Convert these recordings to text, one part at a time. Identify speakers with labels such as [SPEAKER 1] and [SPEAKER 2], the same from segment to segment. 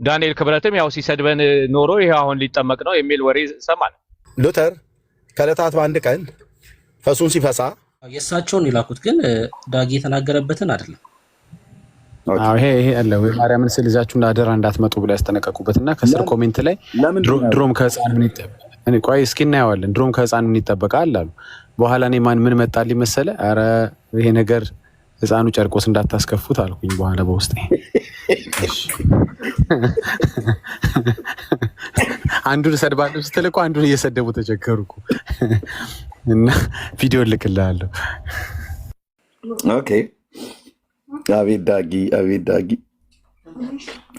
[SPEAKER 1] ዳንኤል ክብረትም ያው ሲሰድበን ኖሮ ይሄ አሁን ሊጠመቅ ነው የሚል ወሬ ሰማል።
[SPEAKER 2] ሉተር ከዕለታት በአንድ ቀን ፈሱን ሲፈሳ
[SPEAKER 3] የእሳቸውን ይላኩት ግን ዳጊ የተናገረበትን አይደለም።
[SPEAKER 4] ይሄ አለ ወይ ማርያምን ስል ይዛችሁ አደራ እንዳትመጡ ብለው ያስጠነቀቁበትና ከስር ኮሜንት ላይ ድሮም ከህፃን ምን እኔ ቆይ እስኪ እናየዋለን ድሮም ከህፃን ምን ይጠበቃል አሉ። በኋላ እኔ ምን መጣልኝ መሰለ አረ ይሄ ነገር ህፃኑ ጨርቆስ እንዳታስከፉት አልኩኝ። በኋላ በውስጤ አንዱን ሰድባለሁ ስትል እኮ አንዱን እየሰደቡ ተቸገሩኩ እና ቪዲዮ ልክልሃለሁ።
[SPEAKER 2] ኦኬ አቤት ዳጊ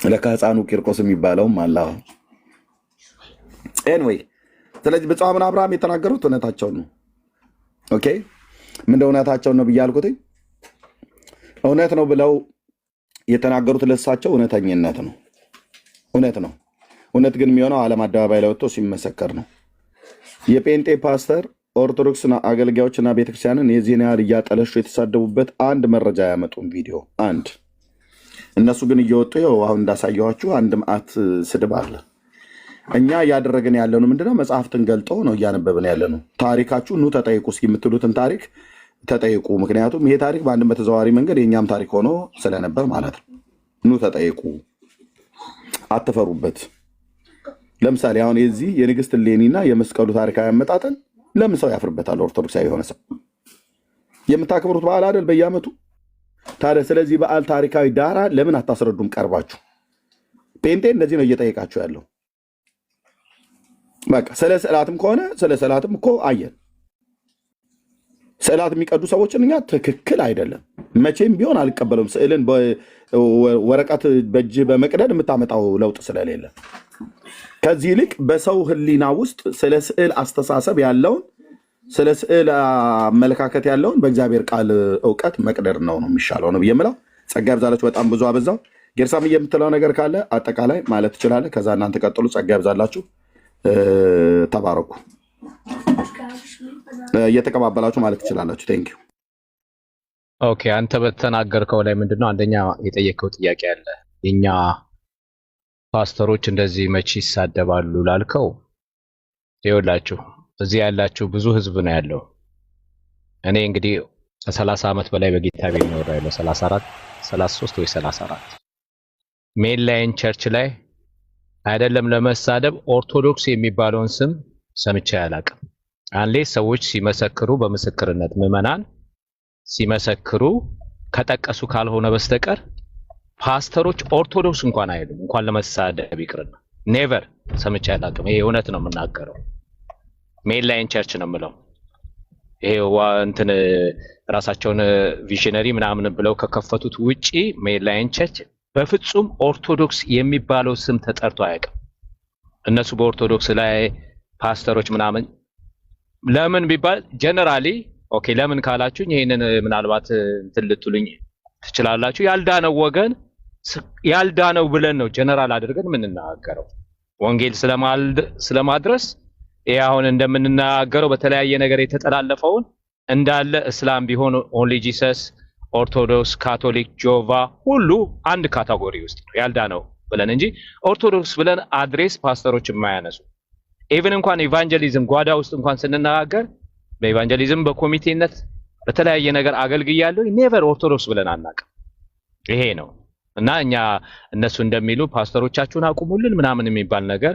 [SPEAKER 2] ለካ ህፃኑ ቂርቆስ የሚባለውም አለ። ኤንዌይ ስለዚህ ብፁዕ አቡነ አብርሃም የተናገሩት እውነታቸውን ነው። ኦኬ ምንድን እውነታቸውን ነው ብያልኩትኝ እውነት ነው ብለው የተናገሩት ለሳቸው እውነተኝነት ነው። እውነት ነው። እውነት ግን የሚሆነው ዓለም አደባባይ ላይ ወጥቶ ሲመሰከር ነው። የጴንጤ ፓስተር ኦርቶዶክስ አገልጋዮችና ቤተክርስቲያንን የዚህን ያህል እያጠለሹ የተሳደቡበት አንድ መረጃ ያመጡን ቪዲዮ አንድ። እነሱ ግን እየወጡ ይኸው አሁን እንዳሳየኋችሁ አንድ መዓት ስድብ አለ። እኛ እያደረግን ያለነው ምንድነው? መጽሐፍትን ገልጦ ነው እያነበብን ያለነው። ታሪካችሁ ኑ ተጠይቁ እስኪ የምትሉትን ታሪክ ተጠይቁ። ምክንያቱም ይሄ ታሪክ በአንድም በተዘዋዋሪ መንገድ የእኛም ታሪክ ሆኖ ስለነበር ማለት ነው። ኑ ተጠይቁ፣ አትፈሩበት። ለምሳሌ አሁን የዚህ የንግስት እሌኒና የመስቀሉ ታሪካዊ አመጣጠን ለምን ሰው ያፍርበታል? ኦርቶዶክሳዊ የሆነ ሰው የምታከብሩት በዓል አይደል በየዓመቱ? ታዲያ ስለዚህ በዓል ታሪካዊ ዳራ ለምን አታስረዱም ቀርባችሁ? ጴንጤ እንደዚህ ነው እየጠየቃችሁ ያለው። በቃ ስለ ስዕላትም ከሆነ ስለ ስዕላትም እኮ አየን። ስዕላት የሚቀዱ ሰዎችን እኛ ትክክል አይደለም መቼም ቢሆን አልቀበለውም። ስዕልን ወረቀት በእጅ በመቅደድ የምታመጣው ለውጥ ስለሌለ ከዚህ ይልቅ በሰው ሕሊና ውስጥ ስለ ስዕል አስተሳሰብ ያለውን ስለ ስዕል አመለካከት ያለውን በእግዚአብሔር ቃል እውቀት መቅደድ ነው የሚሻለው ነው የምለው። ጸጋ ይብዛላችሁ። በጣም ብዙ አበዛው። ጌርሳም የምትለው ነገር ካለ አጠቃላይ ማለት ትችላለህ። ከዛ እናንተ ቀጥሉ። ጸጋ ይብዛላችሁ። ተባረኩ። እየተቀባበላችሁ ማለት ትችላላችሁ። ቴንኪው።
[SPEAKER 1] ኦኬ አንተ በተናገርከው ላይ ምንድነው አንደኛ የጠየቀው ጥያቄ አለ። የኛ ፓስተሮች እንደዚህ መቼ ይሳደባሉ ላልከው ይኸውላችሁ እዚህ ያላችሁ ብዙ ህዝብ ነው ያለው። እኔ እንግዲህ ከ30 ዓመት በላይ በጌታ ቤት ነው ያለው 34 33 ወይ 34 ሜን ላይን ቸርች ላይ አይደለም ለመሳደብ ኦርቶዶክስ የሚባለውን ስም ሰምቼ አላውቅም። አንሌ ሰዎች ሲመሰክሩ በምስክርነት ምዕመናን ሲመሰክሩ ከጠቀሱ ካልሆነ በስተቀር ፓስተሮች ኦርቶዶክስ እንኳን አይደሉም። እንኳን ለመሳደብ ይቅርና ኔቨር ሰምቼ አላውቅም። ይሄ እውነት ነው የምናገረው። ሜን ላይን ቸርች ነው የምለው። ይሄ እንትን ራሳቸውን ቪዥነሪ ምናምን ብለው ከከፈቱት ውጪ ሜን ላይን ቸርች በፍጹም ኦርቶዶክስ የሚባለው ስም ተጠርቶ አያውቅም። እነሱ በኦርቶዶክስ ላይ ፓስተሮች ምናምን ለምን ቢባል ጀነራሊ ኦኬ ለምን ካላችሁኝ ይሄንን ምናልባት እንትን ልትሉኝ ትችላላችሁ። ያልዳነው ወገን ያልዳነው ብለን ነው ጀነራል አድርገን የምንናገረው ወንጌል ስለማድረስ። ይሄ አሁን እንደምንናገረው በተለያየ ነገር የተጠላለፈውን እንዳለ እስላም ቢሆን ኦንሊ ጂሰስ፣ ኦርቶዶክስ፣ ካቶሊክ፣ ጆቫ ሁሉ አንድ ካታጎሪ ውስጥ ነው ያልዳነው ብለን እንጂ ኦርቶዶክስ ብለን አድሬስ ፓስተሮች የማያነሱ ኢቭን እንኳን ኢቫንጀሊዝም ጓዳ ውስጥ እንኳን ስንናገር በኢቫንጀሊዝም በኮሚቴነት በተለያየ ነገር አገልግያለሁ። ኔቨር ኦርቶዶክስ ብለን አናውቅም። ይሄ ነው እና እኛ እነሱ እንደሚሉ ፓስተሮቻችሁን አቁሙልን ምናምን የሚባል ነገር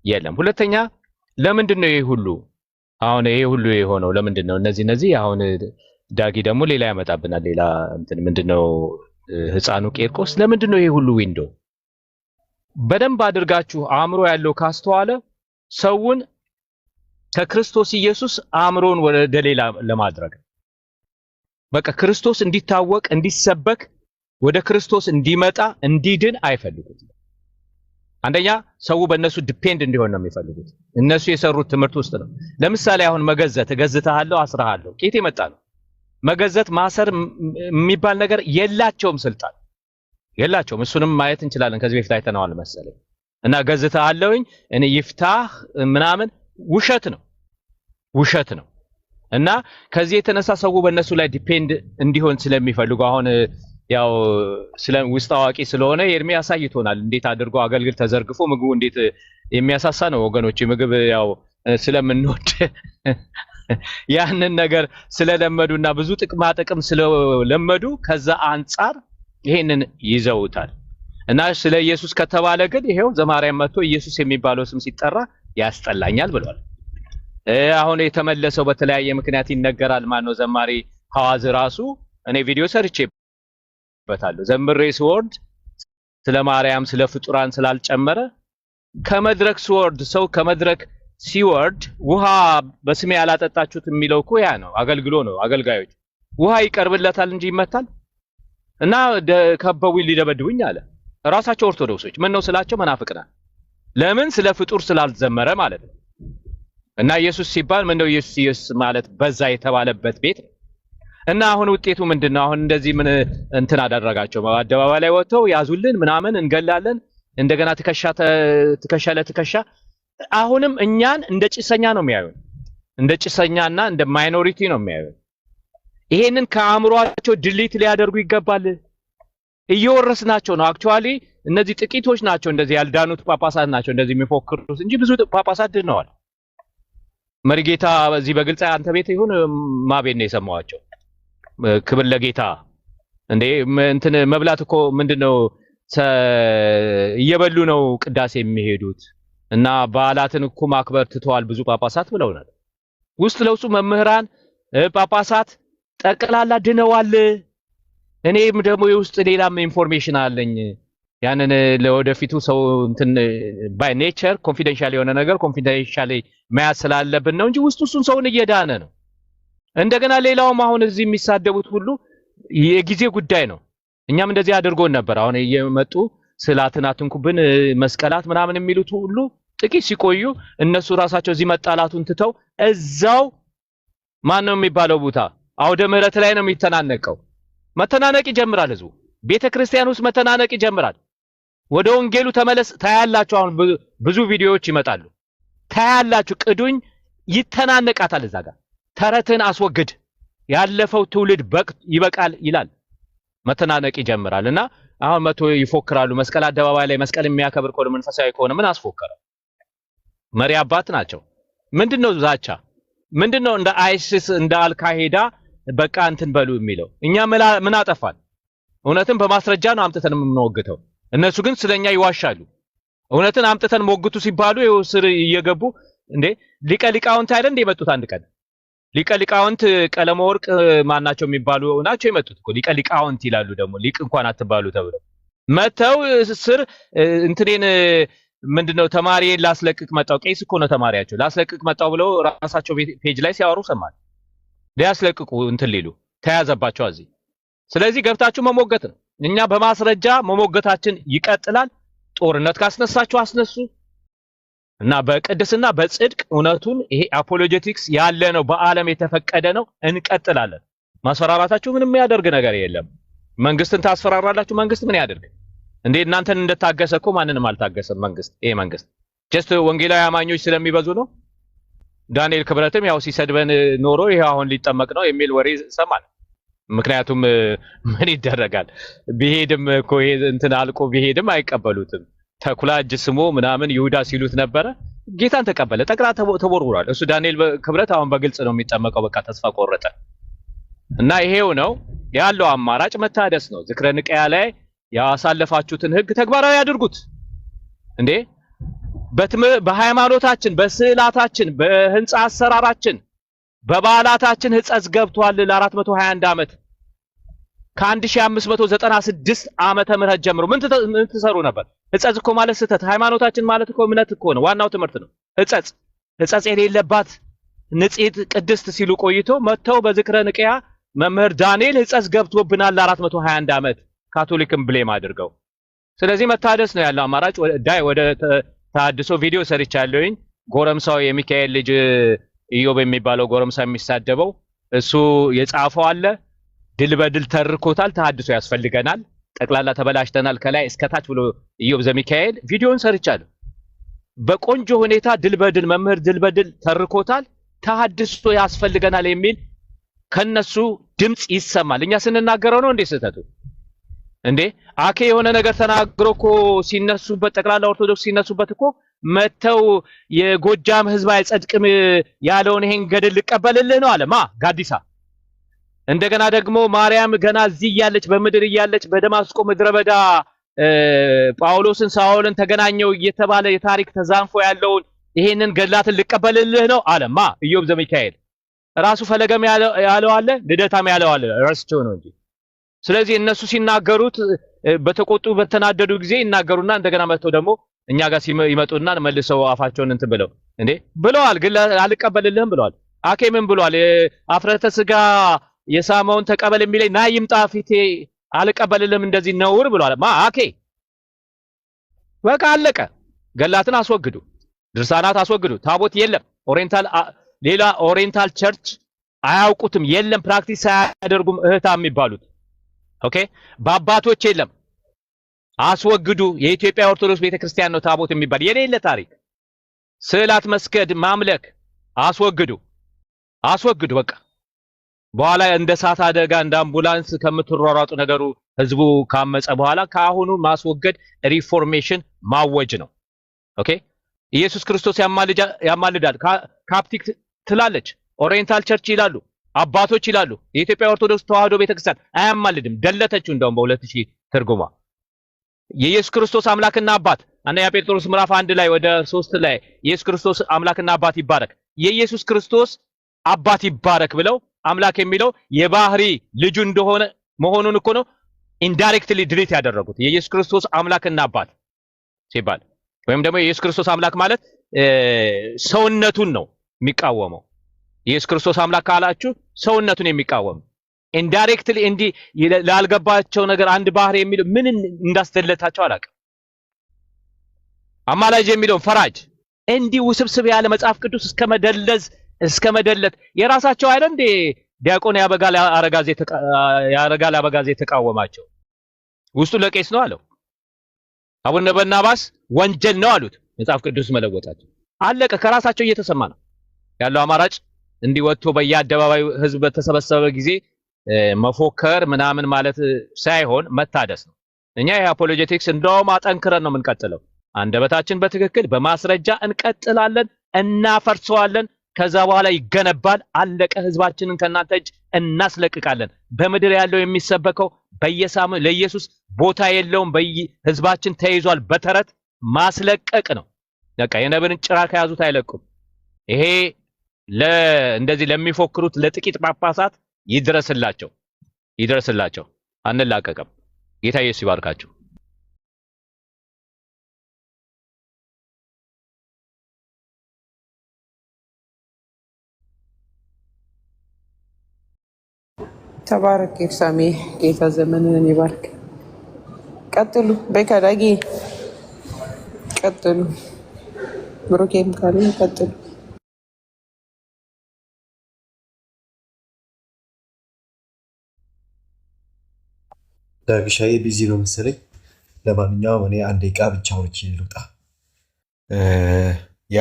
[SPEAKER 1] የለም። ሁለተኛ ለምንድን ነው ይሄ ሁሉ አሁን ይሄ ሁሉ የሆነው? ለምንድን ነው እነዚህ አሁን ዳጊ ደግሞ ሌላ ያመጣብናል። ሌላ እንትን ምንድነው ህፃኑ ቄርቆስ ለምንድን ነው ይሄ ሁሉ ዊንዶ? በደንብ አድርጋችሁ አእምሮ ያለው ካስተዋለ ሰውን ከክርስቶስ ኢየሱስ አእምሮን ወደ ሌላ ለማድረግ በቃ ክርስቶስ እንዲታወቅ እንዲሰበክ ወደ ክርስቶስ እንዲመጣ እንዲድን አይፈልጉትም። አንደኛ ሰው በእነሱ ዲፔንድ እንዲሆን ነው የሚፈልጉት። እነሱ የሰሩት ትምህርት ውስጥ ነው። ለምሳሌ አሁን መገዘት እገዝታለሁ አስራሃለሁ ከየት የመጣ ነው? መገዘት ማሰር የሚባል ነገር የላቸውም፣ ስልጣን የላቸውም። እሱንም ማየት እንችላለን። ከዚህ በፊት አይተናል መሰለኝ። እና ገዝታለሁኝ እኔ ይፍታህ ምናምን ውሸት ነው። እና ከዚህ የተነሳ ሰው በእነሱ ላይ ዲፔንድ እንዲሆን ስለሚፈልጉ አሁን ያው ስለ ውስጥ አዋቂ ስለሆነ ኤርሚ ያሳይቶናል እንዴት አድርጎ አገልግል ተዘርግፎ ምግቡ እንዴት የሚያሳሳ ነው ወገኖች። ምግብ ያው ስለምንወድ ያንን ነገር ስለለመዱና ብዙ ጥቅማ ጥቅም ስለለመዱ ከዛ አንፃር ይሄንን ይዘውታል። እና ስለ ኢየሱስ ከተባለ ግን ይሄው ዘማርያም መጥቶ ኢየሱስ የሚባለው ስም ሲጠራ ያስጠላኛል ብሏል። አሁን የተመለሰው በተለያየ ምክንያት ይነገራል። ማነው ዘማሪ ሐዋዝ ራሱ እኔ ቪዲዮ ሰርቼበታለሁ። ዘምሬ ስወርድ ስለ ማርያም ስለ ፍጡራን ስላልጨመረ ከመድረክ ስወርድ ሰው ከመድረክ ሲወርድ ውሃ በስሜ ያላጠጣችሁት የሚለው እኮ ያ ነው። አገልግሎ ነው። አገልጋዮች ውሃ ይቀርብለታል እንጂ ይመታል። እና ከበውኝ ሊደበድቡኝ አለ። ራሳቸው ኦርቶዶክሶች ምን ነው ስላቸው መናፍቅና ለምን ስለ ፍጡር ስላልዘመረ ማለት ነው። እና ኢየሱስ ሲባል ምን ነው ኢየሱስ ማለት በዛ የተባለበት ቤት እና አሁን ውጤቱ ምንድነው? አሁን እንደዚህ ምን እንትን አደረጋቸው። አደባባይ ላይ ወጥተው ያዙልን ምናምን እንገላለን እንደገና ትከሻ ለትከሻ አሁንም እኛን እንደ ጭሰኛ ነው የሚያዩን። እንደ ጭሰኛና እንደ ማይኖሪቲ ነው የሚያዩን። ይሄንን ከአእምሯቸው ድሊት ሊያደርጉ ይገባል። እየወረስናቸው ነው። አክቹአሊ እነዚህ ጥቂቶች ናቸው እንደዚህ ያልዳኑት ጳጳሳት ናቸው እንደዚህ የሚፎክሩት እንጂ ብዙ ጳጳሳት ድነዋል። መሪጌታ በዚህ በግልጽ አንተ ቤት ይሁን ማቤት ነው የሰማዋቸው። ክብር ለጌታ እንዴ እንትን መብላት እኮ ምንድነው እየበሉ ነው ቅዳሴ የሚሄዱት እና በዓላትን እኮ ማክበር ትተዋል ብዙ ጳጳሳት ብለውናል። ውስጥ ለውስጡ መምህራን ጳጳሳት ጠቅላላ ድነዋል። እኔም ደግሞ የውስጥ ሌላም ኢንፎርሜሽን አለኝ። ያንን ለወደፊቱ ሰው እንትን ባይ ኔቸር ኮንፊደንሻል የሆነ ነገር ኮንፊደንሻሊ መያዝ ስላለብን ነው እንጂ ውስጥ እሱን ሰውን እየዳነ ነው። እንደገና ሌላውም አሁን እዚህ የሚሳደቡት ሁሉ የጊዜ ጉዳይ ነው። እኛም እንደዚህ አድርጎን ነበር። አሁን እየመጡ ስላትን አትንኩብን መስቀላት ምናምን የሚሉት ሁሉ ጥቂት ሲቆዩ እነሱ ራሳቸው እዚህ መጣላቱን ትተው እዛው ማን ነው የሚባለው ቦታ አውደ ምህረት ላይ ነው የሚተናነቀው። መተናነቅ ይጀምራል። ህዝቡ ቤተክርስቲያን ውስጥ መተናነቅ ይጀምራል። ወደ ወንጌሉ ተመለስ ታያላችሁ። አሁን ብዙ ቪዲዮዎች ይመጣሉ። ታያላችሁ። ቅዱኝ ይተናነቃታል። እዛ ጋር ተረትን አስወግድ ያለፈው ትውልድ ይበቃል ይላል። መተናነቅ ይጀምራል። እና አሁን መቶ ይፎክራሉ። መስቀል አደባባይ ላይ መስቀል የሚያከብር ከሆነ መንፈሳዊ ከሆነ ምን አስፎከረ? መሪ አባት ናቸው። ምንድነው ዛቻ? ምንድነው እንደ አይሲስ እንደ አልካይዳ በቃ እንትን በሉ የሚለው? እኛ ምን አጠፋን? እውነትን በማስረጃ ነው አምጥተን የምንወግተው። እነሱ ግን ስለኛ ይዋሻሉ። እውነትን አምጥተን ሞግቱ ሲባሉ ስር እየገቡ እንዴ ሊቀ ሊቃውንት አይደል እንደ የመጡት አንድ ቀን ሊቀ ሊቃውንት ቀለመ ወርቅ ማናቸው የሚባሉ ናቸው የመጡት እኮ ሊቀ ሊቃውንት ይላሉ። ደግሞ ሊቅ እንኳን አትባሉ ተብለው መተው ስር እንትኔን ምንድነው ተማሪዬን ላስለቅቅ መጣው። ቄስ እኮ ነው ተማሪያቸው። ላስለቅቅ መጣው ብለው ራሳቸው ፔጅ ላይ ሲያወሩ ሰማል። ሊያስለቅቁ እንትን ሊሉ ተያዘባቸው እዚህ። ስለዚህ ገብታችሁ መሞገት ነው። እኛ በማስረጃ መሞገታችን ይቀጥላል። ጦርነት ካስነሳችሁ አስነሱ እና በቅድስና በጽድቅ እውነቱን ይሄ አፖሎጀቲክስ ያለ ነው፣ በአለም የተፈቀደ ነው። እንቀጥላለን። ማስፈራራታችሁ ምንም የሚያደርግ ነገር የለም። መንግስትን ታስፈራራላችሁ። መንግስት ምን ያደርግ እንዴ? እናንተን እንደታገሰ እኮ ማንንም አልታገሰም መንግስት። ይሄ መንግስት ጀስት ወንጌላዊ አማኞች ስለሚበዙ ነው። ዳንኤል ክብረትም ያው ሲሰድበን ኖሮ ይሄ አሁን ሊጠመቅ ነው የሚል ወሬ ሰማል። ምክንያቱም ምን ይደረጋል ቢሄድም እኮ ይሄ እንትን አልቆ ቢሄድም አይቀበሉትም። ተኩላ እጅ ስሞ ምናምን ይሁዳ ሲሉት ነበረ። ጌታን ተቀበለ። ጠቅላ ተቦርውሯል። እሱ ዳንኤል ክብረት አሁን በግልጽ ነው የሚጠመቀው። በቃ ተስፋ ቆረጠ። እና ይሄው ነው ያለው አማራጭ መታደስ ነው። ዝክረ ንቅያ ላይ ያሳለፋችሁትን ህግ ተግባራዊ አድርጉት እንዴ! በሃይማኖታችን፣ በስዕላታችን፣ በህንጻ አሰራራችን፣ በበዓላታችን ህጸጽ ገብቷል። ለ421 ዓመት ከ1596 ዓመተ ምህረት ጀምሮ ምን ትሰሩ ነበር? ህጸጽ እኮ ማለት ስህተት፣ ሃይማኖታችን ማለት እኮ እምነት እኮ ነው። ዋናው ትምህርት ነው። ህጸጽ የሌለባት ንጽሕት ቅድስት ሲሉ ቆይቶ መተው በዝክረ ንቅያ መምህር ዳንኤል ህጸጽ ገብቶብናል ለ421 ዓመት ካቶሊክን ብሌም አድርገው። ስለዚህ መታደስ ነው ያለው አማራጭ። ወደ ተሐድሶ ቪዲዮ ሰርቻለሁኝ። ጎረምሳው የሚካኤል ልጅ ኢዮብ የሚባለው ጎረምሳ የሚሳደበው እሱ የጻፈው አለ። ድል በድል ተርኮታል። ተሐድሶ ያስፈልገናል፣ ጠቅላላ ተበላሽተናል ከላይ እስከታች ብሎ ኢዮብ ዘሚካኤል ቪዲዮን ሰርቻለሁ። በቆንጆ ሁኔታ ድል በድል መምህር ድል በድል ተርኮታል። ተሐድሶ ያስፈልገናል የሚል ከነሱ ድምጽ ይሰማል። እኛ ስንናገረው ነው እንዴ ስህተቱ? እንዴ አኬ የሆነ ነገር ተናግሮ እኮ ሲነሱበት ጠቅላላ ኦርቶዶክስ ሲነሱበት እኮ መተው የጎጃም ህዝብ አይጸድቅም ያለውን ይሄን ገድል ልቀበልልህ ነው አለ ማ ጋዲሳ። እንደገና ደግሞ ማርያም ገና እዚህ እያለች በምድር እያለች በደማስቆ ምድረ በዳ ጳውሎስን ሳውልን ተገናኘው እየተባለ የታሪክ ተዛንፎ ያለውን ይሄንን ገድላትን ልቀበልልህ ነው አለ ማ ኢዮብ ዘሚካኤል። ራሱ ፈለገም ያለው አለ ልደታም ያለው አለ ረስቸው ነው እንጂ። ስለዚህ እነሱ ሲናገሩት በተቆጡ በተናደዱ ጊዜ ይናገሩና እንደገና መጥተው ደግሞ እኛ ጋር ይመጡና መልሰው አፋቸውን እንትን ብለው እንዴ ብለዋል፣ ግን አልቀበልልህም ብለዋል። አኬ ምን ብለዋል? አፍረተ ስጋ የሳመውን ተቀበል የሚለኝ ና ይምጣ ፊቴ አልቀበልልህም እንደዚህ ነውር ብለዋል። ማ አኬ በቃ አለቀ። ገላትን አስወግዱ፣ ድርሳናት አስወግዱ። ታቦት የለም። ኦሪየንታል ሌላ ኦሪየንታል ቸርች አያውቁትም፣ የለም ፕራክቲስ አያደርጉም እህታ የሚባሉት ኦኬ። በአባቶች የለም፣ አስወግዱ። የኢትዮጵያ ኦርቶዶክስ ቤተክርስቲያን ነው ታቦት የሚባል የሌለ ታሪክ። ስዕላት መስገድ ማምለክ አስወግዱ፣ አስወግዱ በቃ። በኋላ እንደ እሳት አደጋ እንደ አምቡላንስ ከምትሯሯጡ ነገሩ ህዝቡ ካመፀ በኋላ ከአሁኑ ማስወገድ ሪፎርሜሽን ማወጅ ነው ኦኬ። ኢየሱስ ክርስቶስ ያማልዳል ካፕቲክ ትላለች፣ ኦሪየንታል ቸርች ይላሉ፣ አባቶች ይላሉ። የኢትዮጵያ ኦርቶዶክስ ተዋህዶ ቤተክርስቲያን አያማልድም፣ ደለተችው። እንደውም በ2000 ትርጉማ የኢየሱስ ክርስቶስ አምላክና አባት አንደኛ ጴጥሮስ ምዕራፍ 1 ላይ ወደ 3 ላይ ኢየሱስ ክርስቶስ አምላክና አባት ይባረክ፣ የኢየሱስ ክርስቶስ አባት ይባረክ ብለው አምላክ የሚለው የባህሪ ልጁ እንደሆነ መሆኑን እኮ ነው ኢንዳይሬክትሊ ድሪት ያደረጉት። የኢየሱስ ክርስቶስ አምላክና አባት ሲባል ወይም ደግሞ የኢየሱስ ክርስቶስ አምላክ ማለት ሰውነቱን ነው የሚቃወመው። ኢየሱስ ክርስቶስ አምላክ ካላችሁ ሰውነቱን የሚቃወም ኢንዳይሬክትሊ እንዲ ላልገባቸው ነገር አንድ ባህሪ የሚለው ምን እንዳስደለታቸው አላውቅም። አማላጅ የሚለው ፈራጅ እንዲህ ውስብስብ ያለ መጽሐፍ ቅዱስ እስከ መደለት የራሳቸው አይደል እንዴ ዲያቆን ያረጋል አበጋዝ የተቃወማቸው ውስጡ ለቄስ ነው አለው። አቡነ በርናባስ ወንጀል ነው አሉት መጽሐፍ ቅዱስ መለወጣቸው። አለቀ። ከራሳቸው እየተሰማ ነው ያለው አማራጭ እንዲወጥቶ በየአደባባዩ ህዝብ በተሰበሰበ ጊዜ መፎከር ምናምን ማለት ሳይሆን መታደስ ነው። እኛ የአፖሎጄቲክስ እንደውም አጠንክረን ነው የምንቀጥለው። አንደበታችን በትክክል በማስረጃ እንቀጥላለን፣ እናፈርሰዋለን። ከዛ በኋላ ይገነባል። አለቀ። ህዝባችንን ከናንተ እጅ እናስለቅቃለን። በምድር ያለው የሚሰበከው በየሳምንቱ ለኢየሱስ ቦታ የለውም። ህዝባችን ተይዟል። በተረት ማስለቀቅ ነው በቃ። የነብርን ጭራ ከያዙት አይለቁም። ይሄ እንደዚህ ለሚፎክሩት ለጥቂት ጳጳሳት ይድረስላቸው። አንላቀቅም። ጌታ ኢየሱስ ይባርካቸው።
[SPEAKER 5] ተባረክ ኤርሳሜ፣ ጌታ ዘመንን ይባርክ። ቀጥሉ በከዳጊ ቀጥሉ። ብሩኬም ካሉ ቀጥሉ።
[SPEAKER 6] ዳግሻዬ ቢዚ ነው መሰለኝ። ለማንኛውም እኔ አንድ ደቂቃ ብቻ አውርቼ ልውጣ። ያ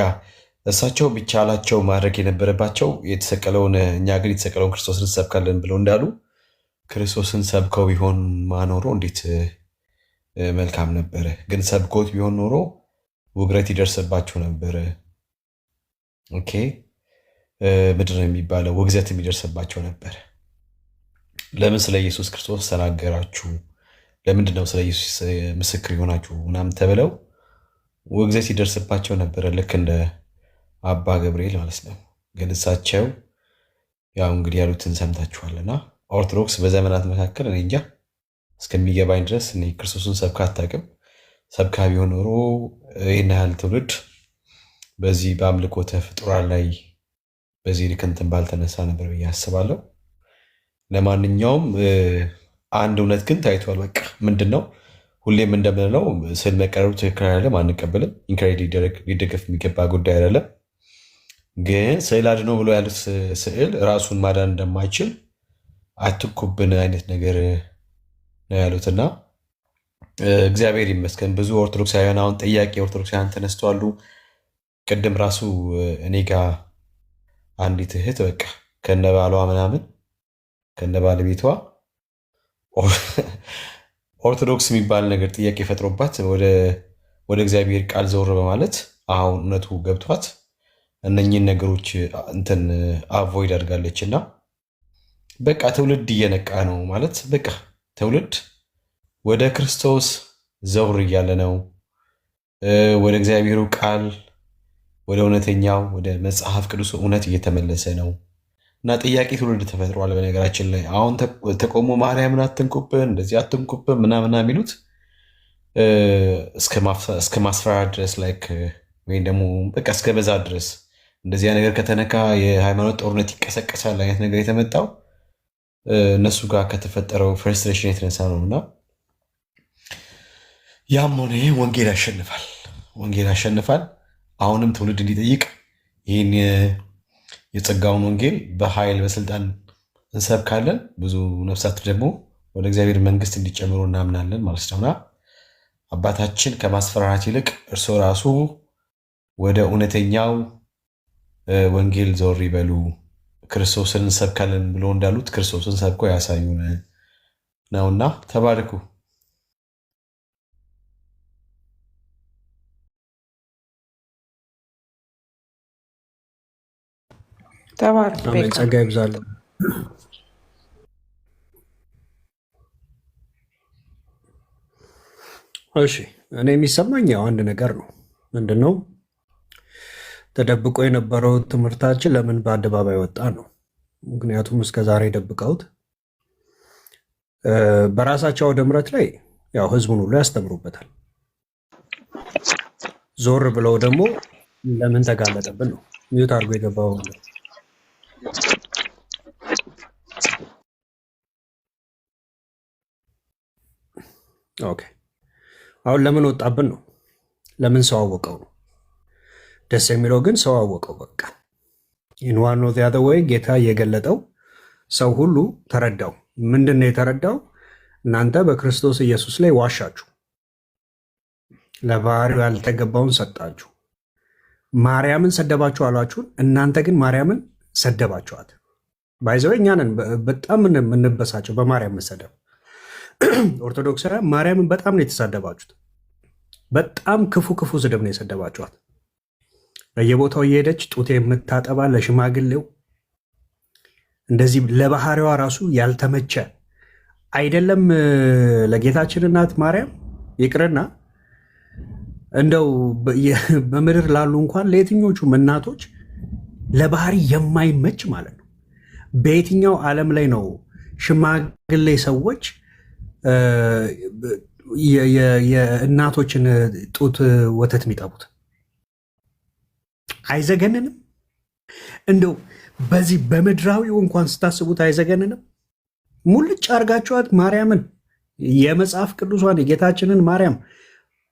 [SPEAKER 6] እሳቸው ቢቻላቸው ማድረግ የነበረባቸው የተሰቀለውን እኛ ግን የተሰቀለውን ክርስቶስን እንሰብካለን ብለው እንዳሉ ክርስቶስን ሰብከው ቢሆን ማኖሮ እንዴት መልካም ነበረ። ግን ሰብኮት ቢሆን ኖሮ ውግረት ይደርስባቸው ነበረ። ኦኬ ምንድን ነው የሚባለው? ውግዘት የሚደርስባቸው ነበረ። ለምን ስለ ኢየሱስ ክርስቶስ ተናገራችሁ? ለምንድን ነው ስለ ኢየሱስ ምስክር የሆናችሁ ምናምን ተብለው ውግዘት ይደርስባቸው ነበረ። ልክ እንደ አባ ገብርኤል ማለት ነው። ግን እሳቸው ያው እንግዲህ ያሉትን ሰምታችኋልና ኦርቶዶክስ በዘመናት መካከል እኔ እንጃ እስከሚገባኝ ድረስ እኔ ክርስቶስን ሰብካ አታውቅም። ሰብካ ቢሆን ኖሮ ይህን ያህል ትውልድ በዚህ በአምልኮተ ፍጡራን ላይ በዚህ ልክ እንትን ባልተነሳ ነበር ብዬ አስባለሁ። ለማንኛውም አንድ እውነት ግን ታይቷል። በቃ ምንድን ነው ሁሌም እንደምንለው ስዕል መቀረቡ ትክክል አይደለም፣ አንቀበልም። ኢንካሬጅ ሊደገፍ የሚገባ ጉዳይ አይደለም። ግን ስዕል አድኖ ብሎ ያሉት ስዕል ራሱን ማዳን እንደማይችል አትኩብን አይነት ነገር ነው ያሉትና እግዚአብሔር ይመስገን ብዙ ኦርቶዶክሳውያን አሁን ጥያቄ ኦርቶዶክሳውያን ተነስተዋሉ። ቅድም ራሱ እኔ ጋር አንዲት እህት በቃ ከነባሏ ምናምን ከነባለቤቷ ኦርቶዶክስ የሚባል ነገር ጥያቄ ፈጥሮባት ወደ እግዚአብሔር ቃል ዘወር በማለት አሁን እውነቱ ገብቷት እነኚህን ነገሮች እንትን አቮይድ አድርጋለች እና በቃ ትውልድ እየነቃ ነው ማለት በቃ ትውልድ ወደ ክርስቶስ ዘውር እያለ ነው። ወደ እግዚአብሔሩ ቃል ወደ እውነተኛው ወደ መጽሐፍ ቅዱስ እውነት እየተመለሰ ነው እና ጥያቄ ትውልድ ተፈጥሯል። በነገራችን ላይ አሁን ተቆሞ ማርያምን አትንኩብን እንደዚህ አትንኩብን ምናምና የሚሉት እስከ ማስፈራራት ድረስ ላይክ ወይም ደግሞ በቃ እስከ በዛ ድረስ እንደዚያ ነገር ከተነካ የሃይማኖት ጦርነት ይቀሰቀሳል አይነት ነገር የተመጣው እነሱ ጋር ከተፈጠረው ፍርስትሬሽን የተነሳ ነው እና ያም ሆነ ይህ ወንጌል ያሸንፋል። አሁንም ትውልድ እንዲጠይቅ ይህን የጸጋውን ወንጌል በኃይል በስልጣን እንሰብካለን። ብዙ ነፍሳት ደግሞ ወደ እግዚአብሔር መንግስት እንዲጨምሩ እናምናለን ማለት ነውና አባታችን ከማስፈራራት ይልቅ እርሶ ራሱ ወደ እውነተኛው ወንጌል ዘወር ይበሉ፣ ክርስቶስን እንሰብካለን ብሎ እንዳሉት ክርስቶስን ሰብኮ ያሳዩን ነውና ተባረኩ።
[SPEAKER 7] ጸጋ ይብዛልን። እሺ እኔ የሚሰማኝ ያው አንድ ነገር ነው። ምንድነው ተደብቆ የነበረው ትምህርታችን ለምን በአደባባይ ወጣ ነው። ምክንያቱም እስከ ዛሬ ደብቀውት በራሳቸው አውደ ምሕረት ላይ ያው ህዝቡን ሁሉ ያስተምሩበታል። ዞር ብለው ደግሞ ለምን ተጋለጠብን ነው። ሚዩት አድርጎ የገባው ኦኬ። አሁን ለምን ወጣብን ነው። ለምን ሰው አወቀው ነው። ደስ የሚለው ግን ሰው አወቀው። በቃ ኢን ዋን ኦፍ ዘ አዘር ዌይ ጌታ እየገለጠው ሰው ሁሉ ተረዳው። ምንድን ነው የተረዳው? እናንተ በክርስቶስ ኢየሱስ ላይ ዋሻችሁ፣ ለባህሪው ያልተገባውን ሰጣችሁ፣ ማርያምን ሰደባችሁ አሏችሁን። እናንተ ግን ማርያምን ሰደባችኋት። ባይዘው እኛንን በጣም የምንበሳቸው በማርያም መሰደብ። ኦርቶዶክሳውያን ማርያምን በጣም ነው የተሳደባችሁት። በጣም ክፉ ክፉ ስድብ ነው የሰደባችኋት። በየቦታው እየሄደች ጡት የምታጠባ ለሽማግሌው እንደዚህ ለባህሪዋ ራሱ ያልተመቸ አይደለም። ለጌታችን እናት ማርያም ይቅርና እንደው በምድር ላሉ እንኳን ለየትኞቹም እናቶች ለባህሪ የማይመች ማለት ነው። በየትኛው ዓለም ላይ ነው ሽማግሌ ሰዎች የእናቶችን ጡት ወተት የሚጠቡት? አይዘገንንም? እንደው በዚህ በምድራዊው እንኳን ስታስቡት አይዘገንንም? ሙልጭ አርጋችኋት ማርያምን የመጽሐፍ ቅዱሷን የጌታችንን ማርያም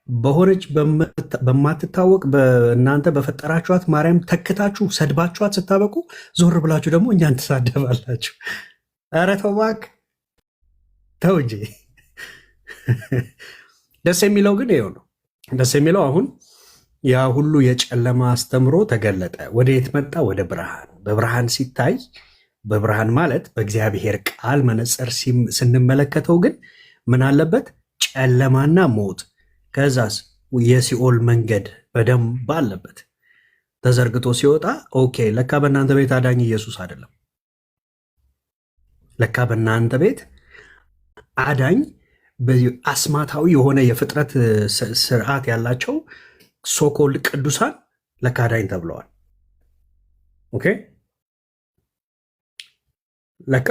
[SPEAKER 7] በሆነች በማትታወቅ በእናንተ በፈጠራችኋት ማርያም ተክታችሁ ሰድባችኋት ስታበቁ ዞር ብላችሁ ደግሞ እኛን ትሳደባላችሁ። ኧረ ተው እባክህ ተው እንጂ። ደስ የሚለው ግን ይኸው ነው። ደስ የሚለው አሁን ያ ሁሉ የጨለማ አስተምሮ ተገለጠ። ወደ የት መጣ? ወደ ብርሃን። በብርሃን ሲታይ በብርሃን ማለት በእግዚአብሔር ቃል መነጽር ስንመለከተው ግን ምን አለበት? ጨለማና ሞት፣ ከዛስ የሲኦል መንገድ በደንብ አለበት ተዘርግቶ ሲወጣ ኦኬ፣ ለካ በእናንተ ቤት አዳኝ ኢየሱስ አይደለም። ለካ በእናንተ ቤት አዳኝ አስማታዊ የሆነ የፍጥረት ስርዓት ያላቸው ሶኮል ቅዱሳን ለካ አዳኝ ተብለዋል። ኦኬ ለካ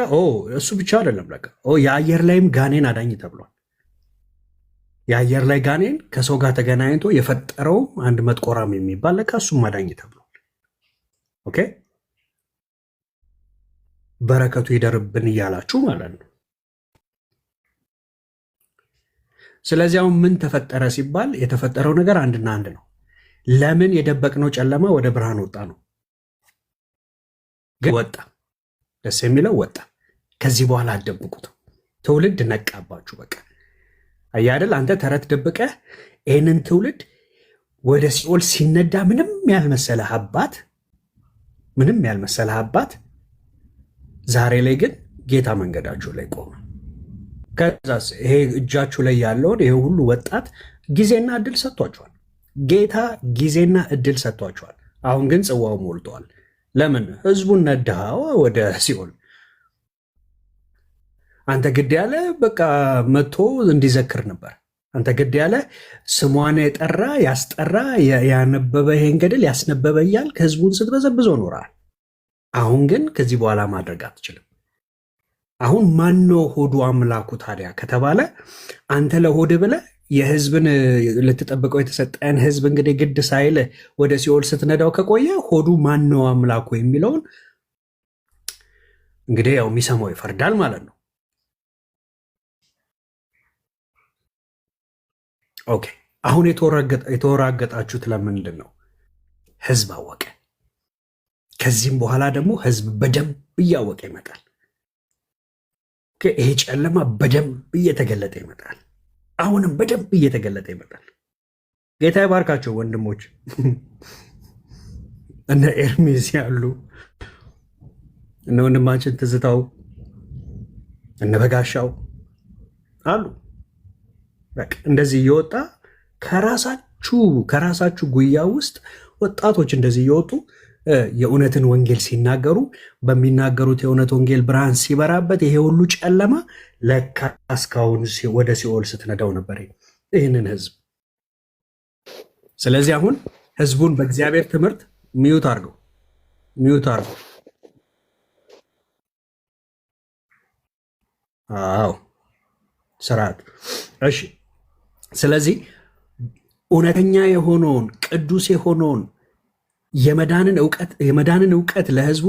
[SPEAKER 7] እሱ ብቻ አይደለም። ለካ የአየር ላይም ጋኔን አዳኝ ተብሏል። የአየር ላይ ጋኔን ከሰው ጋር ተገናኝቶ የፈጠረው አንድ መጥቆራም የሚባል ለካ እሱም አዳኝ ተብሏል። ኦኬ በረከቱ ይደርብን እያላችሁ ማለት ነው። ስለዚህ አሁን ምን ተፈጠረ ሲባል የተፈጠረው ነገር አንድና አንድ ነው። ለምን የደበቅነው ጨለማ ወደ ብርሃን ወጣ ነው። ግን ወጣ፣ ደስ የሚለው ወጣ። ከዚህ በኋላ አትደብቁት። ትውልድ ነቃባችሁ። በቃ አያደል አንተ ተረት ደብቀህ ይህንን ትውልድ ወደ ሲኦል ሲነዳ ምንም ያልመሰለህ አባት ዛሬ ላይ ግን ጌታ መንገዳችሁ ላይ ቆመ። ከዛስ ይሄ እጃችሁ ላይ ያለውን ይሄ ሁሉ ወጣት ጊዜና እድል ሰጥቷቸዋል። ጌታ ጊዜና እድል ሰጥቷቸዋል። አሁን ግን ጽዋው ሞልተዋል። ለምን? ህዝቡን ነዳኸው ወደ ሲኦል። አንተ ግድ ያለ በቃ መጥቶ እንዲዘክር ነበር። አንተ ግድ ያለ ስሟን የጠራ ያስጠራ ያነበበ ይሄን ገድል ያስነበበ እያልክ ህዝቡን ስትበዘብዞ ኖራል። አሁን ግን ከዚህ በኋላ ማድረግ አትችልም። አሁን ማነው ሆዱ አምላኩ ታዲያ ከተባለ አንተ ለሆድ ብለህ የህዝብን ልትጠብቀው የተሰጠን ህዝብ እንግዲህ ግድ ሳይል ወደ ሲኦል ስትነዳው ከቆየ ሆዱ ማነው አምላኩ የሚለውን እንግዲህ ያው የሚሰማው ይፈርዳል ማለት ነው። ኦኬ፣ አሁን የተወራገጣችሁት ለምንድን ነው? ህዝብ አወቀ። ከዚህም በኋላ ደግሞ ህዝብ በደንብ እያወቀ ይመጣል። ይሄ ጨለማ በደንብ እየተገለጠ ይመጣል። አሁንም በደንብ እየተገለጠ ይመጣል። ጌታ ይባርካቸው ወንድሞች፣ እነ ኤርሚስ ያሉ እነ ወንድማችን ትዝታው እነ በጋሻው አሉ። በቃ እንደዚህ እየወጣ ከራሳችሁ ጉያ ውስጥ ወጣቶች እንደዚህ እየወጡ የእውነትን ወንጌል ሲናገሩ በሚናገሩት የእውነት ወንጌል ብርሃን ሲበራበት ይሄ ሁሉ ጨለማ ለካ እስካሁን ወደ ሲኦል ስትነዳው ነበር ይህንን ህዝብ። ስለዚህ አሁን ህዝቡን በእግዚአብሔር ትምህርት ሚዩት አድርገው። አዎ ስርዓት። እሺ፣ ስለዚህ እውነተኛ የሆነውን ቅዱስ የሆነውን የመዳንን እውቀት ለህዝቡ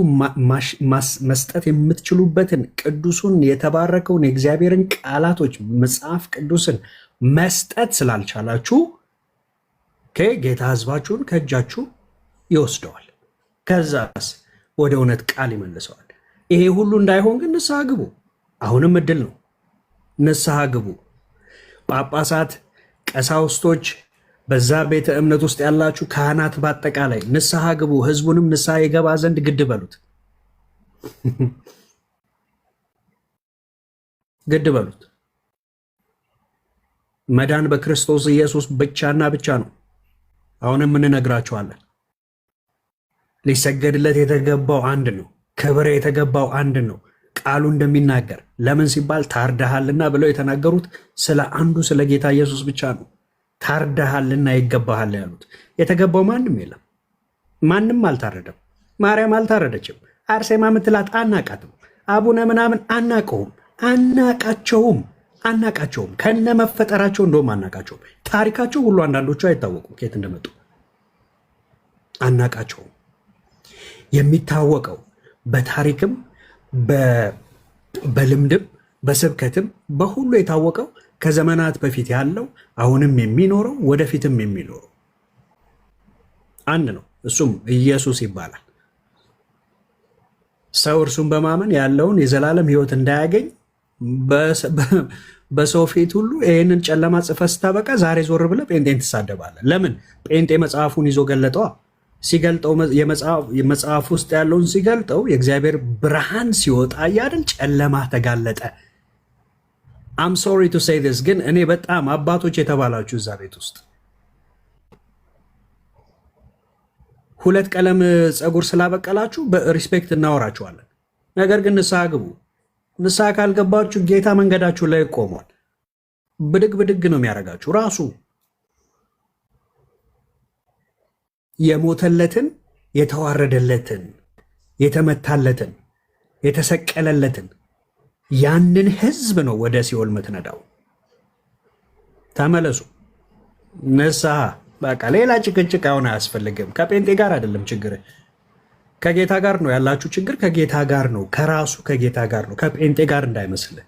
[SPEAKER 7] መስጠት የምትችሉበትን ቅዱሱን የተባረከውን የእግዚአብሔርን ቃላቶች መጽሐፍ ቅዱስን መስጠት ስላልቻላችሁ ጌታ ህዝባችሁን ከእጃችሁ ይወስደዋል። ከዛስ ወደ እውነት ቃል ይመልሰዋል። ይሄ ሁሉ እንዳይሆን ግን ንስሐ ግቡ። አሁንም እድል ነው። ንስሐ ግቡ። ጳጳሳት፣ ቀሳውስቶች፣ በዛ ቤተ እምነት ውስጥ ያላችሁ ካህናት በአጠቃላይ ንስሐ ግቡ። ህዝቡንም ንስሐ የገባ ዘንድ ግድ በሉት። መዳን በክርስቶስ ኢየሱስ ብቻና ብቻ ነው። አሁንም እንነግራችኋለን። ሊሰገድለት የተገባው አንድ ነው። ክብር የተገባው አንድ ነው። ቃሉ እንደሚናገር ለምን ሲባል ታርደሃልና ብለው የተናገሩት ስለ አንዱ ስለ ጌታ ኢየሱስ ብቻ ነው። ታርደሃልና ይገባሃል ያሉት። የተገባው ማንም የለም። ማንም አልታረደም። ማርያም አልታረደችም። አርሴማ ምትላት አናቃትም። አቡነ ምናምን አናቃቸውም። ከነ መፈጠራቸው እንደውም አናቃቸውም። ታሪካቸው ሁሉ አንዳንዶቹ አይታወቁም ከየት እንደመጡ አናቃቸውም። የሚታወቀው በታሪክም በልምድም በስብከትም በሁሉ የታወቀው ከዘመናት በፊት ያለው አሁንም የሚኖረው ወደፊትም የሚኖረው አንድ ነው። እሱም ኢየሱስ ይባላል። ሰው እርሱን በማመን ያለውን የዘላለም ሕይወት እንዳያገኝ በሰው ፊት ሁሉ ይህንን ጨለማ ጽፈህ ስታበቃ ዛሬ ዞር ብለህ ጴንጤን ትሳደባለህ። ለምን? ጴንጤ መጽሐፉን ይዞ ገለጠዋ። ሲገልጠው የመጽሐፍ ውስጥ ያለውን ሲገልጠው የእግዚአብሔር ብርሃን ሲወጣ እያደል ጨለማ ተጋለጠ። አም ሶሪ ቱ ሴይ ዲስ፣ ግን እኔ በጣም አባቶች የተባላችሁ እዛ ቤት ውስጥ ሁለት ቀለም ፀጉር ስላበቀላችሁ በሪስፔክት እናወራችኋለን። ነገር ግን ንስሐ ግቡ። ንስሐ ካልገባችሁ ጌታ መንገዳችሁ ላይ ቆሟል። ብድግ ነው የሚያደርጋችሁ። ራሱ የሞተለትን፣ የተዋረደለትን፣ የተመታለትን፣ የተሰቀለለትን ያንን ህዝብ ነው ወደ ሲኦል ምትነዳው። ተመለሱ፣ ንስሐ። በቃ ሌላ ጭቅጭቅ አሁን አያስፈልግም። ከጴንጤ ጋር አይደለም ችግር፣ ከጌታ ጋር ነው ያላችሁ ችግር። ከጌታ ጋር ነው፣ ከራሱ ከጌታ ጋር ነው፣ ከጴንጤ ጋር እንዳይመስልህ።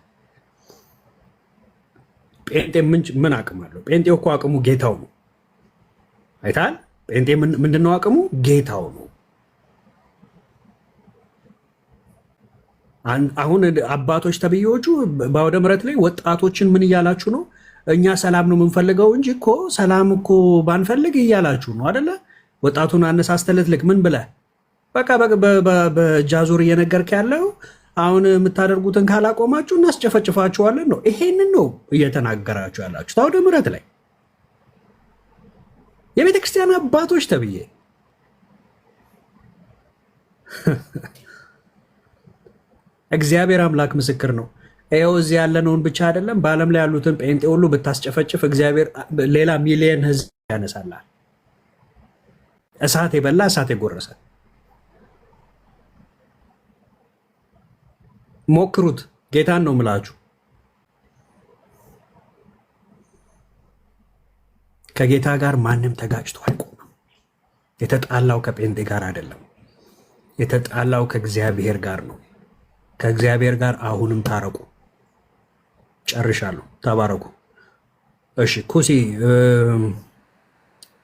[SPEAKER 7] ጴንጤ ምን አቅም አለው? ጴንጤ እኮ አቅሙ ጌታው ነው። አይታል። ጴንጤ ምንድነው አቅሙ? ጌታው ነው። አሁን አባቶች ተብዬዎቹ በአውደ ምሕረት ላይ ወጣቶችን ምን እያላችሁ ነው? እኛ ሰላም ነው የምንፈልገው እንጂ እኮ ሰላም እኮ ባንፈልግ እያላችሁ ነው አደለ? ወጣቱን አነሳስተለት ልክ ምን ብለህ በቃ በጃዙር እየነገርክ ያለው አሁን የምታደርጉትን ካላቆማችሁ እናስጨፈጭፋችኋለን ነው። ይሄንን ነው እየተናገራችሁ ያላችሁ አውደ ምሕረት ላይ የቤተ ክርስቲያን አባቶች ተብዬ እግዚአብሔር አምላክ ምስክር ነው። ይኸው እዚህ ያለነውን ብቻ አይደለም በዓለም ላይ ያሉትን ጴንጤ ሁሉ ብታስጨፈጭፍ እግዚአብሔር ሌላ ሚሊየን ህዝብ ያነሳላል። እሳት የበላ እሳት የጎረሰ ሞክሩት። ጌታን ነው ምላችሁ። ከጌታ ጋር ማንም ተጋጭቶ አይቆምም። የተጣላው ከጴንጤ ጋር አይደለም፣ የተጣላው ከእግዚአብሔር ጋር ነው። ከእግዚአብሔር ጋር አሁንም ታረቁ። ጨርሻለሁ። ተባረኩ። እሺ ኩሲ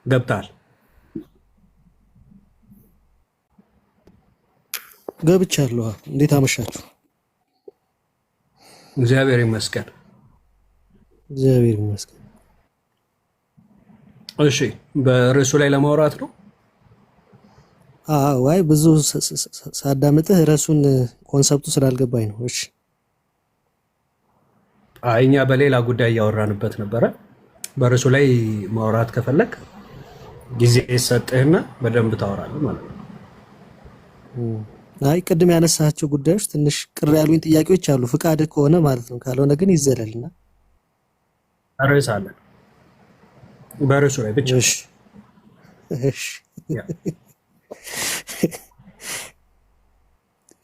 [SPEAKER 7] ገብታል።
[SPEAKER 8] ገብቻለሁ። እንዴት አመሻችሁ?
[SPEAKER 7] እግዚአብሔር ይመስገን።
[SPEAKER 8] እግዚአብሔር ይመስገን።
[SPEAKER 7] እሺ በርዕሱ ላይ ለማውራት ነው።
[SPEAKER 8] ዋይ ብዙ ሳዳምጥህ ርዕሱን ኮንሰፕቱ ስላልገባኝ ነው። እሺ
[SPEAKER 7] እኛ በሌላ ጉዳይ እያወራንበት ነበረ። በርዕሱ ላይ ማውራት ከፈለግ ጊዜ ሰጥህና በደንብ ታወራለህ ማለት ነው።
[SPEAKER 8] አይ ቅድም ያነሳቸው ጉዳዮች ትንሽ ቅር ያሉኝ ጥያቄዎች አሉ፣ ፍቃድ ከሆነ ማለት ነው። ካልሆነ ግን ይዘለልና
[SPEAKER 7] ርዕስ አለን በርዕሱ ላይ ብቻ።
[SPEAKER 8] እሺ እሺ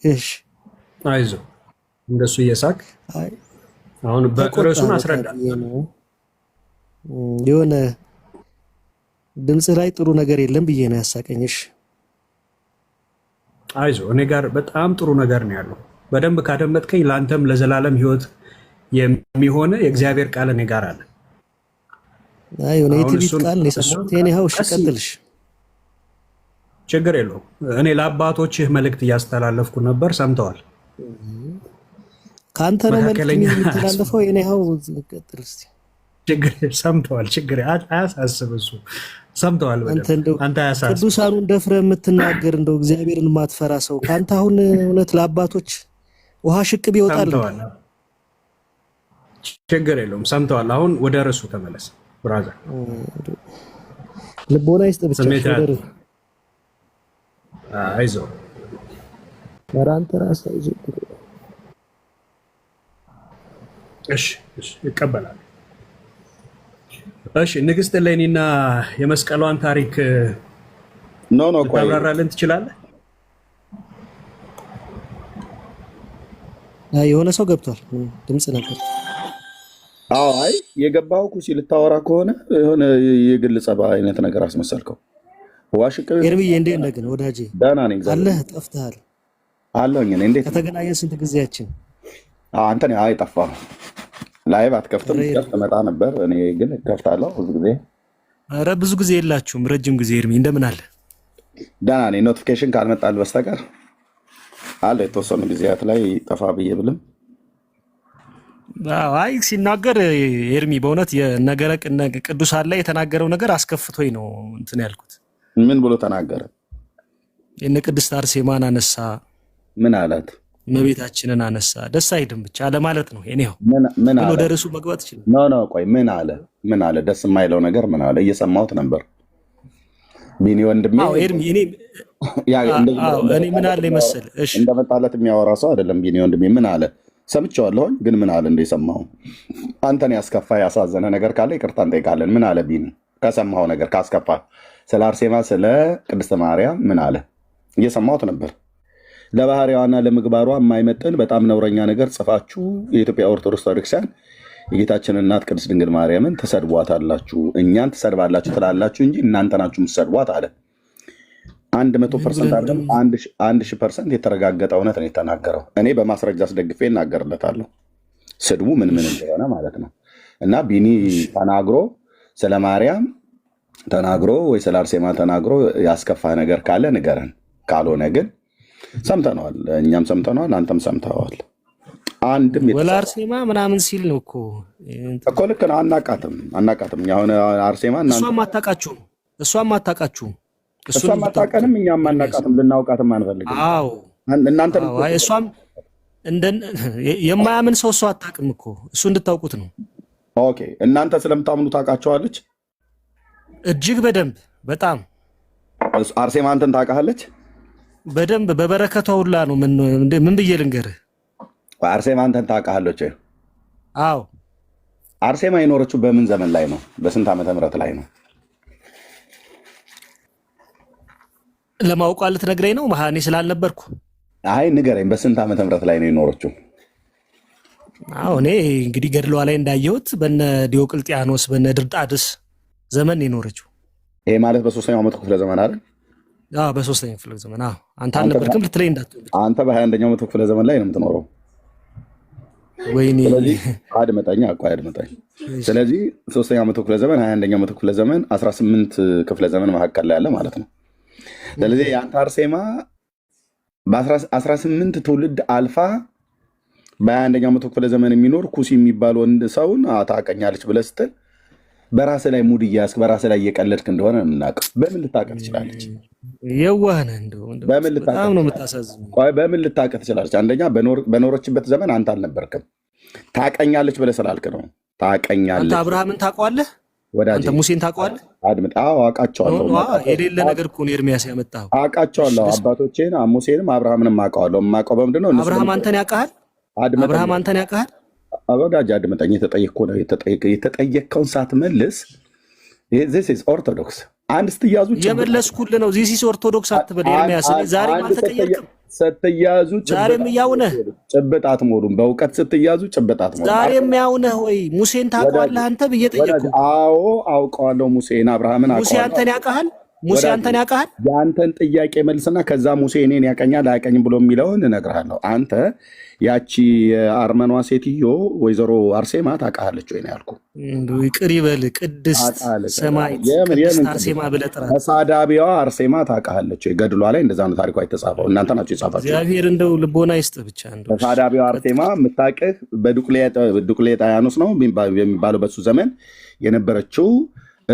[SPEAKER 8] እሺ
[SPEAKER 7] አይዞህ እንደሱ እየሳቅ አሁን በርዕሱን አስረዳ።
[SPEAKER 8] የሆነ ድምጽ ላይ ጥሩ ነገር የለም ብዬ ነው ያሳቀኝሽ።
[SPEAKER 7] አይዞህ እኔ ጋር በጣም ጥሩ ነገር ነው ያለው። በደንብ ካደመጥከኝ ለአንተም ለዘላለም ሕይወት የሚሆነ የእግዚአብሔር ቃል እኔ ጋር አለ።
[SPEAKER 8] አይ የሆነ የትቢት ቃል ነው የሰማሁት። የኔው እሺ ቀጥልሽ።
[SPEAKER 7] ችግር የለውም። እኔ ለአባቶችህ መልእክት እያስተላለፍኩ ነበር፣ ሰምተዋል።
[SPEAKER 8] ካንተ ነው መልእክት የሚተላለፈው። የኔው ቀጥል እስቲ።
[SPEAKER 7] ችግር ሰምተዋል። ችግር አያሳስብ፣ እሱ ሰምተዋል። አንተ አያሳስብ።
[SPEAKER 8] ቅዱሳኑን ደፍረህ የምትናገር እንደው እግዚአብሔርን የማትፈራ ሰው ካንተ አሁን እውነት ለአባቶች ውሃ ሽቅብ ይወጣል።
[SPEAKER 7] ችግር የለውም። ሰምተዋል። አሁን ወደ ርዕሱ ተመለስ ብራዘር።
[SPEAKER 8] ልቦና ይስጥ ብቻ።
[SPEAKER 7] አይዞህ
[SPEAKER 8] ወራንተ ራስ አይዞህ።
[SPEAKER 7] እሺ ይቀበላል። እሺ ንግስት እሌኒና የመስቀሏን ታሪክ ቆይ ታብራራልን ትችላለህ?
[SPEAKER 8] የሆነ ሰው ገብቷል። ድምጽ ነበር።
[SPEAKER 2] አይ የገባው ኩሲ ልታወራ ከሆነ የሆነ የግል ጸባ አይነት ነገር አስመሰልከው። ዋሽቀው
[SPEAKER 8] ኤርሚዬ እንዴት ነህ ግን ወዳጄ?
[SPEAKER 2] ደህና ነኝ።
[SPEAKER 8] አለህ? ጠፍተሃል።
[SPEAKER 2] አለሁኝ። እንዴት
[SPEAKER 8] ከተገናኘን ስንት ጊዜያችን?
[SPEAKER 2] አንተ ነህ ጠፋህ። ላይቭ አትከፍትም? ትመጣ ነበር። እኔ ግን እከፍታለሁ ብዙ ጊዜ።
[SPEAKER 8] ኧረ ብዙ ጊዜ የላችሁም፣ ረጅም ጊዜ። ኤርሚ እንደምን አለ?
[SPEAKER 2] ደህና ነኝ። ኖቲፊኬሽን ካልመጣልህ በስተቀር አለ። የተወሰኑ ጊዜያት ላይ ጠፋ ብዬ ብልም
[SPEAKER 8] አይ ሲናገር ኤርሚ በእውነት የነገረ ቅዱሳን ላይ የተናገረው ነገር አስከፍቶኝ ነው እንትን ያልኩት።
[SPEAKER 2] ምን ብሎ ተናገረ?
[SPEAKER 8] የነ ቅድስት አርሴማን አነሳ።
[SPEAKER 2] ምን አላት?
[SPEAKER 8] እመቤታችንን አነሳ። ደስ አይልም ብቻ ለማለት ነው። እኔው
[SPEAKER 2] ምን አለ?
[SPEAKER 8] ወደ ርዕሱ መግባት ይችላል።
[SPEAKER 2] ኖ ቆይ ምን አለ? ምን አለ? ደስ የማይለው ነገር ምን አለ? እየሰማሁት ነበር። ቢኒ ወንድሜ
[SPEAKER 8] ኤርሚ እኔ ምን አለ መሰል? እሺ
[SPEAKER 2] እንደመጣለት የሚያወራ ሰው አይደለም ቢኒ ወንድሜ። ምን አለ? ሰምቼዋለሁኝ ግን ምን አለ? እንደሰማሁ አንተን ያስከፋ ያሳዘነ ነገር ካለ ይቅርታ እንጠይቃለን። ምን አለ ቢኒ? ከሰማኸው ነገር ካስከፋ ስለ አርሴማ ስለ ቅድስት ማርያም ምን አለ? እየሰማሁት ነበር። ለባህሪዋና ለምግባሯ የማይመጥን በጣም ነውረኛ ነገር ጽፋችሁ የኢትዮጵያ ኦርቶዶክስ ተዋሕዶ የጌታችን እናት ቅድስት ድንግል ማርያምን ትሰድቧታላችሁ፣ እኛን ትሰድባላችሁ ትላላችሁ እንጂ እናንተ ናችሁ የምትሰድቧት አለ። 100% አይደለም 1000% የተረጋገጠ እውነት ነው የተናገረው። እኔ በማስረጃ አስደግፌ እናገርለታለሁ ስድቡ ምን እንደሆነ ማለት ነው። እና ቢኒ ተናግሮ ስለ ማርያም ተናግሮ ወይ ስለ አርሴማ ተናግሮ ያስከፋ ነገር ካለ ንገረን። ካልሆነ ግን ሰምተነዋል፣ እኛም ሰምተነዋል፣ አንተም ሰምተዋል። አንድም
[SPEAKER 8] ወላ አርሴማ ምናምን ሲል ነው እኮ
[SPEAKER 2] ልክ ነው። አናቃትም። አሁን አርሴማ
[SPEAKER 8] እሷም አታውቃችሁም፣
[SPEAKER 2] እሷም አታውቀንም፣ እኛም አናቃትም፣ ልናውቃትም አንፈልግም።
[SPEAKER 8] አዎ
[SPEAKER 2] እናንተ
[SPEAKER 8] እንደ የማያምን ሰው እሱ አታውቅም እኮ እሱ እንድታውቁት ነው።
[SPEAKER 2] ኦኬ እናንተ ስለምታምኑ ታውቃቸዋለች
[SPEAKER 8] እጅግ በደንብ በጣም።
[SPEAKER 2] አርሴማ አንተን ታውቃለች
[SPEAKER 8] በደንብ በበረከቷ ሁላ ነው። ምን ብዬ ልንገርህ?
[SPEAKER 2] አርሴማ አንተን ታውቃለች?
[SPEAKER 8] አዎ።
[SPEAKER 2] አርሴማ የኖረችው በምን ዘመን ላይ ነው? በስንት ዓመተ ምህረት ላይ ነው?
[SPEAKER 8] ለማውቋ ልትነግረኝ ነው? እኔ ስላልነበርኩ።
[SPEAKER 2] አይ ንገረኝ፣ በስንት ዓመተ ምህረት ላይ ነው የኖረችው?
[SPEAKER 8] አዎ እኔ እንግዲህ ገድሏ ላይ እንዳየሁት በነ ዲዮቅልጥያኖስ በነ ድርጣድስ ዘመን የኖረችው።
[SPEAKER 2] ይሄ ማለት በ3ኛው መቶ ክፍለ ዘመን አይደል?
[SPEAKER 8] አዎ በ3ኛው ክፍለ ዘመን። አዎ አንተ አልነበርክም ልትለኝ እንዳትሆን።
[SPEAKER 2] አንተ በ21ኛው መቶ ክፍለ ዘመን ላይ ነው የምትኖረው።
[SPEAKER 8] ወይኔ
[SPEAKER 2] አድመጣኝ፣ አድመጣኝ። ስለዚህ 3ኛው መቶ ክፍለ ዘመን 21ኛው መቶ ክፍለ ዘመን 18 ክፍለ ዘመን መካከል ላይ ያለ ማለት ነው። ስለዚህ የአንተ አርሴማ በ18 ትውልድ አልፋ በ21ኛው መቶ ክፍለ ዘመን የሚኖር ኩሲ የሚባል ወንድ ሰውን ታውቀኛለች ብለህ ስትል በራስህ ላይ ሙድ እያስክ በራስህ ላይ እየቀለድክ እንደሆነ ነው የምናውቀው። በምን ልታውቅ ትችላለች?
[SPEAKER 8] የዋህ ነህ እንደው በጣም ነው የምታሳዝነው።
[SPEAKER 2] በምን ልታውቅ ትችላለች? አንደኛ በኖረችበት ዘመን አንተ አልነበርክም። ታውቀኛለች ብለህ ስላልክ ነው። ታውቀኛለች።
[SPEAKER 8] አንተ አብርሃምን ታውቀዋለህ? አንተ ሙሴን ታውቀዋለህ?
[SPEAKER 2] አድምጥ። አዎ አውቃቸዋለሁ።
[SPEAKER 8] የሌለ ነገር እኮ ነው ኤርሚያስ ያመጣው።
[SPEAKER 2] አውቃቸዋለሁ። አባቶቼን ሙሴንም አብርሃምንም አውቀዋለሁ። የማውቀው በምንድን ነው?
[SPEAKER 8] አብርሃም አንተን ያውቃል? አብርሃም አንተን ያውቃል?
[SPEAKER 2] ወዳጅ አድምጠኝ። የተጠየቅከውን ሳትመልስ this is ኦርቶዶክስ አንድ ስትያዙ
[SPEAKER 8] የመለስኩልህ ነው። this is ኦርቶዶክስ አትበል ኤርሚያስ። ዛሬም አልተቀየርክም።
[SPEAKER 2] ስትያዙ
[SPEAKER 8] ዛሬም ያው ነህ።
[SPEAKER 2] ጭብጥ አትሞሉም። በእውቀት ስትያዙ ጭብጥ አትሞሉም።
[SPEAKER 8] ዛሬም ያው ነህ ወይ? ሙሴን ታውቀዋለህ አንተ ብዬ ጠየቅኩህ።
[SPEAKER 2] አዎ አውቀዋለሁ። ሙሴን አብርሃምን አውቀዋለሁ።
[SPEAKER 8] ሙሴ አንተን ያውቃል? ሙሴ አንተን ያውቃል?
[SPEAKER 2] የአንተን ጥያቄ መልስና ከዛ ሙሴ እኔን ያቀኛል አያቀኝም ብሎ የሚለውን እነግርሃለሁ። አንተ ያቺ የአርመኗ ሴትዮ ወይዘሮ አርሴማ ታውቃለች ወይ ነው ያልኩህ።
[SPEAKER 8] ይቅር ይበል ቅድስት ሰማዕት ቅድስት አርሴማ ብለህ ጥራት።
[SPEAKER 2] ተሳዳቢዋ አርሴማ ታውቃለች ወይ? ገድሏ ላይ እንደዛ ነው ታሪኳ የተጻፈው። እናንተ ናችሁ የጻፋችሁ።
[SPEAKER 8] እግዚአብሔር እንደው ልቦና ይስጥህ ብቻ። እንደው
[SPEAKER 2] ተሳዳቢዋ አርሴማ የምታውቅህ በዱቅሌጣያኖስ ነው የሚባለው በሱ ዘመን የነበረችው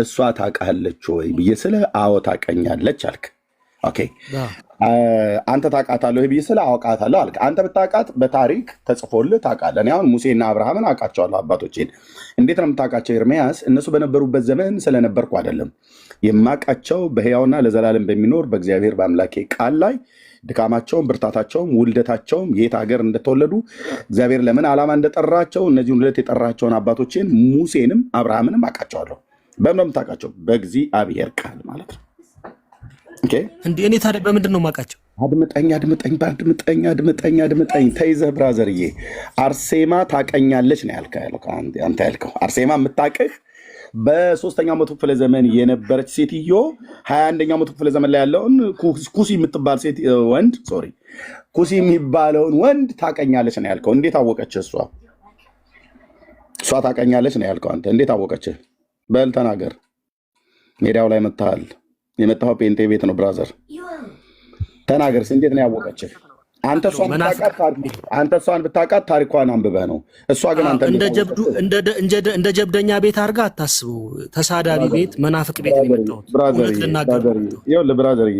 [SPEAKER 2] እሷ ታውቃለች ወይ ብዬ ስለ አዎ ታውቀኛለች አልክ። ኦኬ አንተ ታውቃታለህ ብዬ ስለ አውቃታለሁ አልክ። አንተ ብታውቃት በታሪክ ተጽፎልህ ታውቃለህ። እኔ አሁን ሙሴና አብርሃምን አውቃቸዋለሁ አባቶቼን። እንዴት ነው የምታውቃቸው ኤርምያስ? እነሱ በነበሩበት ዘመን ስለነበርኩ አይደለም የማውቃቸው፣ በሕያውና ለዘላለም በሚኖር በእግዚአብሔር በአምላኬ ቃል ላይ ድካማቸውም ብርታታቸውም ውልደታቸውም የት ሀገር እንደተወለዱ እግዚአብሔር ለምን ዓላማ እንደጠራቸው እነዚህን ሁለት የጠራቸውን አባቶቼን ሙሴንም አብርሃምንም አውቃቸዋለሁ። በምን የምታውቃቸው? በእግዚአብሔር ቃል ማለት ነው። ኦኬ
[SPEAKER 8] እንዴ እኔ ታዲያ በምንድን ነው የማውቃቸው?
[SPEAKER 2] አድምጠኝ። ተይዘህ ብራዘርዬ፣ አርሴማ ታውቀኛለች ነው አንተ ያልከው። አርሴማ የምታውቅህ በ3ኛው መቶ ክፍለ ዘመን የነበረች ሴትዮ 21ኛው መቶ ክፍለ ዘመን ላይ ያለውን ኩሲ የምትባል ሴት ወንድ ኩሲ የሚባለውን ወንድ ታውቀኛለች ነው ያልከው። እንዴት አወቀች? እሷ ታውቀኛለች ነው ያልከው። አንተ እንዴት አወቀች? በል ተናገር። ሜዳው ላይ መጥተሃል። የመጣኸው ፔንቴ ቤት ነው ብራዘር። ተናገር። እንዴት ነው ያወቀችህ? አንተ እሷን ብታውቃት ታሪኳን አንብበህ ነው። እሷ ግን አንተ
[SPEAKER 8] እንደ ጀብደኛ ቤት አድርጋ አታስበው። ተሳዳቢ ቤት፣ መናፍቅ ቤት ነው የመጣሁት። እውነት ልናገር
[SPEAKER 2] ይኸውልህ ብራዘርዬ፣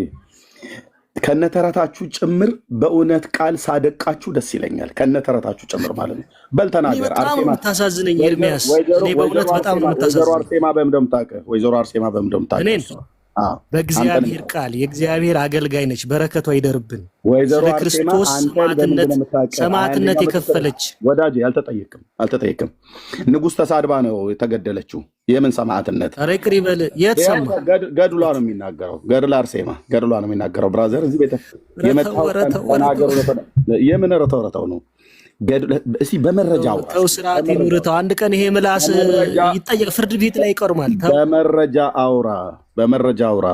[SPEAKER 2] ከነተረታችሁ ጭምር በእውነት ቃል ሳደቃችሁ ደስ ይለኛል። ከነተረታችሁ ጭምር ማለት ነው። በል ተናገር።
[SPEAKER 8] በጣም ነው የምታሳዝነኝ ኤርሚያስ። እኔ በእውነት በጣም ነው የምታሳዝነኝ።
[SPEAKER 2] ወይዘሮ አርሴማ በምንድን ታውቅህ?
[SPEAKER 8] በእግዚአብሔር ቃል የእግዚአብሔር አገልጋይ ነች። በረከቷ ይደርብን።
[SPEAKER 2] ወይዘሮ
[SPEAKER 8] ስለ ክርስቶስ ሰማዕትነት የከፈለች
[SPEAKER 2] ወዳጅ። አልተጠየቅም። ንጉሥ ተሳድባ ነው የተገደለችው። የምን ሰማዕትነት?
[SPEAKER 8] ኧረ ይቅር ይበል። የት ሰማ?
[SPEAKER 2] ገድሏ ነው የሚናገረው። ገድለ አርሴማ ገድሏ ነው የሚናገረው። ብራዘር እዚህ ቤተ የመጣው የምን ረተው ነው? እስኪ በመረጃ
[SPEAKER 8] ተው፣ ስርዓት ይኑርተው። አንድ ቀን ይሄ ምላስ ይጠየቅ፣ ፍርድ ቤት ላይ ይቀርማል።
[SPEAKER 2] በመረጃ አውራ።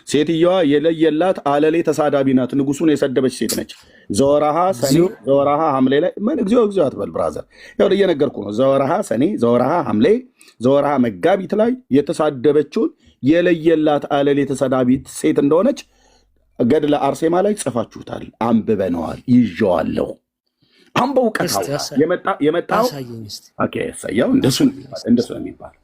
[SPEAKER 2] ሴትዮዋ የለየላት አለሌ ተሳዳቢ ናት። ንጉሱን የሰደበች ሴት ነች። ዘወርሃ ሰኔ ዘወርሃ ሐምሌ ላይ እግዚኦ አትበል ብራዘር። ያው እየነገርኩ ነው። ዘወርሃ ሰኔ ዘወርሃ ሐምሌ ዘወርሃ መጋቢት ላይ የተሳደበችውን የለየላት አለሌ ተሳዳቢት ሴት እንደሆነች ገድለ አርሴማ ላይ ጽፋችሁታል፣ አንብበነዋል፣ ይዤዋለሁ። አሁን በእውቀት የመጣው እንደሱ ነው የሚባል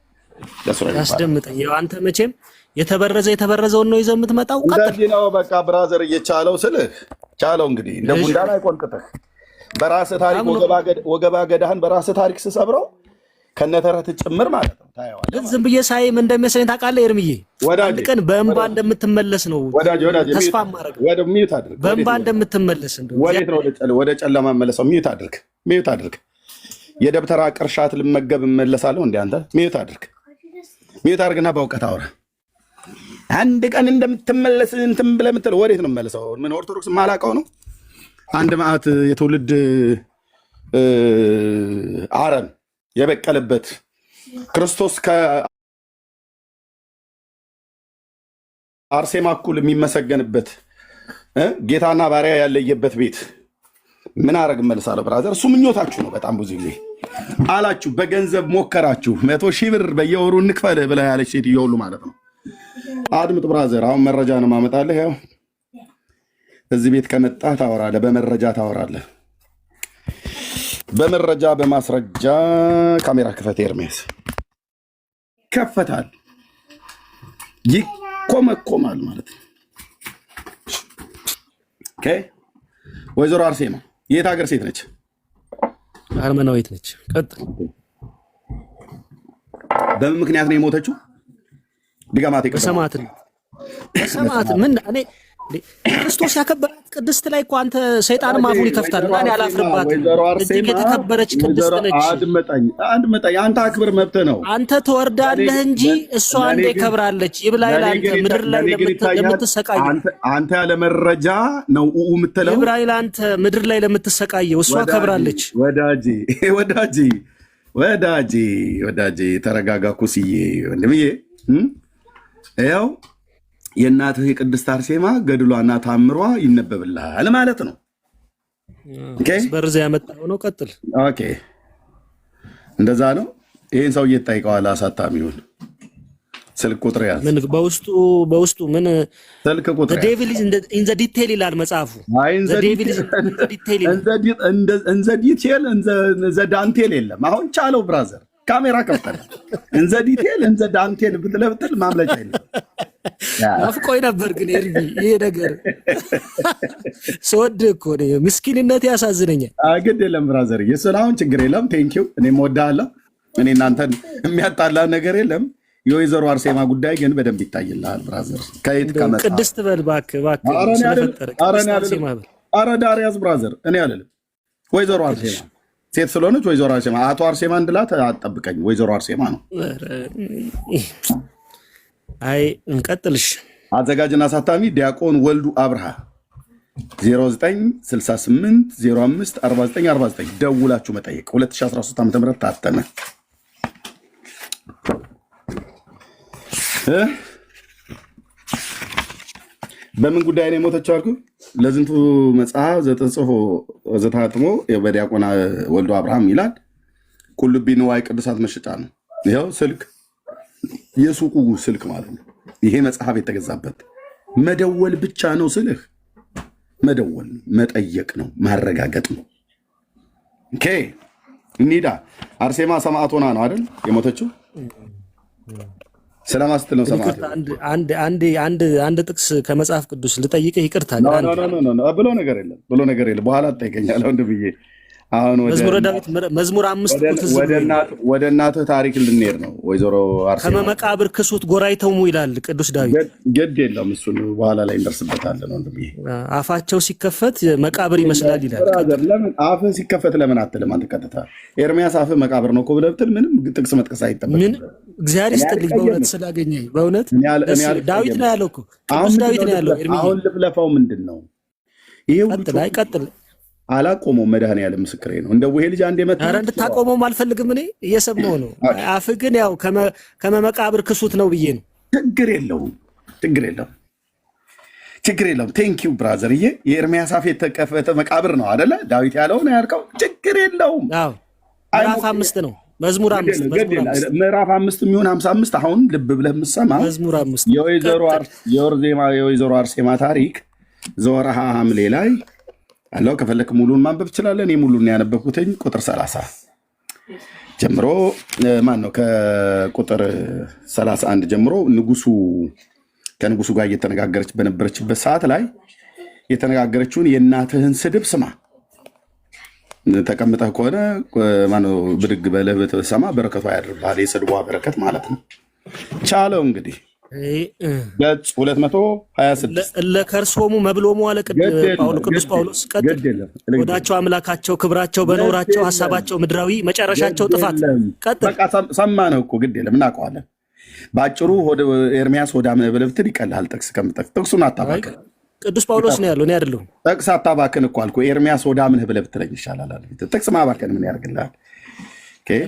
[SPEAKER 8] ያስደምጠኝ። አንተ መቼም የተበረዘውን ነው ይዘህ የምትመጣው።
[SPEAKER 2] እንደዚህ ነው በቃ ብራዘር። እየቻለው ስልህ ቻለው እንግዲህ እንደ ቡንዳን አይቆንጥጥህ። በራስህ ታሪክ ወገባ ገዳህን በራስህ ታሪክ ስሰብረው ከነተረት ጭምር ማለት ነው ታየዋለህ።
[SPEAKER 8] ዝም ብዬ ሳይ ምን እንደሚያሰኝ ታውቃለህ ኤርምዬ? አንድ ቀን በእንባ እንደምትመለስ ነው ተስፋ ማድረግ።
[SPEAKER 2] ወደ ሚዩት አድርግ።
[SPEAKER 8] በእንባ እንደምትመለስ እንደው
[SPEAKER 2] ወዴት ነው ወደ ጨለማ መለሰው? ሚዩት አድርግ። የደብተራ ቅርሻት ልመገብ እመለሳለሁ እንዴ አንተ? ሚዩት አድርግና በእውቀት አውራ። አንድ ቀን እንደምትመለስ እንትን ብለህ የምትለው ወዴት ነው የምመለሰው? ምን ኦርቶዶክስ ማላውቀው ነው? አንድ መዓት የትውልድ አረም የበቀለበት ክርስቶስ ከአርሴማ እኩል የሚመሰገንበት ጌታና ባሪያ ያለየበት ቤት ምን አረግ መልሳለሁ? ብራዘር እሱ ምኞታችሁ ነው። በጣም ብዙ ጊዜ አላችሁ፣ በገንዘብ ሞከራችሁ። 100,000 ብር በየወሩ እንክፈል ብላ ያለች ሴትዮ ሁሉ ማለት ነው። አድምጥ ብራዘር፣ አሁን መረጃ ነው ማመጣልህ። ያው እዚህ ቤት ከመጣህ ታወራለህ፣ በመረጃ ታወራለህ። በመረጃ በማስረጃ ካሜራ ክፈት። ኤርሚያስ ይከፈታል፣ ይኮመኮማል ማለት ነው። ኦኬ። ወይዘሮ አርሴማ የት ሀገር ሴት ነች?
[SPEAKER 8] አርመናዊት ነች። ቀጥል።
[SPEAKER 2] በምን ምክንያት ነው የሞተችው? ድጋማት
[SPEAKER 8] በሰማዕት ምን እኔ ክርስቶስ ያከበራት ቅድስት ላይ እኮ አንተ ሰይጣንም አፉን ይከፍታል። እኔ አላፍርባትም። እጅግ የተከበረች ቅድስት ነች።
[SPEAKER 2] አድመጣኝ። አንተ አክብር፣ መብትህ ነው።
[SPEAKER 8] አንተ ትወርዳለህ እንጂ እሷ እንዴ ከብራለች። ይብላኝ ለአንተ ምድር ላይ ለምትሰቃየው
[SPEAKER 2] አንተ ያለ መረጃ ነው የምትለው።
[SPEAKER 8] ይብላኝ ለአንተ ምድር ላይ ለምትሰቃየው እሷ ከብራለች።
[SPEAKER 2] ወዳጄ ተረጋጋ። ኩስዬ ወንድምዬ ያው የእናትህ የቅድስት አርሴማ ገድሏና ታምሯ ይነበብልሃል ማለት ነው።
[SPEAKER 8] በርዛ ያመጣው ነው። ቀጥል።
[SPEAKER 2] ኦኬ፣ እንደዛ ነው። ይሄን ሰው እየተጠይቀዋል። አሳታሚውን ስልክ ቁጥር ያዝ።
[SPEAKER 8] ምን በውስጡ ምን
[SPEAKER 2] ስልክ ቁጥር
[SPEAKER 8] the devil is in the detail ይላል መጽሐፉ።
[SPEAKER 2] the devil is in the detail እንዘ ዳንቴል የለም። አሁን ቻለው ብራዘር፣ ካሜራ ከፍተህ እንዘ ዲቴል እንዘ ዳንቴል ብትል ማምለጫ የለም።
[SPEAKER 8] አፍቆይ ነበር ግን ኤርሚ፣ ይሄ ነገር ስወድህ እኮ ምስኪንነት ያሳዝነኛል።
[SPEAKER 2] ግድ የለም ብራዘር፣ የስላሁን ችግር የለም። ቴንኪው። እኔም እወድሃለሁ። እኔ እናንተን የሚያጣላ ነገር የለም። የወይዘሮ አርሴማ ጉዳይ ግን በደንብ ይታይልሃል ብራዘር። ከየት ከመጣ
[SPEAKER 8] ቅድስት በል እባክህ፣ ስለፈጠረ ቅድስት አርሴማ በል።
[SPEAKER 2] ኧረ ዳር ያዝ ብራዘር። እኔ አልልም። ወይዘሮ አርሴማ ሴት ስለሆነች ወይዘሮ አርሴማ፣ አቶ አርሴማ እንድላት አትጠብቀኝ። ወይዘሮ አርሴማ ነው።
[SPEAKER 8] አይ እንቀጥልሽ።
[SPEAKER 2] አዘጋጅና አሳታሚ ዲያቆን ወልዱ አብርሃ 0968054949 ደውላችሁ መጠየቅ። 2013 ዓ.ም ታተመ። በምን ጉዳይ ነው የሞተችው አልኩ? ለዝንቱ መጽሐፍ ዘተጽፎ ዘታትሞ በዲያቆን ወልዱ አብርሃም ይላል። ቁልቢ ንዋየ ቅዱሳት መሸጫ ነው። ይኸው ስልክ፣ የሱቁ ስልክ ማለት ነው። ይሄ መጽሐፍ የተገዛበት መደወል ብቻ ነው ስልህ፣ መደወል ነው፣ መጠየቅ ነው፣ ማረጋገጥ ነው። ኦኬ እንሂዳ። አርሴማ ሰማዕት ሆና ነው አይደል የሞተችው? ስለማስት ነው ሰማዕት።
[SPEAKER 8] አንድ ጥቅስ ከመጽሐፍ ቅዱስ ልጠይቅህ። ይቅርታ
[SPEAKER 2] ብሎ ነገር የለም፣ በኋላ ትጠይቀኛለህ ወንድምዬ። አሁን
[SPEAKER 8] መዝሙረ ዳዊት መዝሙር 5
[SPEAKER 2] ወደ እናትህ ታሪክ ልንሄድ ነው። ወይዘሮ አርሴማ
[SPEAKER 8] ከመቃብር ክሱት ጎራይተውሙ ይላል ቅዱስ ዳዊት።
[SPEAKER 2] ግድ የለም እሱን በኋላ ላይ እንደርስበታለን ወንድምዬ።
[SPEAKER 8] አፋቸው ሲከፈት መቃብር ይመስላል ይላል።
[SPEAKER 2] ለምን አፍህ ሲከፈት ለምን አትልም አንተ? ቀጥታ ኤርሚያስ አፍህ መቃብር ነው እኮ ብለህ ብትል ምንም ጥቅስ መጥቀስ አይጠበቅም።
[SPEAKER 8] እግዚአብሔር ይስጥልኝ በእውነት ስላገኘኝ። በእውነት ዳዊት ነው ያለው እኮ ቅዱስ ዳዊት ነው ያለው።
[SPEAKER 2] አሁን ልፍለፋው ምንድን ነው? ይሄ
[SPEAKER 8] ቀጥል።
[SPEAKER 2] አላቆመውም። መድኃኒዓለም ምስክሬ ነው። እንደው ይሄ ልጅ አንዴ መጣ።
[SPEAKER 8] ኧረ እንድታቆመውም አልፈልግም። እኔ እየሰማሁ ነው። አፍህ ግን ያው ከመቃብር ክሱት ነው ብዬ ነው።
[SPEAKER 2] ችግር የለውም። ቴንኪው ብራዘርዬ። የኤርሚያስ አፍ የተከፈተ መቃብር ነው አይደለ? ዳዊት ያለው ነው ያልከው። ችግር የለውም።
[SPEAKER 8] ምዕራፍ 5 ነው መዝሙር 5
[SPEAKER 2] ምዕራፍ 5 የሚሆን 55 አሁን ልብ ብለህ የምትሰማ
[SPEAKER 8] መዝሙር 5
[SPEAKER 2] የወይዘሮ አርሴማ ታሪክ ዘወርሃ ሐምሌ ላይ አለው። ከፈለክ ሙሉን ማንበብ ትችላለህ። እኔ ሙሉን ያነበብኩትኝ ቁጥር 30 ጀምሮ ማን ነው ከቁጥር 31 ጀምሮ ከንጉሱ ጋር እየተነጋገረች በነበረችበት ሰዓት ላይ የተነጋገረችውን የእናትህን ስድብ ስማ። ተቀምጠህ ከሆነ ማነው ብድግ በለህ ብትሰማ በረከቱ ያድርብሃል። የስድቧ በረከት ማለት ነው። ቻለው እንግዲህ ገጽ 226
[SPEAKER 8] ለከርሶሙ መብሎሙ አለ ቅዱስ ጳውሎስ። ቀጥል። ወዳቸው አምላካቸው ክብራቸው በኖራቸው ሀሳባቸው ምድራዊ መጨረሻቸው ጥፋት። ቀጥል።
[SPEAKER 2] በቃ ሰማነው እኮ ግድ የለም እናውቀዋለን። በአጭሩ ኤርሚያስ ወዳምነህ ብለህ ብትል ይቀልሃል። ጥቅስ ከምጠቅስ ጥቅሱን አታባክን።
[SPEAKER 8] ቅዱስ ጳውሎስ ነው ያለው፣ እኔ አይደለሁም።
[SPEAKER 2] ጥቅስ አታባክን እኮ አልኩህ። ኤርሚያስ ወዳምነህ ብለህ ብትለኝ ይሻላል አለ። ጥቅስ ማባከን ምን ያደርግልሃል?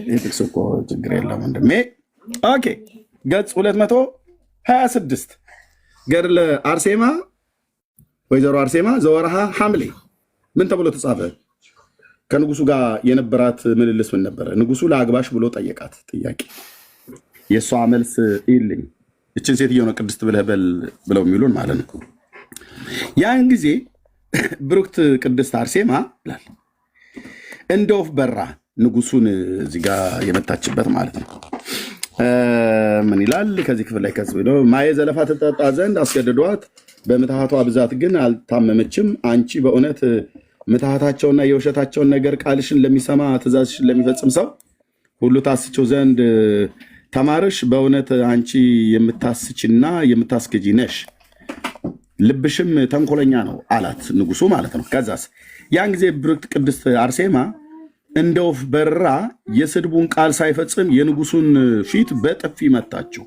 [SPEAKER 2] ይህ ጥቅስ እኮ ችግር የለም ወንድሜ። ኦኬ ገጽ 226 ገድለ አርሴማ ወይዘሮ አርሴማ ዘወርሃ ሐምሌ ምን ተብሎ ተጻፈ? ከንጉሱ ጋር የነበራት ምልልስ ምን ነበረ? ንጉሱ ለአግባሽ ብሎ ጠየቃት ጥያቄ። የእሷ መልስ ይልኝ እችን ሴትዮ ነው ቅድስት ብለህ በል ብለው የሚሉን ማለት ነው። ያን ጊዜ ብሩክት ቅድስት አርሴማ ይላል እንደ ወፍ በራ ንጉሱን እዚህ ጋር የመታችበት ማለት ነው። ምን ይላል ከዚህ ክፍል ላይ ከዚህ ብሎ ማየ ዘለፋ ትጠጣ ዘንድ አስገድዷት፣ በምትሃቷ ብዛት ግን አልታመመችም። አንቺ በእውነት ምትሃታቸውና የውሸታቸውን ነገር ቃልሽን ለሚሰማ ትእዛዝሽን ለሚፈጽም ሰው ሁሉ ታስችው ዘንድ ተማርሽ። በእውነት አንቺ የምታስችና የምታስገጂ ነሽ፣ ልብሽም ተንኮለኛ ነው አላት ንጉሱ ማለት ነው። ከዛስ ያን ጊዜ ብሩክት ቅድስት አርሴማ እንደ ወፍ በራ የስድቡን ቃል ሳይፈጽም የንጉሱን ፊት በጥፊ መታችው።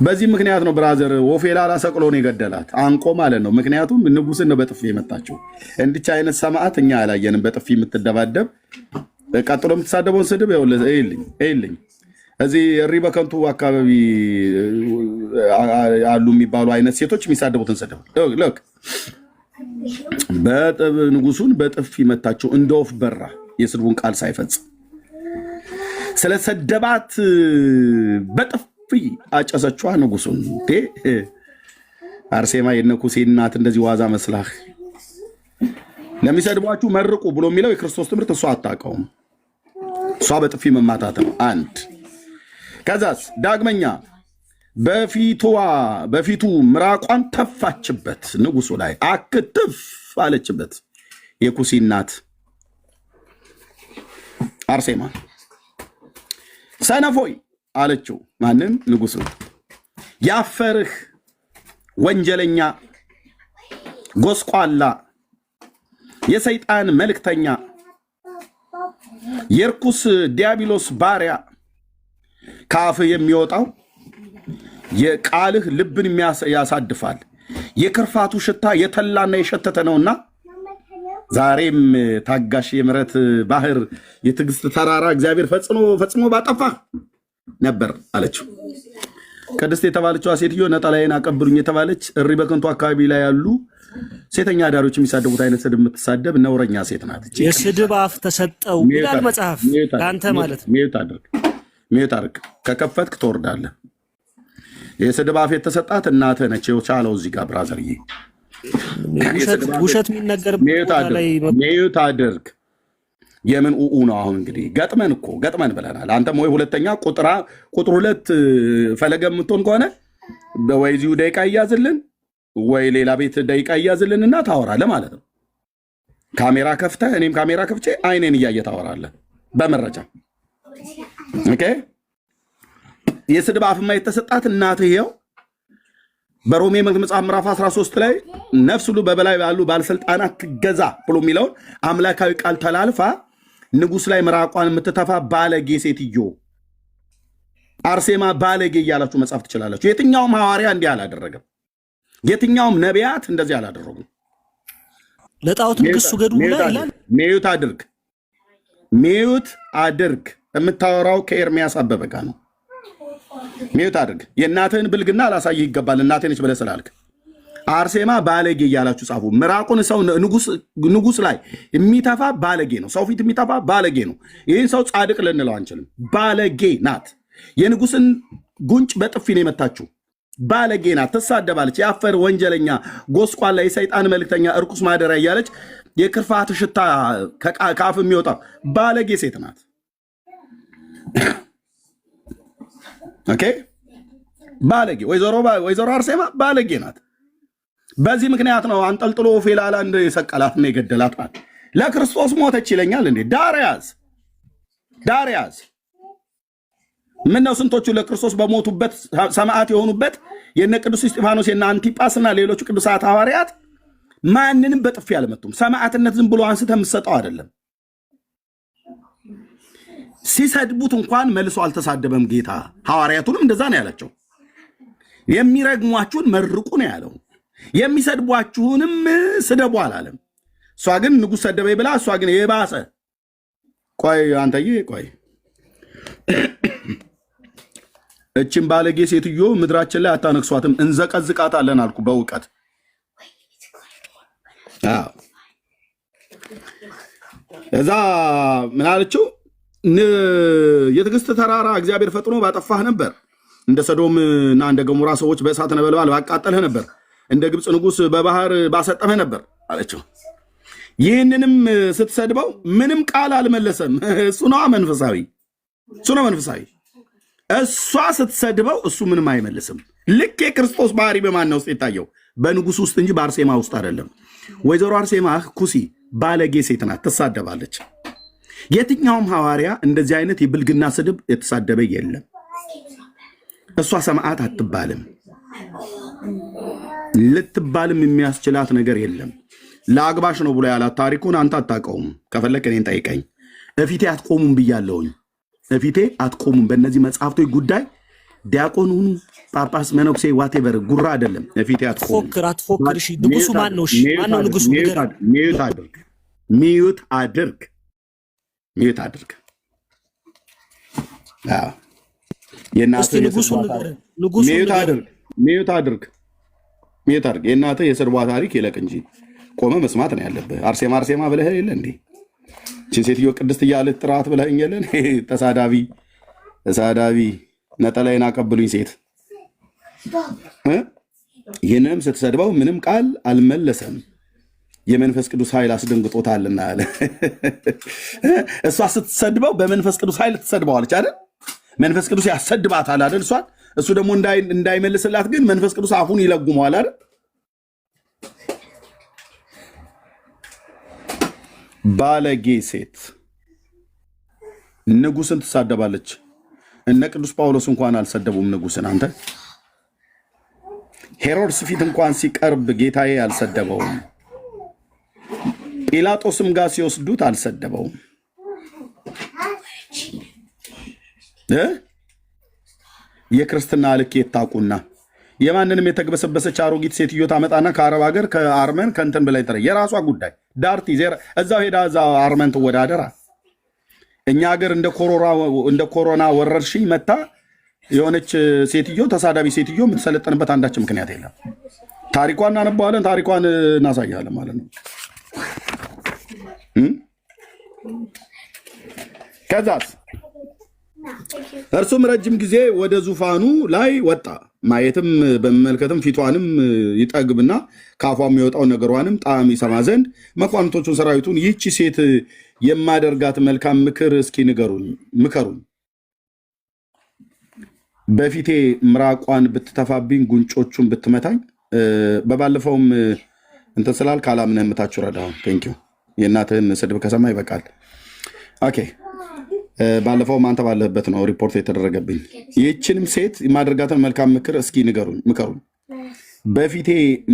[SPEAKER 2] በዚህ ምክንያት ነው ብራዘር ወፌላላ ሰቅሎ ነው የገደላት አንቆ ማለት ነው። ምክንያቱም ንጉስን ነው በጥፊ የመታችው። እንድቻ አይነት ሰማዕት እኛ ያላየንም በጥፊ የምትደባደብ ቀጥሎ የምትሳደበውን ስድብ ይልኝ እዚህ እሪ በከንቱ አካባቢ አሉ የሚባሉ አይነት ሴቶች የሚሳደቡትን ስድብ ልክ ንጉሱን በጥፊ መታችው እንደ ወፍ በራ የስድቡን ቃል ሳይፈጽም። ስለሰደባት በጥፊ አጨሰችዋ ንጉሱን። አርሴማ የነኩሴ እናት እንደዚህ ዋዛ መስላህ ለሚሰድቧችሁ መርቁ ብሎ የሚለው የክርስቶስ ትምህርት እሷ አታውቀውም። እሷ በጥፊ መማታት ነው አንድ። ከዛስ ዳግመኛ በፊቱ ምራቋን ተፋችበት ንጉሱ ላይ አክትፍ አለችበት። የኩሲ እናት አርሴማ ሰነፎይ አለችው። ማንን? ንጉሱ። ያፈርህ ወንጀለኛ፣ ጎስቋላ፣ የሰይጣን መልእክተኛ፣ የርኩስ ዲያብሎስ ባሪያ ከአፍህ የሚወጣው የቃልህ ልብን ያሳድፋል። የክርፋቱ ሽታ የተላና የሸተተ ነውና ዛሬም ታጋሽ የምሕረት ባህር የትዕግስት ተራራ እግዚአብሔር ፈጽሞ ባጠፋህ ነበር አለችው። ቅድስት የተባለችዋ ሴትዮ ነጠላዬን አቀብሉኝ የተባለች እሪ በከንቱ አካባቢ ላይ ያሉ ሴተኛ አዳሪዎች የሚሳደቡት አይነት ስድብ የምትሳደብ ነውረኛ ሴት ናት።
[SPEAKER 8] የስድብ አፍ ተሰጠው ይላል መጽሐፍ። ለአንተ ማለት ነው።
[SPEAKER 2] ሚዩት አድርግ፣ ከከፈትክ ትወርዳለህ። የስድብ አፍ የተሰጣት እናትህ ነች። ቻለው እዚህ ጋር ብራዘርዬ፣
[SPEAKER 8] ውሸት የሚነገር
[SPEAKER 2] ሚዩት አድርግ። የምን ኡኡ ነው አሁን? እንግዲህ ገጥመን ብለናል። አንተም ወይ ሁለተኛ ቁጥር ሁለት ፈለገ የምትሆን ከሆነ ወይ እዚሁ ደቂቃ እያዝልን ወይ ሌላ ቤት ደቂቃ እያዝልን እና ታወራለህ ማለት ነው። ካሜራ ከፍተህ እኔም ካሜራ ከፍቼ አይኔን እያየ ታወራለህ በመረጃ ኦኬ። የስድብ አፍማ የተሰጣት እናትህ ይኸው በሮሜ መጽሐፍ ምዕራፍ 13 ላይ ነፍስ ሁሉ በበላይ ባሉ ባለስልጣናት ትገዛ ብሎ የሚለውን አምላካዊ ቃል ተላልፋ ንጉሥ ላይ ምራቋን የምትተፋ ባለጌ ሴትዮ አርሴማ ባለጌ እያላችሁ መጻፍ ትችላላችሁ። የትኛውም ሐዋርያ እንዲህ አላደረገም። የትኛውም ነቢያት እንደዚህ አላደረጉም።
[SPEAKER 8] ለጣዖት ንግሱ ገዱ ይላል።
[SPEAKER 2] ሚዩት አድርግ። የምታወራው ከኤርሚያስ አበበ ጋር ነው። ሚዩት አድርግ። የእናትህን ብልግና አላሳይህ ይገባል። እናትህ ነች ብለህ ስላልክ አርሴማ ባለጌ እያላችሁ ጻፉ። ምራቁን ሰው ንጉሥ ላይ የሚተፋ ባለጌ ነው። ሰው ፊት የሚተፋ ባለጌ ነው። ይህን ሰው ጻድቅ ልንለው አንችልም። ባለጌ ናት። የንጉሥን ጉንጭ በጥፊ ነው የመታችሁ። ባለጌ ናት። ትሳደባለች። የአፈር ወንጀለኛ፣ ጎስቋላ፣ የሰይጣን መልእክተኛ፣ እርኩስ ማደሪያ እያለች የክርፋት ሽታ ከአፍ የሚወጣው ባለጌ ሴት ናት። ኦኬ፣ ባለጌ ወይዘሮ አርሴማ ባለጌ ናት። በዚህ ምክንያት ነው አንጠልጥሎ ፌላላ እንደ የሰቀላት ነው የገደላት። ለክርስቶስ ሞተች ይለኛል እንዴ? ዳር ያዝ። ምን ነው ስንቶቹ ለክርስቶስ በሞቱበት ሰማዕት የሆኑበት የነ ቅዱስ እስጢፋኖስ የነ አንቲጳስና ሌሎቹ ቅዱሳት ሐዋርያት ማንንም በጥፊ አልመቱም። ሰማዕትነት ዝም ብሎ አንስተህ የምትሰጠው አይደለም። ሲሰድቡት እንኳን መልሶ አልተሳደበም ጌታ። ሐዋርያቱንም እንደዛ ነው ያላቸው። የሚረግሟችሁን መርቁ ነው ያለው። የሚሰድቧችሁንም ስደቡ አላለም። እሷ ግን ንጉሥ ሰደበኝ ብላ እሷ ግን የባሰ ቆይ አንተዬ ቆይ እችን ባለጌ ሴትዮ ምድራችን ላይ አታነክሷትም፣ እንዘቀዝቃታለን አልኩ በእውቀት። እዛ ምን አለችው? የትዕግስት ተራራ እግዚአብሔር ፈጥኖ ባጠፋህ ነበር፣ እንደ ሰዶም እና እንደ ገሞራ ሰዎች በእሳት ነበልባል ባቃጠልህ ነበር፣ እንደ ግብፅ ንጉሥ በባህር ባሰጠምህ ነበር አለችው። ይህንንም ስትሰድበው ምንም ቃል አልመለሰም። እሱ ነው መንፈሳዊ። እሷ ስትሰድበው እሱ ምንም አይመልስም። ልክ የክርስቶስ ባህሪ በማን ውስጥ የታየው? በንጉሥ ውስጥ እንጂ በአርሴማ ውስጥ አይደለም። ወይዘሮ አርሴማ ኩሲ ባለጌ ሴት ናት፣ ትሳደባለች። የትኛውም ሐዋርያ እንደዚህ አይነት የብልግና ስድብ የተሳደበ የለም። እሷ ሰማዕት አትባልም፣ ልትባልም የሚያስችላት ነገር የለም። ለአግባሽ ነው ብሎ ያላት ታሪኩን አንተ አታውቀውም። ከፈለክ እኔን ጠይቀኝ። እፊቴ አትቆሙም ብያለሁኝ። እፊቴ አትቆሙም። በእነዚህ መጽሐፍቶች ጉዳይ ዲያቆን ሁኑ፣ ጳጳስ፣ መነኩሴ ዋቴቨር ጉራ አይደለም። እፊቴ አትቆሙም።
[SPEAKER 8] አትፎክር። እሺ ንጉሱ ማን ነው? እሺ ማን ነው ንጉሱ?
[SPEAKER 2] ሚዩት አድርግ። የእናትህ የእናትህ የስድቧ ታሪክ ይለቅ እንጂ ቆመ መስማት ነው ያለብህ። አርሴማ ብለህ የለ እንዴ? ይህችን ሴትዮ ቅድስት እያልህ ጥራት ብለኸኝ የለን? ተሳዳቢ ነጠላዬን አቀብሉኝ ሴት። ይህንንም ስትሰድበው ምንም ቃል አልመለሰም፣ የመንፈስ ቅዱስ ኃይል አስደንግጦታልና አለ። እሷ ስትሰድበው በመንፈስ ቅዱስ ኃይል ትሰድበዋለች አይደል? መንፈስ ቅዱስ ያሰድባታል አይደል? እሷን እሱ ደግሞ እንዳይመልስላት ግን መንፈስ ቅዱስ አፉን ይለጉመዋል አይደል? ባለጌ ሴት ንጉስን ትሳደባለች። እነ ቅዱስ ጳውሎስ እንኳን አልሰደቡም ንጉስን። አንተ ሄሮድስ ፊት እንኳን ሲቀርብ ጌታዬ አልሰደበውም። ጲላጦስም ጋር ሲወስዱት አልሰደበውም። የክርስትና ልክ የታቁና የማንንም የተግበሰበሰች አሮጊት ሴትዮ ታመጣና ከአረብ ሀገር ከአርመን ከእንትን በላይ ጥረ የራሷ ጉዳይ ዳርቲ እዛው ሄዳ እዛው አርመን ትወዳደራ። እኛ ሀገር እንደ ኮሮና ወረርሽኝ መታ የሆነች ሴትዮ ተሳዳቢ ሴትዮ የምትሰለጠንበት አንዳች ምክንያት የለም። ታሪኳን እናነባዋለን፣ ታሪኳን እናሳያለን ማለት ነው። ከዛስ እርሱም ረጅም ጊዜ ወደ ዙፋኑ ላይ ወጣ። ማየትም በመመልከትም ፊቷንም ይጠግብና ከአፏ የሚወጣው ነገሯንም ጣዕም ይሰማ ዘንድ መኳንንቶቹን ሰራዊቱን ይህቺ ሴት የማደርጋት መልካም ምክር እስኪ ምከሩኝ። በፊቴ ምራቋን ብትተፋብኝ ጉንጮቹን ብትመታኝ። በባለፈውም እንትን ስላል ካላምነህ ምታችሁ ረዳሁ። ቴንኪው። የእናትህን ስድብ ከሰማ ይበቃል። ኦኬ። ባለፈውም አንተ ባለህበት ነው ሪፖርት የተደረገብኝ። ይህችንም ሴት የማደርጋትን መልካም ምክር እስኪ ምከሩኝ። በፊቴ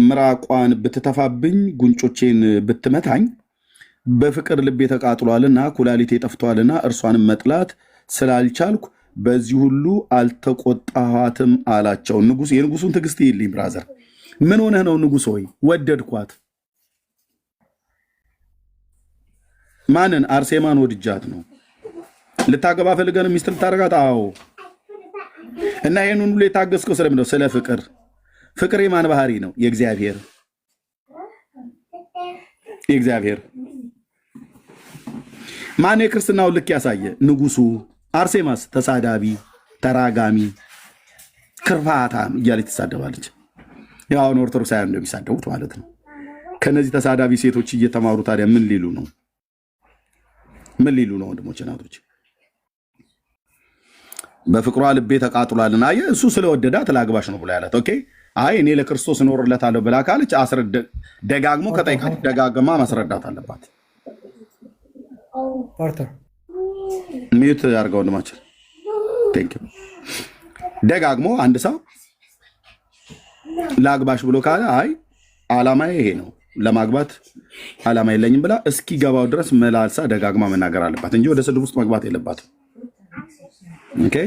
[SPEAKER 2] ምራቋን ብትተፋብኝ ጉንጮቼን ብትመታኝ በፍቅር ልቤ ተቃጥሏልና ኩላሊቴ ጠፍቷልና እርሷንም መጥላት ስላልቻልኩ በዚህ ሁሉ አልተቆጣኋትም አላቸው። የንጉሱን ትዕግስት ይልኝ ብራዘር። ምን ሆነህ ነው ንጉሥ ሆይ? ወደድኳት። ማንን? አርሴማን ወድጃት ነው። ልታገባ ፈልገን ሚስት ልታደርጋት? አዎ። እና ይህን ሁሉ የታገስከው ስለምንድነው? ስለ ፍቅር። ፍቅር የማን ባህሪ ነው? የእግዚአብሔር። ማን የክርስትናውን ልክ ያሳየ? ንጉሱ። አርሴማስ ተሳዳቢ፣ ተራጋሚ፣ ክርፋታም እያለች ትሳደባለች። ያው አሁን ኦርቶዶክሳውያን እንደሚሳደቡት ማለት ነው። ከነዚህ ተሳዳቢ ሴቶች እየተማሩ ታዲያ ምን ሊሉ ነው? ወንድሞች እናቶች? በፍቅሯ ልቤ ተቃጥሏልና እሱ ስለወደዳት ላግባሽ ነው ብሎ ያላት። ኦኬ። አይ እኔ ለክርስቶስ እኖርለታለሁ ብላ ካለች ደጋግሞ ከጠይቃት ደጋግማ ማስረዳት አለባት።
[SPEAKER 9] ፓርተር
[SPEAKER 2] ሚዩት አድርገው ወንድማችን። ቴንክ ዩ። ደጋግሞ አንድ ሰው ላግባሽ ብሎ ካለ አይ ዓላማዬ ይሄ ነው ለማግባት ዓላማ የለኝም ብላ እስኪገባው ድረስ መላልሳ ደጋግማ መናገር አለባት እንጂ ወደ ስድብ ውስጥ መግባት የለባትም። ኦኬ።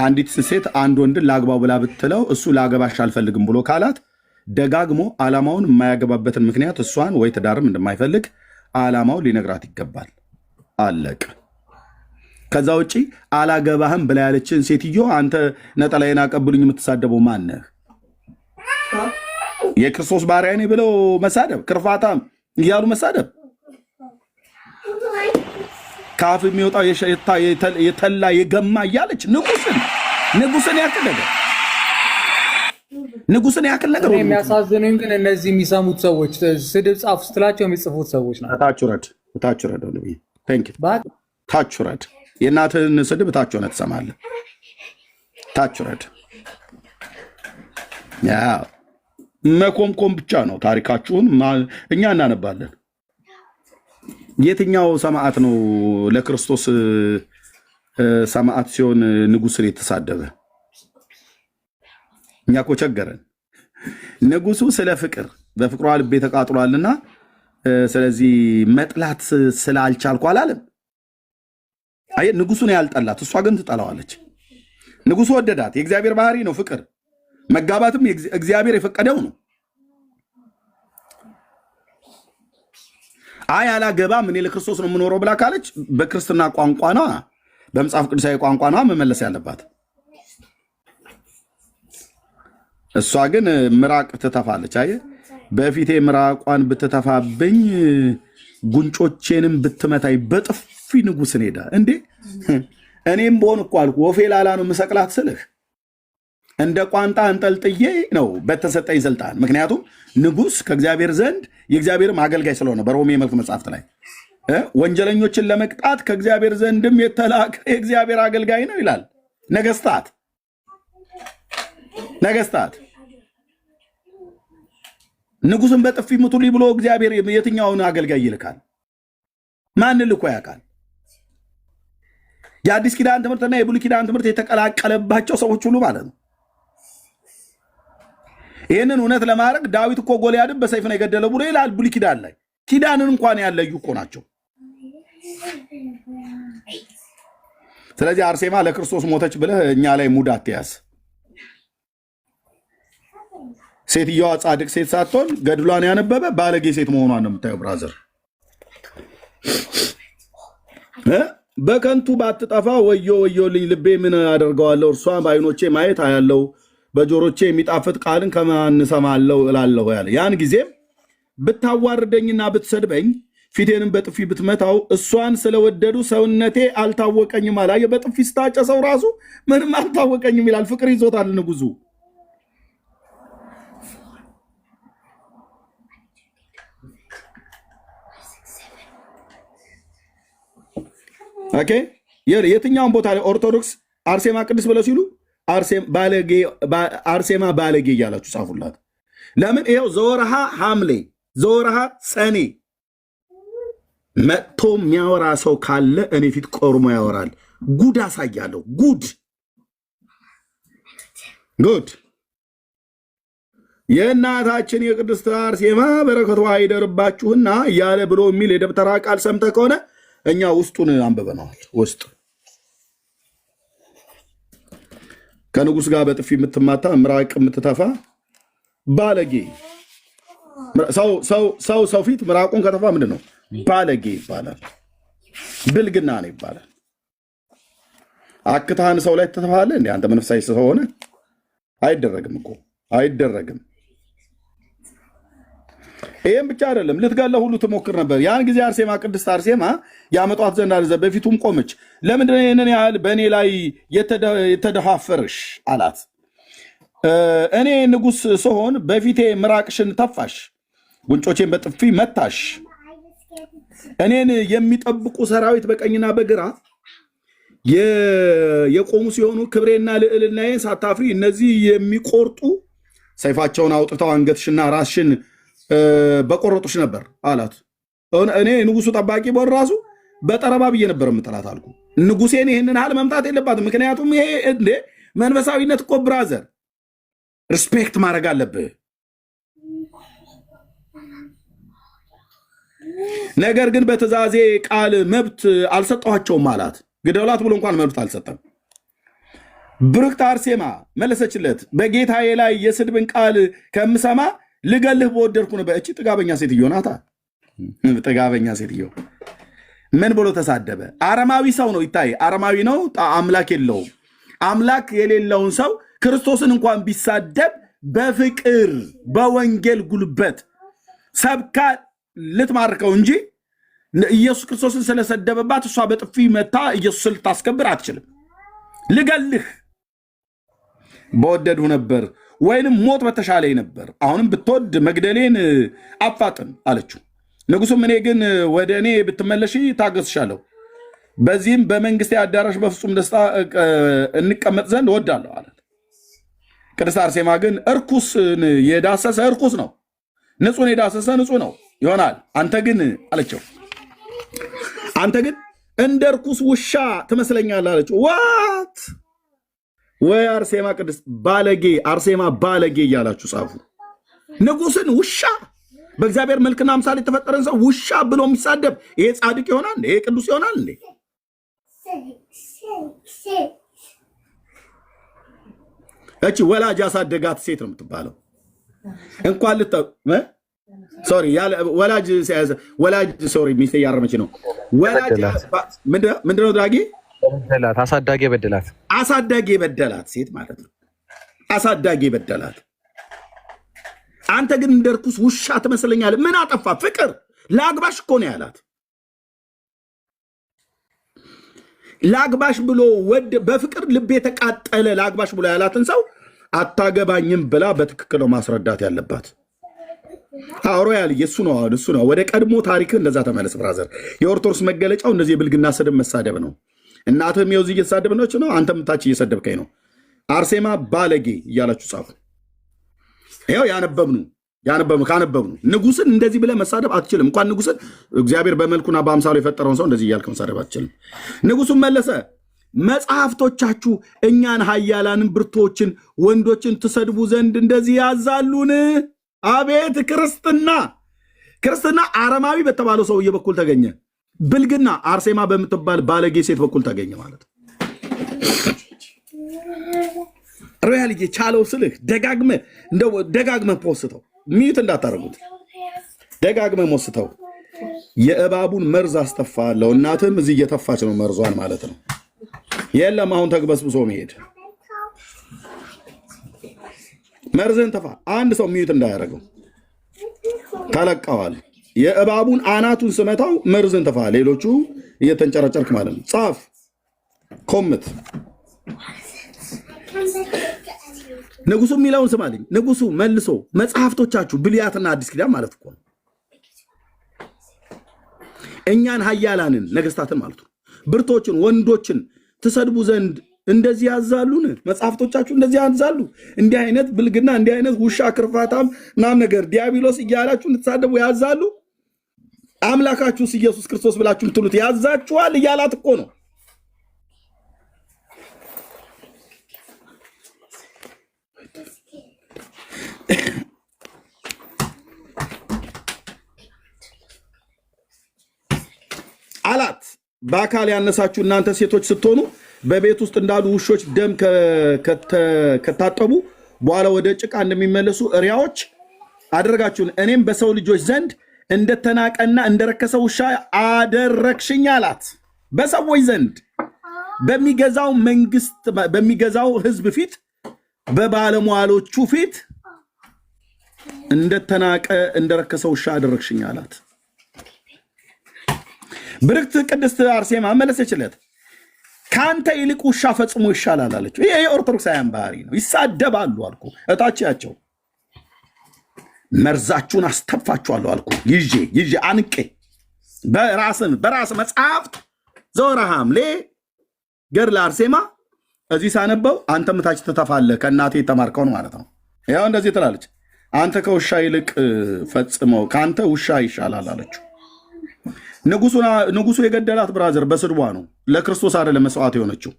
[SPEAKER 2] አንዲት ሴት አንድ ወንድን ላግባው ብላ ብትለው እሱ ላገባሽ አልፈልግም ብሎ ካላት ደጋግሞ ዓላማውን የማያገባበትን ምክንያት እሷን ወይ ትዳርም እንደማይፈልግ ዓላማውን ሊነግራት ይገባል። አለቅ። ከዛ ውጪ አላገባህም ብላ ያለችን ሴትዮ አንተ ነጠላዬን አቀብሉኝ የምትሳደበው ማነህ? የክርስቶስ ባሪያ ነኝ ብለው መሳደብ፣ ክርፋታም እያሉ መሳደብ፣ ካፍ የሚወጣው የተላ የገማ እያለች ንጉስን ያክል ነገር
[SPEAKER 9] የሚያሳዝኑኝ ግን እነዚህ የሚሰሙት ሰዎች ስድብ ጻፉ ስትላቸው የሚጽፉት ሰዎች ናቸው።
[SPEAKER 2] ታች ረድ የእናትህን ስድብ ታች ሆነ ትሰማለህ። ታች ረድ መኮምኮም ብቻ ነው ታሪካችሁን እኛ እናነባለን። የትኛው ሰማዕት ነው ለክርስቶስ ሰማዕት ሲሆን ንጉስን የተሳደበ? እኛ እኮ ቸገረን። ንጉሱ ስለ ፍቅር በፍቅሯ ልቤ ተቃጥሏልና ስለዚህ መጥላት ስላልቻልኩ አላለም። አይ ንጉሱን ያልጠላት እሷ ግን ትጠላዋለች። ንጉሱ ወደዳት። የእግዚአብሔር ባህሪ ነው ፍቅር። መጋባትም እግዚአብሔር የፈቀደው ነው። አይ አላገባም እኔ ለክርስቶስ ነው የምኖረው ብላ ካለች በክርስትና ቋንቋ ነው፣ በመጽሐፍ ቅዱሳዊ ቋንቋ ነው መመለስ ያለባት። እሷ ግን ምራቅ ትተፋለች። አየ በፊቴ ምራቋን ብትተፋብኝ ጉንጮቼንም ብትመታኝ በጥፊ ንጉስን ሄዳ እንዴ እኔም በሆን እኮ አልኩ ወፌ ላላ ነው መሰቅላት ስልህ እንደ ቋንጣ አንጠልጥዬ ነው በተሰጠኝ ስልጣን። ምክንያቱም ንጉስ ከእግዚአብሔር ዘንድ የእግዚአብሔርም አገልጋይ ስለሆነ በሮሜ መልክ መጽሐፍት ላይ ወንጀለኞችን ለመቅጣት ከእግዚአብሔር ዘንድም የተላከ የእግዚአብሔር አገልጋይ ነው ይላል። ነገስታት ንጉስን በጥፊ ምቱልኝ ብሎ እግዚአብሔር የትኛውን አገልጋይ ይልካል? ማን ልኮ ያውቃል? የአዲስ ኪዳን ትምህርትና የብሉይ ኪዳን ትምህርት የተቀላቀለባቸው ሰዎች ሁሉ ማለት ነው። ይህንን እውነት ለማድረግ ዳዊት እኮ ጎልያድን በሰይፍ ነው የገደለው ብሎ ይላል ብሉይ ኪዳን ላይ። ኪዳንን እንኳን ያለዩ እኮ ናቸው። ስለዚህ አርሴማ ለክርስቶስ ሞተች ብለህ እኛ ላይ ሙድ አትያዝ። ሴትየዋ ጻድቅ ሴት ሳትሆን ገድሏን ያነበበ ባለጌ ሴት መሆኗን ነው የምታየው። ብራዘር በከንቱ ባትጠፋ ወዮ ወዮልኝ፣ ልቤ ምን አደርገዋለሁ? እርሷን በዓይኖቼ ማየት አያለው፣ በጆሮቼ የሚጣፍጥ ቃልን ከማን እሰማለሁ እላለሁ ያለ። ያን ጊዜም ብታዋርደኝና ብትሰድበኝ ፊቴንም በጥፊ ብትመታው እሷን ስለወደዱ ሰውነቴ አልታወቀኝም አለ። በጥፊ ስታጨ ሰው ራሱ ምንም አልታወቀኝም ይላል። ፍቅር ይዞታል ንጉሱ። ኦኬ የትኛውን ቦታ ላይ ኦርቶዶክስ አርሴማ ቅድስ ብለው ሲሉ አርሴማ ባለጌ እያላችሁ ጻፉላት። ለምን? ይኸው ዘወርሃ ሐምሌ ዘወርሃ ሰኔ መጥቶ የሚያወራ ሰው ካለ እኔ ፊት ቆርሞ ያወራል። ጉድ አሳያለሁ። ጉድ የእናታችን የቅድስት አርሴማ በረከቷ አይደርባችሁና እያለ ብሎ የሚል የደብተራ ቃል ሰምተህ ከሆነ እኛ ውስጡን አንብበነዋል። ውስጥ ከንጉስ ጋር በጥፊ የምትማታ ምራቅ የምትተፋ ባለጌ ሰው ፊት ምራቁን ከተፋ ምንድን ነው? ባለጌ ይባላል። ብልግና ነው ይባላል። አክታህን ሰው ላይ ትተፋለህ እንዴ? አንተ መንፈሳዊ ሰው ሆነ አይደረግም እኮ አይደረግም። ይህም ብቻ አይደለም፣ ልትገለው ሁሉ ትሞክር ነበር። ያን ጊዜ አርሴማ ቅድስት አርሴማ ያመጧት ዘንድ አለ። በፊቱም ቆመች። ለምንድን ነው ይህንን ያህል በእኔ ላይ የተደፋፈርሽ አላት። እኔ ንጉሥ ስሆን በፊቴ ምራቅሽን ተፋሽ፣ ጉንጮቼን በጥፊ መታሽ። እኔን የሚጠብቁ ሰራዊት በቀኝና በግራ የቆሙ ሲሆኑ ክብሬና ልዕልናዬን ሳታፍሪ እነዚህ የሚቆርጡ ሰይፋቸውን አውጥተው አንገትሽና ራስሽን በቆረጡሽ ነበር አላት። እኔ ንጉሱ ጠባቂ ቦን ራሱ በጠረባ ብዬ ነበር የምጠላት አልኩ። ንጉሴን ይህንን ያህል መምታት የለባትም። ምክንያቱም ይሄ እንዴ መንፈሳዊነት እኮ ብራዘር ሪስፔክት ማድረግ አለብህ። ነገር ግን በትእዛዜ ቃል መብት አልሰጠኋቸውም አላት። ግደሏት ብሎ እንኳን መብት አልሰጠም። ብርክት አርሴማ መለሰችለት፣ በጌታዬ ላይ የስድብን ቃል ከምሰማ ልገልህ በወደድኩ ነበር። እቺ ጥጋበኛ ሴትዮ ናታ። ጥጋበኛ ሴትዮ ምን ብሎ ተሳደበ? አረማዊ ሰው ነው። ይታይ አረማዊ ነው፣ አምላክ የለውም። አምላክ የሌለውን ሰው ክርስቶስን እንኳን ቢሳደብ በፍቅር በወንጌል ጉልበት ሰብካ ልትማርከው እንጂ ኢየሱስ ክርስቶስን ስለሰደበባት እሷ በጥፊ መታ ኢየሱስን ልታስከብር አትችልም። ልገልህ በወደድሁ ነበር ወይንም ሞት በተሻለኝ ነበር። አሁንም ብትወድ መግደሌን አፋጥን አለችው። ንጉሱም እኔ ግን ወደ እኔ ብትመለሺ ታገስሻለሁ፣ በዚህም በመንግስቴ አዳራሽ በፍጹም ደስታ እንቀመጥ ዘንድ እወዳለሁ አላት። ቅድስት አርሴማ ግን እርኩስን የዳሰሰ እርኩስ ነው፣ ንጹህን የዳሰሰ ንጹህ ነው ይሆናል። አንተ ግን አለችው፣ አንተ ግን እንደ እርኩስ ውሻ ትመስለኛለህ አለችው። ዋት ወይ አርሴማ ቅድስት ባለጌ፣ አርሴማ ባለጌ እያላችሁ ጻፉ። ንጉስን ውሻ፣ በእግዚአብሔር መልክና አምሳል የተፈጠረን ሰው ውሻ ብሎ የሚሳደብ ይሄ ጻድቅ ይሆናል? ይሄ ቅዱስ ይሆናል እንዴ? እቺ ወላጅ ያሳደጋት ሴት ነው የምትባለው። እንኳን ሶሪ ወላጅ ሶሪ ሚስቴ እያረመች ነው። ወላጅ ምንድነው ዳጊ?
[SPEAKER 4] አሳዳጊ የበደላት
[SPEAKER 2] አሳዳጊ የበደላት ሴት ማለት ነው። አሳዳጊ የበደላት። አንተ ግን እንደ ርኩስ ውሻ ትመስለኛለህ። ምን አጠፋ? ፍቅር ላግባሽ እኮ ነው ያላት። ላግባሽ ብሎ በፍቅር ልቤ የተቃጠለ ላግባሽ ብሎ ያላትን ሰው አታገባኝም ብላ በትክክል ማስረዳት ያለባት። ሮያል እሱ ነው። ወደ ቀድሞ ታሪክ እንደዛ ተመለስ ብራዘር። የኦርቶዶክስ መገለጫው እንደዚህ የብልግና ስድብ መሳደብ ነው። እናትህም የውዝ እየተሳደብነች ነው፣ አንተም ታች እየሰደብከኝ ነው። አርሴማ ባለጌ እያላችሁ ጻፉ። ይኸው ካነበብኑ ንጉስን እንደዚህ ብለህ መሳደብ አትችልም። እንኳን ንጉስን እግዚአብሔር በመልኩና በአምሳሉ የፈጠረውን ሰው እንደዚህ እያልክ መሳደብ አትችልም። ንጉሱን መለሰ፣ መጽሐፍቶቻችሁ እኛን ኃያላንን ብርቶችን ወንዶችን ትሰድቡ ዘንድ እንደዚህ ያዛሉን? አቤት ክርስትና አረማዊ በተባለው ሰውዬ በኩል ተገኘ። ብልግና አርሴማ በምትባል ባለጌ ሴት በኩል ተገኘ ማለት ነው። ሮያልዬ ቻለው ስልህ ደጋግመህ ፖስተው፣ ሚዩት እንዳታረጉት፣ ደጋግመህ ፖስተው። የእባቡን መርዝ አስተፋለሁ። እናትም እዚህ እየተፋች ነው መርዟን ማለት ነው። የለም አሁን ተግበስብሶ መሄድ። መርዝን ተፋ። አንድ ሰው ሚዩት እንዳያደርገው ተለቀዋል። የእባቡን አናቱን ስመታው መርዝን ተፋ። ሌሎቹ እየተንጨረጨርክ ማለት ነው። ጻፍ፣ ኮምት። ንጉሱ የሚለውን ስማልኝ። ንጉሱ መልሶ መጽሐፍቶቻችሁ ብሉያትና አዲስ ኪዳን ማለት እኮ ነው። እኛን ኃያላንን ነገስታትን ማለት ነው ብርቶችን ወንዶችን ትሰድቡ ዘንድ እንደዚህ ያዛሉን? መጽሐፍቶቻችሁ እንደዚህ ያዛሉ? እንዲህ አይነት ብልግና፣ እንዲህ አይነት ውሻ ክርፋታም ምናምን ነገር ዲያብሎስ እያላችሁ እንድትሳደቡ ያዛሉ? አምላካችሁስ ኢየሱስ ክርስቶስ ብላችሁ ልትሉት ያዛችኋል እያላት እኮ ነው። አላት በአካል ያነሳችሁ እናንተ ሴቶች ስትሆኑ በቤት ውስጥ እንዳሉ ውሾች ደም ከታጠቡ በኋላ ወደ ጭቃ እንደሚመለሱ እሪያዎች አደረጋችሁን። እኔም በሰው ልጆች ዘንድ እንደተናቀና እንደረከሰ ውሻ አደረግሽኝ አላት። በሰዎች ዘንድ በሚገዛው መንግስት፣ በሚገዛው ህዝብ ፊት፣ በባለሟሎቹ ፊት እንደተናቀ እንደረከሰ ውሻ አደረግሽኝ አላት። ብርክት ቅድስት አርሴማ መለሰችለት፣ ከአንተ ይልቅ ውሻ ፈጽሞ ይሻላል አለችው። ይሄ የኦርቶዶክሳውያን ባህሪ ነው። ይሳደባሉ አልኩ። እታችያቸው መርዛችሁን አስተፋችኋለሁ አልኩ። ይዤ አንቄ በራስ መጽሐፍት ዘወርኃ ሐምሌ ገድለ አርሴማ እዚህ ሳነበው አንተም ታች ትተፋለህ፣ ከእናቴ የተማርከውን ማለት ነው። ያው እንደዚህ ትላለች፣ አንተ ከውሻ ይልቅ ፈጽመው ከአንተ ውሻ ይሻላል አለችው። ንጉሱ የገደላት ብራዘር በስድቧ ነው። ለክርስቶስ አይደለም መስዋዕት የሆነችው።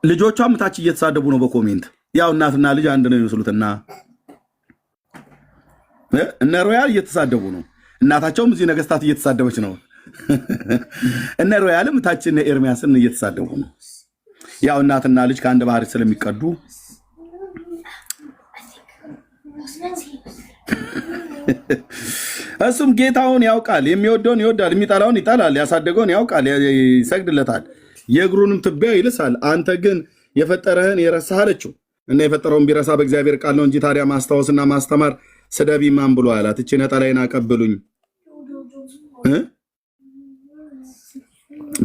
[SPEAKER 2] ልጆቿም ታች እየተሳደቡ ነው በኮሜንት። ያው እናትና ልጅ አንድ ነው የሚመስሉትና እነ ሮያል እየተሳደቡ ነው። እናታቸውም እዚህ ነገስታት እየተሳደበች ነው። እነ ሮያልም ታች እነ ኤርሚያስን እየተሳደቡ ነው። ያው እናትና ልጅ ከአንድ ባህር ስለሚቀዱ እሱም ጌታውን ያውቃል። የሚወደውን ይወዳል፣ የሚጠላውን ይጠላል። ያሳደገውን ያውቃል፣ ይሰግድለታል፣ የእግሩንም ትቢያ ይልሳል። አንተ ግን የፈጠረህን የረሳህ አለችው እና የፈጠረውን ቢረሳ በእግዚአብሔር ቃል ነው እንጂ ታዲያ ማስታወስና ማስተማር ስደቢ ማን ብሎ አላት? እቺ ነጠላይን አቀብሉኝ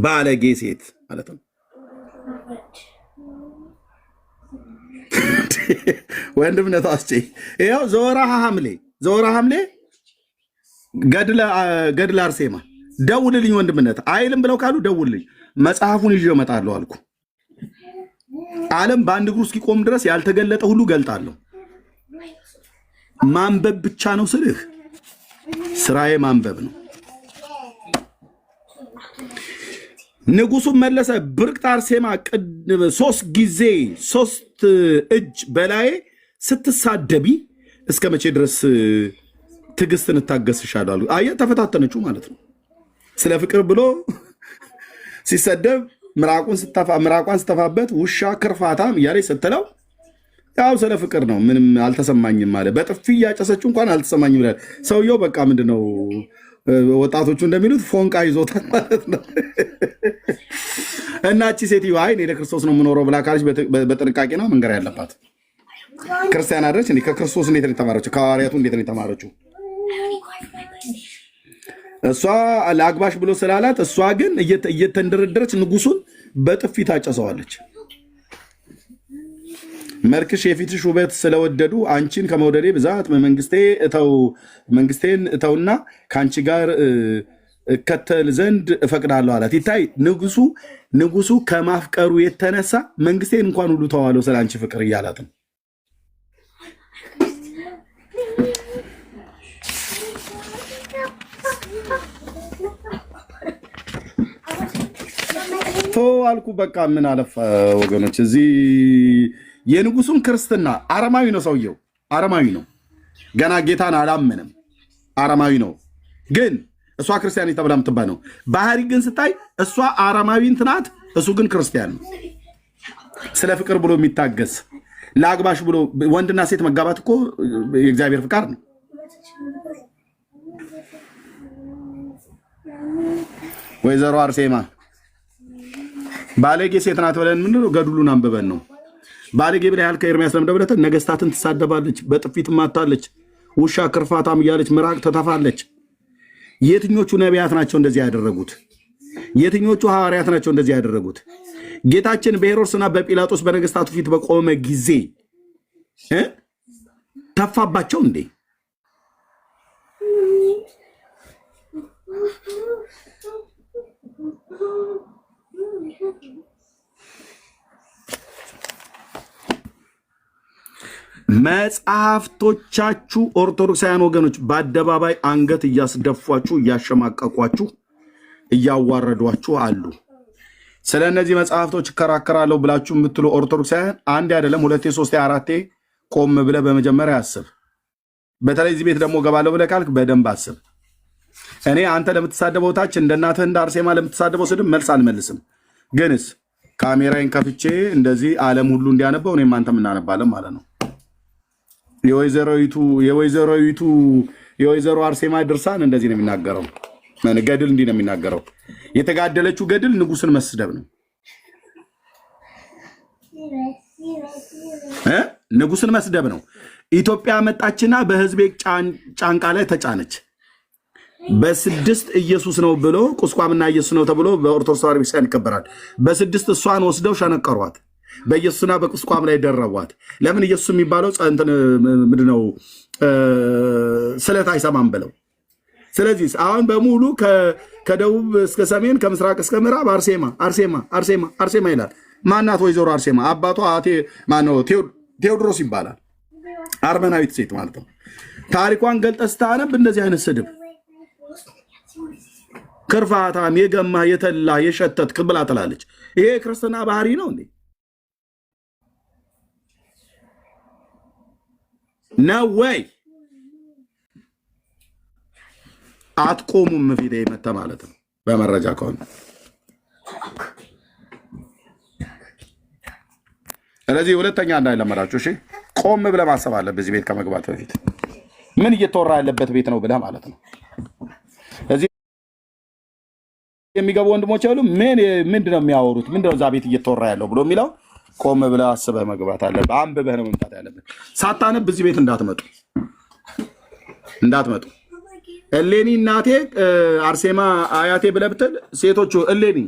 [SPEAKER 2] ባለጌ ሴት ማለት ነው። ወንድምነቱ አስቼ ይኸው ዘወራ ሐምሌ ገድለ አርሴማ ደውልልኝ ወንድምነት አይልም ብለው ካሉ ደውልልኝ፣ መጽሐፉን ይዤ እመጣለሁ አልኩ። ዓለም በአንድ እግሩ እስኪቆም ድረስ ያልተገለጠ ሁሉ ገልጣለሁ። ማንበብ ብቻ ነው ስልህ፣ ስራዬ ማንበብ ነው። ንጉሱም መለሰ፣ ብርቅት አርሴማ 3 እጅ በላዬ ስትሳደቢ እስከ መቼ ድረስ ትዕግስትን እታገስሻለሁ አሉ። አየህ፣ ተፈታተነችው ማለት ነው። ስለ ፍቅር ብሎ ሲሰደብ ምራቋን ስተፋበት ውሻ ክርፋታም እያለች ስትለው ያው ስለ ፍቅር ነው፣ ምንም አልተሰማኝም ማለት። በጥፊ እያጨሰችው እንኳን አልተሰማኝም ይላል ሰውየው። በቃ ምንድነው ወጣቶቹ እንደሚሉት ፎንቃ ይዞታል ማለት ነው። እና እቺ ሴትዮ አይ እኔ ለክርስቶስ ነው የምኖረው ብላ ካለች በጥንቃቄ ነው መንገር ያለባት። ክርስቲያን አደረች እንዴ? ከክርስቶስ እንዴት ነው የተማረችው? ከሐዋርያቱ እንዴት ነው የተማረችው? እሷ ለአግባሽ ብሎ ስላላት፣ እሷ ግን እየተንደረደረች ንጉሱን በጥፊ ታጨሰዋለች። መልክሽ የፊትሽ ውበት ስለወደዱ አንቺን ከመውደዴ ብዛት መንግስቴን እተውና ከአንቺ ጋር እከተል ዘንድ እፈቅዳለሁ አላት። ይታይ ንጉሱ ከማፍቀሩ የተነሳ መንግስቴን እንኳን ሁሉ ተዋለው ስለ አንቺ ፍቅር እያላት ነው። አልኩ በቃ ምን አለፋ ወገኖች፣ እዚህ የንጉሱን ክርስትና አረማዊ ነው ሰውየው፣ አረማዊ ነው። ገና ጌታን አላመንም፣ አረማዊ ነው። ግን እሷ ክርስቲያን ተብላ የምትባል ነው። ባህሪ ግን ስታይ እሷ አረማዊ ናት፣ እሱ ግን ክርስቲያን ነው። ስለ ፍቅር ብሎ የሚታገስ ለአግባሽ ብሎ ወንድና ሴት መጋባት እኮ የእግዚአብሔር ፍቃድ ነው። ወይዘሮ አርሴማ ባለጌ ሴት ናት ብለን ምንድነው? ገድሉን አንብበን ነው። ባለጌ ብለህ ያልከው ኤርሚያስ ለምደብለተ ነገስታትን ትሳደባለች፣ በጥፊት ማታለች፣ ውሻ ክርፋታም እያለች ምራቅ ተተፋለች። የትኞቹ ነቢያት ናቸው እንደዚህ ያደረጉት? የትኞቹ ሐዋርያት ናቸው እንደዚህ ያደረጉት? ጌታችን በሄሮድስና በጲላጦስ በነገስታቱ ፊት በቆመ ጊዜ ተፋባቸው እንዴ? መጽሐፍቶቻችሁ ኦርቶዶክሳውያን ወገኖች በአደባባይ አንገት እያስደፏችሁ፣ እያሸማቀቋችሁ፣ እያዋረዷችሁ አሉ። ስለ እነዚህ መጽሐፍቶች እከራከራለሁ ብላችሁ የምትሉ ኦርቶዶክሳውያን አንዴ አይደለም 2 3 4 ቆም ብለህ በመጀመሪያ አስብ። በተለይ እዚህ ቤት ደግሞ ገባለሁ ብለህ ካልክ በደንብ አስብ። እኔ አንተ ለምትሳደበው ታች እንደ እናትህ እንደ አርሴማ ለምትሳደበው ስድብ መልስ አልመልስም። ግንስ ካሜራዬን ከፍቼ እንደዚህ ዓለም ሁሉ እንዲያነበው እኔም አንተም እናነባለን ማለት ነው። የወይዘሮ አርሴማ ድርሳን እንደዚህ ነው የሚናገረው። ገድል እንዲህ ነው የሚናገረው። የተጋደለችው ገድል ንጉስን መስደብ ነው። ንጉስን መስደብ ነው። ኢትዮጵያ መጣችና በህዝቤ ጫንቃ ላይ ተጫነች። በ6 ኢየሱስ ነው ብሎ ቁስቋምና ኢየሱስ ነው ተብሎ በኦርቶዶክስ ተዋሕዶ ቤተክርስቲያን ይከበራል። በ6 እሷን ወስደው ሸነቀሯት። በኢየሱስና በቁስቋም ላይ ደረቧት። ለምን ኢየሱስ የሚባለው ምንድነው? ስለት አይሰማም ብለው። ስለዚህ አሁን በሙሉ ከደቡብ እስከ ሰሜን ከምስራቅ እስከ ምዕራብ አርሴማ አርሴማ አርሴማ አርሴማ ይላል። ማናት ወይዘሮ አርሴማ? አባቷ አቴ ማነው? ቴዎድሮስ ይባላል። አርመናዊት ሴት ማለት ነው። ታሪኳን ገልጠህ ስታነብ እንደዚህ አይነት ስድብ ክርፋታም፣ የገማ፣ የተላ፣ የሸተት ብላ ትላለች። ይሄ ክርስትና ባህሪ ነው እንዴ? ነው ወይ? አትቆሙም ፊት መተ ማለት ነው በመረጃ ከሆነ። ስለዚህ ሁለተኛ እንዳይለመዳችሁ እሺ። ቆም ብለህ ማሰብ አለብህ በዚህ ቤት ከመግባት በፊት ምን እየተወራ ያለበት ቤት ነው ብለህ ማለት ነው። እዚህ የሚገቡ ወንድሞች ያሉ ምንድነው የሚያወሩት? ምንድነው እዛ ቤት እየተወራ ያለው ብሎ የሚለው ቆም ብለህ አስበህ መግባት አለብህ። አንብበህ ነው መምጣት ያለብህ። ሳታነብ እዚህ ቤት እንዳትመጡ። እሌኒ እናቴ አርሴማ አያቴ ብለህ ብትል ሴቶቹ እሌኒ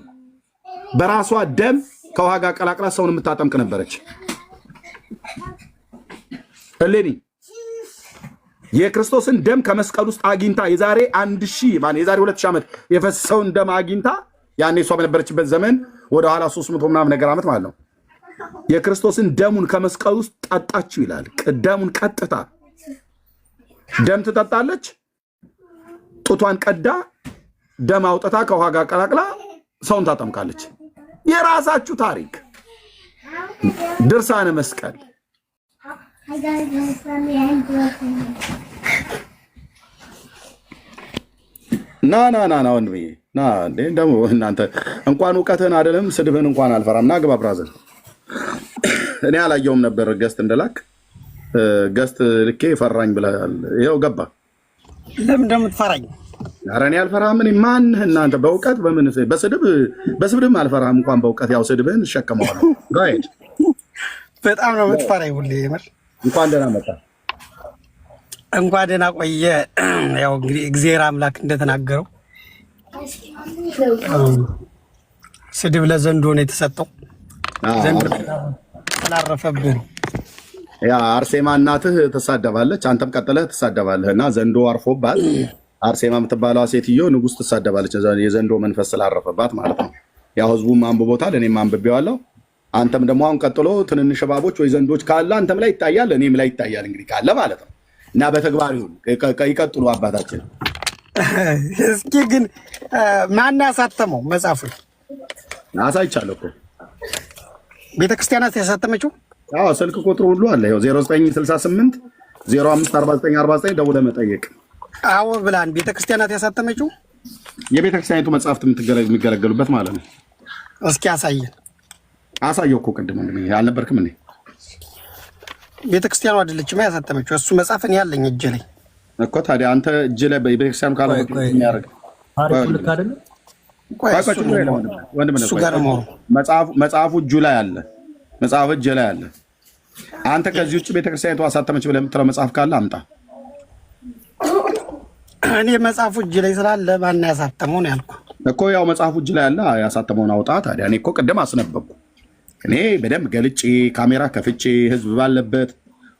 [SPEAKER 2] በራሷ ደም ከውሃ ጋር ቀላቅላ ሰውን የምታጠምቅ ነበረች። እሌኒ የክርስቶስን ደም ከመስቀል ውስጥ አግኝታ የዛሬ 2000 ዓመት የፈሰውን ደም አግኝታ ያኔ እሷ በነበረችበት ዘመን ወደኋላ 300 ምናምን ነገር ዓመት ማለት ነው። የክርስቶስን ደሙን ከመስቀል ውስጥ ጠጣችው ይላል። ደሙን ቀጥታ ደም ትጠጣለች። ጡቷን ቀዳ ደም አውጥታ ከውሃ ጋር ቀላቅላ ሰውን ታጠምቃለች። የራሳችሁ ታሪክ ድርሳነ መስቀል። ና ወንድሜ ና። ደግሞ እናንተ እንኳን እውቀትህን አይደለም ስድብህን እንኳን አልፈራም። ና ግባ ብራዘር። እኔ አላየውም ነበር ገስት እንደላክ ገስት ልኬ ፈራኝ ብለሃል። ይኸው ገባ።
[SPEAKER 8] ለምን እንደምትፈራኝ?
[SPEAKER 2] ኧረ እኔ አልፈራህም። እኔ ማንህ እናንተ በእውቀት በምን በስድብም አልፈራህም። እንኳን በእውቀት ያው ስድብህን እሸከመዋለሁ። ጋይድ
[SPEAKER 8] በጣም ነው የምትፈራኝ ሁሌ። የምር
[SPEAKER 2] እንኳን ደህና መጣ።
[SPEAKER 8] እንኳን ደህና ቆየ። ያው እንግዲህ እግዚአብሔር አምላክ እንደተናገረው ስድብ ለዘንዶ ነው የተሰጠው። ዘንዶ ስላረፈብህ ነው።
[SPEAKER 2] ያ አርሴማ እናትህ ትሳደባለች፣ አንተም ቀጥለህ ትሳደባለህ እና ዘንዶ አርፎባት አርሴማ የምትባለዋ ሴትዮ ንጉሥ ትሳደባለች። የዘንዶ መንፈስ ስላረፈባት ማለት ነው። ያው ህዝቡም አንብቦታል፣ እኔም አንብቤዋለሁ። አንተም ደግሞ አሁን ቀጥሎ ትንንሽ እባቦች ወይ ዘንዶች ካለ አንተም ላይ ይታያል፣ እኔም ላይ ይታያል። እንግዲህ ካለ ማለት ነው እና በተግባር ይሁን። ይቀጥሉ አባታችን።
[SPEAKER 8] እስኪ ግን ማን ያሳተመው መጽሐፉን?
[SPEAKER 2] አሳይቻለሁ እኮ
[SPEAKER 8] ቤተክርስቲያናት ያሳተመችው።
[SPEAKER 2] አዎ ስልክ ቁጥሩ ሁሉ አለ። ይኸው 0968 054949 ደውለህ መጠየቅ።
[SPEAKER 8] አዎ ብላን ቤተክርስቲያናት ያሳተመችው
[SPEAKER 2] የቤተክርስቲያኒቱ መጽሐፍት የሚገለገሉበት ማለት ነው።
[SPEAKER 8] እስኪ አሳየን።
[SPEAKER 2] አሳየው እኮ ቅድም አልነበርክም እንዴ?
[SPEAKER 8] ቤተክርስቲያኑ አይደለችም ያሳተመችው። እሱ መጽሐፍ እኔ ያለኝ እጄ ላይ
[SPEAKER 2] እኮ። ታዲያ አንተ እጅ ላይ ቤተክርስቲያኑ ካለ የሚያደርግ መጽሐፉ እጁ ላይ አለ። መጽሐፍ እጅ ላይ አለ። አንተ ከዚህ ውጭ ቤተክርስቲያኒቱ አሳተመች ብለህ የምትለው መጽሐፍ ካለ አምጣ።
[SPEAKER 8] እኔ መጽሐፉ እጅ ላይ ስላለ ማን ያሳተመው ነው ያልኩህ
[SPEAKER 2] እኮ። ያው መጽሐፉ እጅ ላይ አለ፣ ያሳተመውን አውጣ። ታዲያ እኔ እኮ ቅድም አስነበብኩ። እኔ በደንብ ገልጬ ካሜራ ከፍቼ ህዝብ ባለበት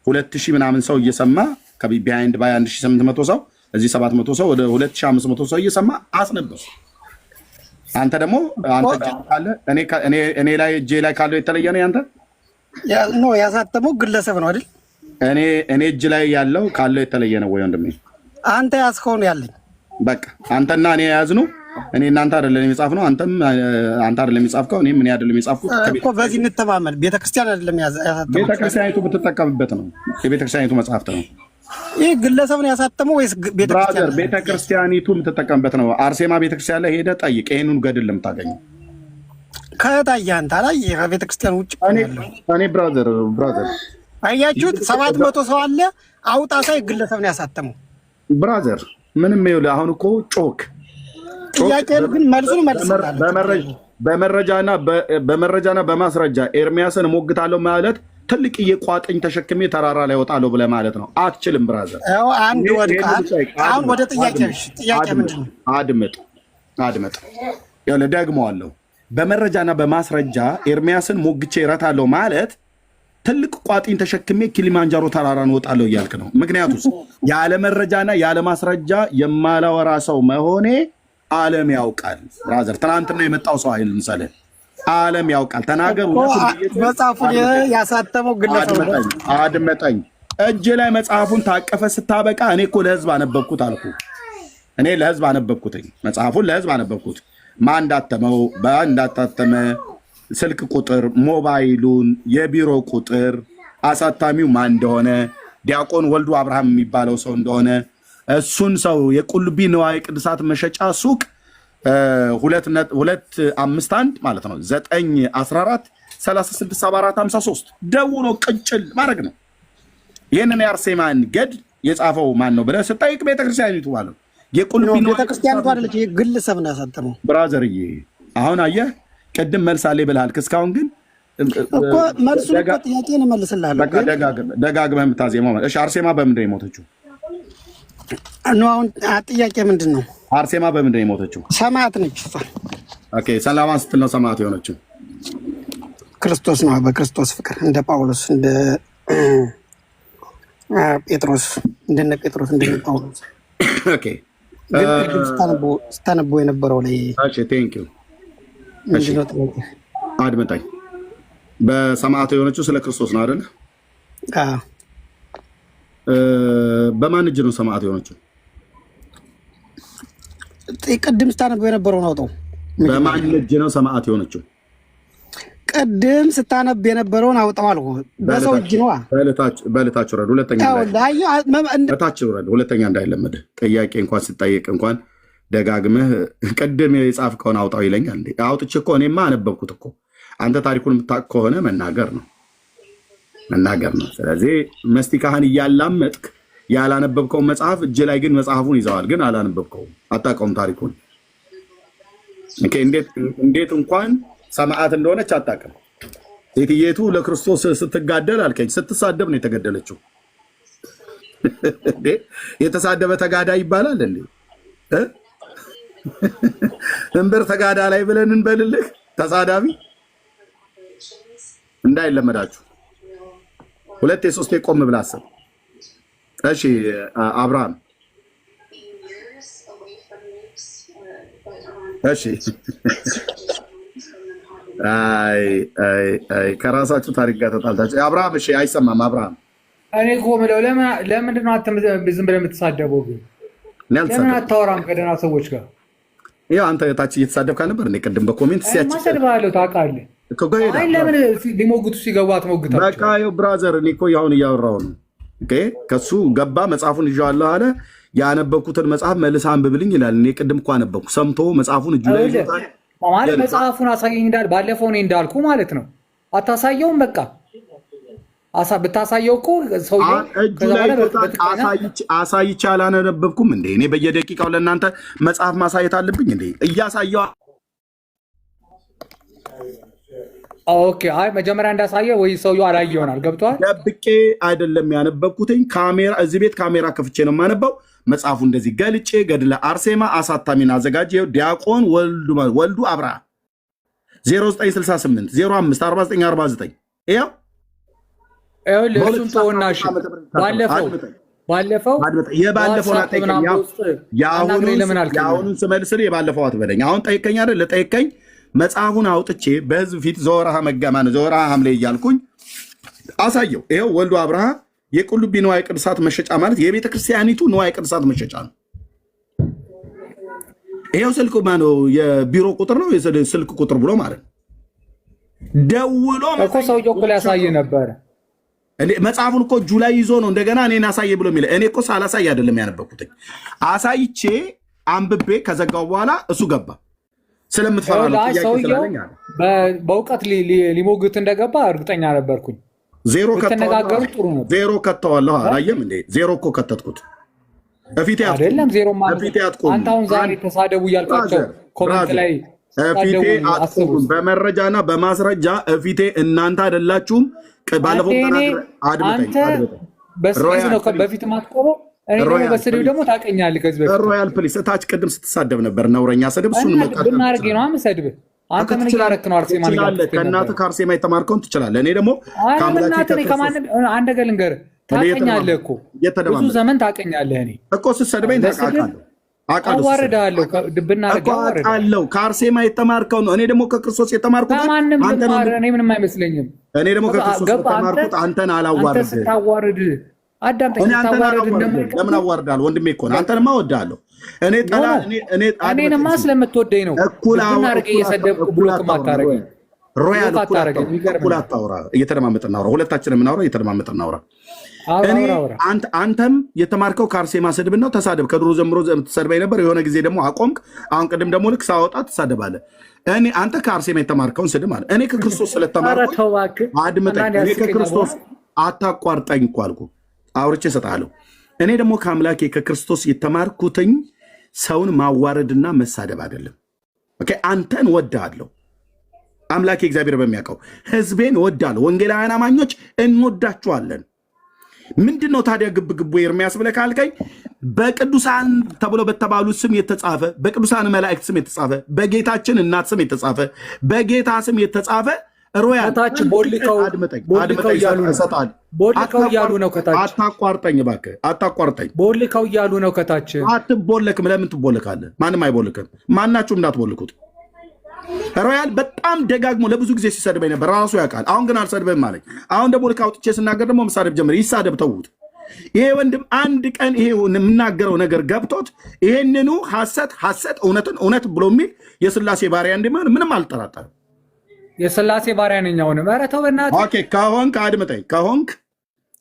[SPEAKER 2] 2000 ምናምን ሰው እየሰማ ቢሃይንድ ባይ 1800 ሰው እዚህ 700 ሰው ወደ 2500 ሰው እየሰማ አስነበብኩ። አንተ ደግሞ እኔ ላይ እጄ ላይ ካለው የተለየ ነው ያንተ
[SPEAKER 8] ነው። ያሳተመው ግለሰብ ነው አይደል?
[SPEAKER 2] እኔ እጅ ላይ ያለው ካለው የተለየ ነው ወይ ወንድሜ?
[SPEAKER 8] አንተ ያዝከው ነው ያለኝ።
[SPEAKER 2] በቃ አንተና እኔ የያዝነው እኔ እናንተ አይደለም የጻፍ ነው። አንተ አይደለም የጻፍከው፣ እኔ ምን አይደለም የጻፍኩት
[SPEAKER 8] እኮ። በዚህ እንተማመን። ቤተክርስቲያን አይደለም ያሳተመው፣
[SPEAKER 2] ቤተክርስቲያኒቱ ብትጠቀምበት ነው። የቤተክርስቲያኒቱ መጽሐፍት ነው።
[SPEAKER 8] ይህ ግለሰብ ነው ያሳተመው ወይስ ቤተክርስቲያን?
[SPEAKER 2] ቤተክርስቲያኒቱ የምትጠቀምበት ነው። አርሴማ ቤተክርስቲያን ላይ ሄደህ ጠይቅ። ይሄንን ገድል የምታገኘው
[SPEAKER 8] ከታየ አንተ ላይ ከቤተክርስቲያን ውጭ
[SPEAKER 2] እኔ ብራዘር
[SPEAKER 8] አያችሁት? 700 ሰው አለ አውጣ ሳይ ግለሰብ ነው ያሳተመው።
[SPEAKER 2] ብራዘር ምንም ይኸውልህ፣ አሁን እኮ ጮክ
[SPEAKER 8] ጥያቄ ግን መልሱን መልስልሃል።
[SPEAKER 2] በመረጃና በማስረጃ ኤርሚያስን ሞግታለሁ ማለት ትልቅዬ ቋጥኝ ተሸክሜ ተራራ ላይ ወጣለሁ ብለህ ማለት ነው። አትችልም ብራዘር።
[SPEAKER 8] አንድ ወድቃል። አሁን ወደ ጥያቄ ምንድን ነው?
[SPEAKER 2] አድምጥ። ይኸውልህ ደግመዋለሁ። በመረጃና በማስረጃ ኤርሚያስን ሞግቼ እረታለሁ ማለት ትልቅ ቋጥኝ ተሸክሜ ኪሊማንጃሮ ተራራን ወጣለሁ እያልክ ነው። ምክንያቱስ ያለ መረጃና ያለ ማስረጃ የማላወራ ሰው መሆኔ ዓለም ያውቃል ብራዘር። ትናንትና የመጣው ሰው አይል ምሳሌ ዓለም ያውቃል። ተናገሩ።
[SPEAKER 10] መጽሐፉን ያሳተመው ግለሰብ
[SPEAKER 2] አድመጠኝ። እጅ ላይ መጽሐፉን ታቀፈ ስታበቃ እኔ እኮ ለህዝብ አነበብኩት አልኩ። እኔ ለህዝብ አነበብኩትኝ። መጽሐፉን ለህዝብ አነበብኩት። ማን እንዳተመው፣ እንዳታተመ፣ ስልክ ቁጥር፣ ሞባይሉን፣ የቢሮ ቁጥር፣ አሳታሚው ማን እንደሆነ፣ ዲያቆን ወልዱ አብርሃም የሚባለው ሰው እንደሆነ እሱን ሰው የቁልቢ ንዋየ ቅድሳት መሸጫ ሱቅ 251 ማለት ነው 914 367453 ደውሎ ቅጭል ማድረግ ነው። ይህንን የአርሴማን ገድል የጻፈው ማን ነው ብለህ ስጠይቅ ቤተክርስቲያኒቱ ማለት ነው። የቁልቢ
[SPEAKER 10] ቤተክርስቲያኒቱ አይደለች፣ ግለሰብ ነው ያሳተመው።
[SPEAKER 2] ብራዘርዬ አሁን አየህ፣ ቅድም መልስ አለ ብለሃል። እስካሁን ግን
[SPEAKER 10] እኮ መልሱን እኮ ጥያቄን እመልስልሃለሁ።
[SPEAKER 2] ደጋግመህ የምታዜመው ማለት እሺ። አርሴማ በምንድን ነው የሞተችው?
[SPEAKER 10] አሁን ጥያቄ ምንድን ነው?
[SPEAKER 2] አርሴማ በምንድን ነው የሞተችው?
[SPEAKER 10] ሰማዕት ነች።
[SPEAKER 2] ኦኬ፣ ሰላማን ስትል ነው ሰማዕት የሆነችው?
[SPEAKER 10] ክርስቶስ ነው። በክርስቶስ ፍቅር እንደ ጳውሎስ እንደ ጴጥሮስ እንደነ ጴጥሮስ እንደነ ጳውሎስ።
[SPEAKER 2] ኦኬ፣
[SPEAKER 10] ስታነቦ የነበረው ላይ
[SPEAKER 2] እሺ፣ ቴንክ ዩ። እሺ፣ አድምጠኝ። በሰማዕት የሆነችው ስለ ክርስቶስ ነው አይደል?
[SPEAKER 10] አዎ።
[SPEAKER 2] በማን እጅ ነው ሰማዕት የሆነችው?
[SPEAKER 10] ቅድም ስታነቦ የነበረውን አውጣው።
[SPEAKER 2] በማን እጅ ነው ሰማዕት የሆነችው?
[SPEAKER 10] ቅድም ስታነብ የነበረውን አውጣው አልኩ። በሰው እጅ ነው።
[SPEAKER 2] በልታች ውረድ። ሁለተኛ በታች ውረድ። ሁለተኛ እንዳይለመድ ጥያቄ እንኳን ስጠይቅ እንኳን ደጋግመህ ቅድም የጻፍከውን አውጣው ይለኛል። አውጥቼ እኮ እኔማ አነበብኩት እኮ። አንተ ታሪኩን የምታውቅ ከሆነ መናገር ነው። ስለዚህ መስቲካህን እያላመጥክ ያላነበብከውን መጽሐፍ እጅ ላይ ግን መጽሐፉን ይዘዋል፣ ግን አላነበብከውም፣ አታውቀውም ታሪኩን። እንዴት እንኳን ሰማዕት እንደሆነች አታውቅም። ሴትየቱ ለክርስቶስ ስትጋደል አልከኝ። ስትሳደብ ነው የተገደለችው። የተሳደበ ተጋዳይ ይባላል እንዴ? እንበር ተጋዳ ላይ ብለን እንበልልህ ተሳዳቢ እንዳይለመዳችሁ። ሁለቴ ሶስቴ ቆም ብለህ አስብ። እሺ አብርሃም፣ እሺ ከራሳችሁ ታሪክ ጋር ተጣልታችሁ አብርሃም። እሺ አይሰማም አብርሃም።
[SPEAKER 9] እኔ እኮ የምለው ለምንድን ነው ዝም ብለህ የምትሳደበው? ግን ለምን አታወራም ከደህና ሰዎች ጋር?
[SPEAKER 2] ያው አንተ ታች እየተሳደብክ ነበር እንደ ቅድም በኮሜንት
[SPEAKER 9] ማሰድባለሁ ታውቃለህ። አይ ለምን ሊሞግቱ ሲገቡ አትሞግታቸው?
[SPEAKER 2] በቃ ይኸው ብራዘር፣ እኔ እኮ አሁን እያወራሁ ነው። ከሱ ገባ መጽሐፉን ይዤዋለሁ አለ። ያነበብኩትን መጽሐፍ መልሰህ አንብብልኝ ይላል። እኔ ቅድም እኮ አነበብኩ። ሰምቶ መጽሐፉን እጁ ላይ ይዞታል
[SPEAKER 9] ማለት መጽሐፉን አሳየኝ እንዳል ባለፈው እኔ እንዳልኩ ማለት ነው። አታሳየውም። በቃ ብታሳየው እኮ ሰውዬው
[SPEAKER 2] አሳይቼ አላነበብኩም እንዴ? እኔ በየደቂቃው ለእናንተ መጽሐፍ ማሳየት አለብኝ እንዴ? እያሳየው
[SPEAKER 9] ኦኬ። አይ መጀመሪያ እንዳሳየ ወይ ሰውዬው አላየ ይሆናል። ገብቷል።
[SPEAKER 2] ደብቄ አይደለም ያነበብኩትኝ። ካሜራ እዚህ ቤት ካሜራ ከፍቼ ነው የማነበው። መጽሐፉ እንደዚህ ገልጬ ገድለ አርሴማ አሳታሚን አዘጋጅ። ዲያቆን ወልዱ አብርሃ 0968 05 4949 ይኸው
[SPEAKER 9] እሱን ተወናሽ ባለፈው
[SPEAKER 2] የባለፈውን አጠይቀኝ። የአሁኑን ስመልስል የባለፈው አትበለኝ። አሁን ጠይቀኝ አይደል? ለጠይቀኝ መጽሐፉን አውጥቼ በህዝብ ፊት ዘወርሃ መጋማን ዘወርሃ ሐምሌ እያልኩኝ አሳየው። ይኸው ወልዱ አብርሃ የቁልቢ ንዋየ ቅድሳት መሸጫ ማለት የቤተ ክርስቲያኒቱ ንዋየ ቅድሳት መሸጫ ነው። ይኸው ስልክ ማነው የቢሮ ቁጥር ነው ስልክ ቁጥር ብሎ ማለት ነው። ደውሎ
[SPEAKER 9] እኮ ሰውዬው እኮ ሊያሳይ ነበረ።
[SPEAKER 2] መጽሐፉን እኮ እጁ ላይ ይዞ ነው እንደገና እኔን አሳየ ብሎ የሚለ። እኔ እኮ ሳላሳይ አይደለም ያነበብኩትኝ። አሳይቼ አንብቤ ከዘጋው በኋላ እሱ ገባ። ስለምትፈራለሁ
[SPEAKER 9] በእውቀት ሊሞግት እንደገባ እርግጠኛ ነበርኩኝ።
[SPEAKER 2] ዜሮ ከተዋለሁ። አላየም እንዴ? ዜሮ እኮ ከተትኩት።
[SPEAKER 9] አይደለም ዜሮ አንተ አሁን ዛሬ ተሳደቡ እያልኳቸው ኮሜንት ላይ
[SPEAKER 2] እፊቴ አትቆሙም። በመረጃና በማስረጃ እፊቴ እናንተ አይደላችሁም። ባለፈው
[SPEAKER 9] በፊት ማትቆመው እኔ ደግሞ በስድብ ደግሞ ታውቀኛለህ። ከዚህ በፊት
[SPEAKER 2] ሮያል ፕሊስ እታች ቅድም ስትሳደብ ነበር፣ ነውረኛ ስድብ። እሱን
[SPEAKER 9] ብናደርግ ነው የምሰድብህ። አንተ ምን እያደረክ ነው? አርሴማ
[SPEAKER 2] ከእናትህ ከአርሴማ የተማርከውን ትችላለህ። እኔ ደግሞ
[SPEAKER 9] አንድ ነገር ልንገርህ፣ ታውቀኛለህ እኮ ብዙ ዘመን ታውቀኛለህ። እኔ
[SPEAKER 2] እኮ ስትሰድበኝ ታውቃለህ።
[SPEAKER 9] አዋርዳለሁ ድብና
[SPEAKER 2] አውቃለሁ። ከአርሴማ የተማርከው ነው። እኔ ደግሞ ከክርስቶስ የተማርኩት
[SPEAKER 9] እኔ ምንም አይመስለኝም።
[SPEAKER 2] እኔ ደግሞ ከክርስቶስ የተማርኩት አንተን አላዋርድ።
[SPEAKER 9] ስታዋርድ አዳምጠኝ።
[SPEAKER 2] ለምን አዋርዳለሁ? ወንድሜ እኮ ነው። አንተንማ እወድሃለሁ።
[SPEAKER 9] እኔንማ ስለምትወደኝ ነው። ድብና አድርጌ እየሰደብኩ ብሎክ ማታረገኝ
[SPEAKER 2] ሮያል እኩል አታውራ። እየተደማመጥን እናውራ። ሁለታችንም እናውራ፣ እየተደማመጥን እናውራ። አንተም የተማርከው ከአርሴማ ስድብ ነው። ተሳደብ። ከድሮ ጀምሮ ትሰድበኝ ነበር። የሆነ ጊዜ ደግሞ አቆምክ። አሁን ቅድም ደግሞ ልክ ሳወጣ ትሳደባለህ። አንተ ከአርሴማ የተማርከውን ስድብ አለ። እኔ ከክርስቶስ ስለተማርኩ አድምጠኝ። እኔ ከክርስቶስ አታቋርጠኝ እኮ አልኩህ። አውርቼ እሰጥሃለሁ። እኔ ደግሞ ከአምላኬ ከክርስቶስ የተማርኩትኝ ሰውን ማዋረድና መሳደብ አይደለም። አንተን ወድሃለሁ። አምላኬ እግዚአብሔር በሚያውቀው ህዝቤን ወዳለሁ። ወንጌላውያን አማኞች እንወዳችኋለን። ምንድን ነው ታዲያ ግብግቡ ኤርምያስ ብለህ ካልከኝ በቅዱሳን ተብሎ በተባሉ ስም የተጻፈ በቅዱሳን መላእክት ስም የተጻፈ በጌታችን እናት ስም የተጻፈ በጌታ ስም የተጻፈ ሮያታች
[SPEAKER 9] ቦልከው እያሉ ነው ከታች።
[SPEAKER 2] አታቋርጠኝ እባክህ አታቋርጠኝ።
[SPEAKER 9] ቦልከው እያሉ ነው ከታች።
[SPEAKER 2] አትቦለክም። ለምን ትቦለካለህ? ማንም አይቦልክም። ማናችሁም እንዳትቦልኩት። ሮያል በጣም ደጋግሞ ለብዙ ጊዜ ሲሰድበኝ ነበር፣ ራሱ ያውቃል። አሁን ግን አልሰድበም አለኝ። አሁን ደግሞ ልክ አውጥቼ ስናገር ደግሞ መሳደብ ጀመረ። ይሳደብ፣ ተዉት። ይሄ ወንድም አንድ ቀን ይሄ የምናገረው ነገር ገብቶት ይሄንኑ ሐሰት እውነትን እውነት ብሎ የሚል የስላሴ ባሪያ እንደሚሆን ምንም አልጠራጠርም።
[SPEAKER 9] የስላሴ ባሪያ ነኝ። አሁን ኧረ ተው በእናትህ።
[SPEAKER 2] ኦኬ ከሆንክ አድምጠኝ።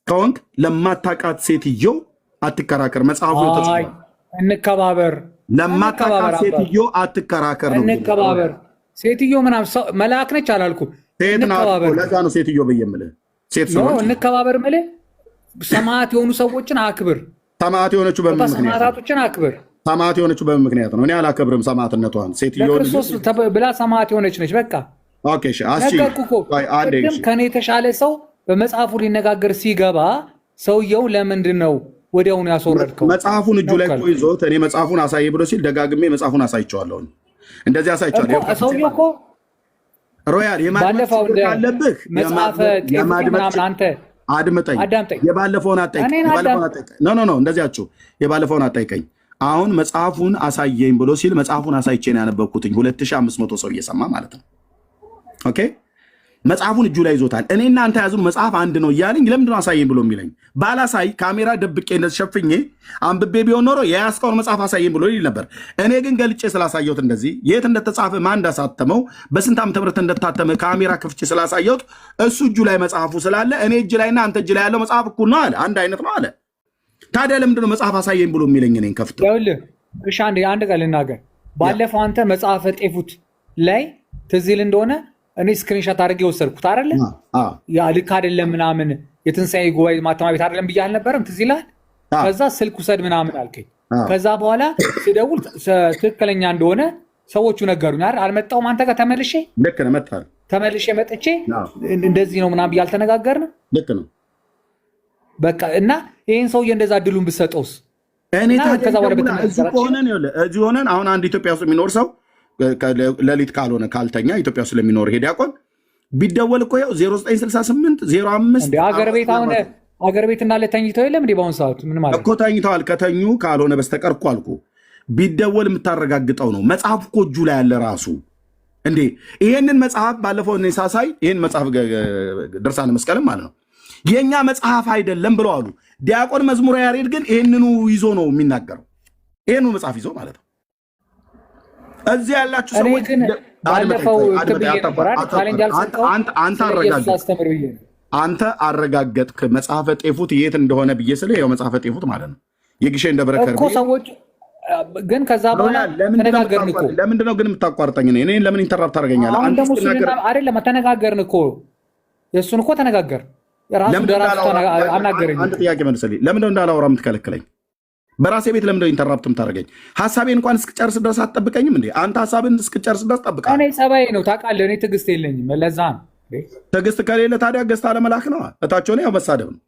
[SPEAKER 2] ከሆንክ ለማታውቃት ሴትዮ አትከራከር። መጽሐፉ ተጽፏል።
[SPEAKER 9] እንከባበር።
[SPEAKER 2] ለማታውቃት ሴትዮ አትከራከር ነው።
[SPEAKER 9] እንከባበር። ሴትዮ ምናምን መልአክ ነች አላልኩም።
[SPEAKER 2] ለዛ ነው ሴትዮ ብዬ የምልህ።
[SPEAKER 9] እንከባበር የምልህ ሰማዕት የሆኑ ሰዎችን አክብር።
[SPEAKER 2] ሰማዕት የሆነችው በምን ምክንያት?
[SPEAKER 9] ሰማዕታቶችን አክብር።
[SPEAKER 2] ሰማዕት የሆነችው በምን ምክንያት ነው? እኔ አላከብርም ሰማዕትነቷን። ሴትዮ
[SPEAKER 9] ክርስቶስ ብላ ሰማዕት የሆነች ነች። በቃ ከኔ የተሻለ ሰው በመጽሐፉ ሊነጋገር ሲገባ ሰውየው ለምንድን ነው ወዲያውኑ ያስወረድከው?
[SPEAKER 2] መጽሐፉን እጁ ላይ ይዞት እኔ መጽሐፉን አሳይ ብሎ ሲል ደጋግሜ መጽሐፉን አሳይቼዋለሁ። እንደዚህ አሳይቼዋለሁ።
[SPEAKER 9] ሰውየው እኮ
[SPEAKER 2] ሮያል የማድመጥ ካለብህ አድምጠኝ። የባለፈውን አጠይቀኝ። እንደዚያችሁ የባለፈውን አጠይቀኝ። አሁን መጽሐፉን አሳየኝ ብሎ ሲል መጽሐፉን አሳይቼ ነው ያነበብኩትኝ። 2500 ሰው እየሰማ ማለት ነው። ኦኬ መጽሐፉን እጁ ላይ ይዞታል። እኔ እናንተ ያዙን መጽሐፍ አንድ ነው እያለኝ ለምንድነው አሳየኝ ብሎ የሚለኝ? ባላሳይ ካሜራ ደብቄ እንደዚህ ሸፍኜ አንብቤ ቢሆን ኖሮ የያዝከውን መጽሐፍ አሳየኝ ብሎ ይል ነበር። እኔ ግን ገልጬ ስላሳየሁት እንደዚህ የት እንደተጻፈ ማን እንዳሳተመው በስንት ዓመተ ምህረት እንደታተመ ካሜራ ክፍቼ ስላሳየሁት እሱ እጁ ላይ መጽሐፉ ስላለ እኔ እጅ ላይና አንተ እጅ ላይ ያለው መጽሐፍ እኩል ነው አለ። አንድ አይነት ነው አለ። ታዲያ ለምንድነው መጽሐፍ አሳየኝ ብሎ የሚለኝ? እኔን ከፍቶ
[SPEAKER 9] እሺ አንድ ቃል ልናገር። ባለፈው አንተ መጽሐፈ ጤፉት ላይ ትዝ ይል እንደሆነ እኔ ስክሪንሻት አድርጌ ወሰድኩት አይደለ? ያ ልክ አይደለም ምናምን የትንሣኤ ጉባኤ ማተሚያ ቤት አይደለም ብዬ አልነበረም? ትዝ ይልሃል? ከዛ ስልክ ውሰድ ምናምን አልከኝ። ከዛ በኋላ ስደውል ትክክለኛ እንደሆነ ሰዎቹ ነገሩኝ አይደል? አልመጣሁም አንተ ጋር ተመልሼ።
[SPEAKER 2] ልክ ነው መጣህ።
[SPEAKER 9] ተመልሼ መጥቼ እንደዚህ ነው ምናምን ብዬ አልተነጋገርንም?
[SPEAKER 2] ልክ ነው
[SPEAKER 9] በቃ። እና ይሄን ሰውዬ እንደዛ እድሉን ብትሰጠውስ?
[SPEAKER 2] እኔ ከዛ በኋላ እዚህ ሆነን አሁን አንድ ኢትዮጵያ ውስጥ የሚኖር ሰው ሌሊት ካልሆነ ካልተኛ ኢትዮጵያ ውስጥ ስለሚኖር ሄድ ያቆን ቢደወል እኮ ያው 0968 05
[SPEAKER 9] አገር ቤት እንዳለ ተኝተው የለም እንዴ? በአሁኑ ሰዓት ምን ማለት
[SPEAKER 2] እኮ ተኝተዋል። ከተኙ ካልሆነ በስተቀር እኮ አልኩ ቢደወል የምታረጋግጠው ነው። መጽሐፍ እኮ እጁ ላይ ያለ ራሱ እንዴ። ይሄንን መጽሐፍ ባለፈው እኔ ሳሳይ ይሄን መጽሐፍ ድርሳነ መስቀልም ማለት ነው የኛ መጽሐፍ አይደለም ብለው አሉ። ዲያቆን መዝሙረ ያሬድ ግን ይሄንኑ ይዞ ነው የሚናገረው። ይሄንኑ መጽሐፍ ይዞ ማለት ነው። እዚህ ያላችሁ ሰዎች አንተ አረጋገጥክ። መጽሐፈ ጤፉት የት እንደሆነ ብዬ ስልህ ይኸው መጽሐፈ ጤፉት ማለት ነው የግሼ እንደበረከር
[SPEAKER 9] እኮ ሰዎች ግን ከዛ በኋላ ተነጋገርን እኮ።
[SPEAKER 2] ለምንድን ነው ግን የምታቋርጠኝ? እኔ ለምን ኢንተራፕት ታደርገኛለህ?
[SPEAKER 9] አይደለም ተነጋገርን እኮ የእሱን እኮ ተነጋገር ራሱ ደራሱ አናገረኝ።
[SPEAKER 2] አንድ ጥያቄ መልስልኝ። ለምንድን ነው እንዳላወራ የምትከለክለኝ? በራሴ ቤት ለምንድነው ኢንተራፕት የምታደርገኝ? ሀሳቤን እንኳን እስክጨርስ ድረስ አትጠብቀኝም እንዴ? አንተ ሀሳብን እስክጨርስ ድረስ ጠብቃለሁ።
[SPEAKER 9] እኔ ጸባይ ነው ታውቃለህ። እኔ ትዕግስት የለኝም። ለዛ ነው
[SPEAKER 2] ትዕግስት ከሌለ ታዲያ ገዝታ ለመላክ ነው። እታቸው ያው መሳደብ ነው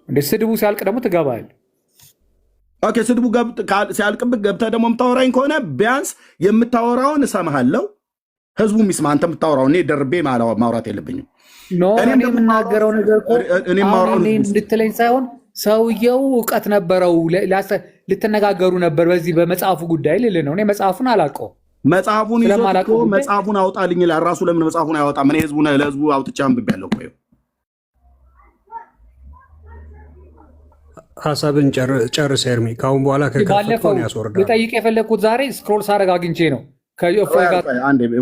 [SPEAKER 9] እንዴ? ስድቡ ሲያልቅ ደግሞ ትገባለህ።
[SPEAKER 2] ኦኬ ስድቡ ሲያልቅብህ ገብተህ ደግሞ የምታወራኝ ከሆነ ቢያንስ የምታወራውን እሰማሃለሁ፣ ህዝቡ የሚስማ አንተ የምታወራው። እኔ ደርቤ ማውራት የለብኝም።
[SPEAKER 9] እኔ የምናገረው ነገር እኮ እንድትለኝ ሳይሆን ሰውየው እውቀት ነበረው፣ ልትነጋገሩ ነበር በዚህ በመጽሐፉ ጉዳይ ልልህ ነው። እኔ መጽሐፉን አላውቀውም።
[SPEAKER 2] መጽሐፉን ይዞ መጽሐፉን አውጣልኝ ይላል። ራሱ ለምን መጽሐፉን አያወጣም? እኔ ለህዝቡ አውጥቼ አንብቤያለሁ። ቆይ
[SPEAKER 7] ሀሳብን ጨርስ ኤርሚ። ከአሁን በኋላ ከከፈትከው ያስወርዳል።
[SPEAKER 9] ልጠይቅ የፈለግኩት ዛሬ ስክሮል ሳደርግ አግኝቼ ነው።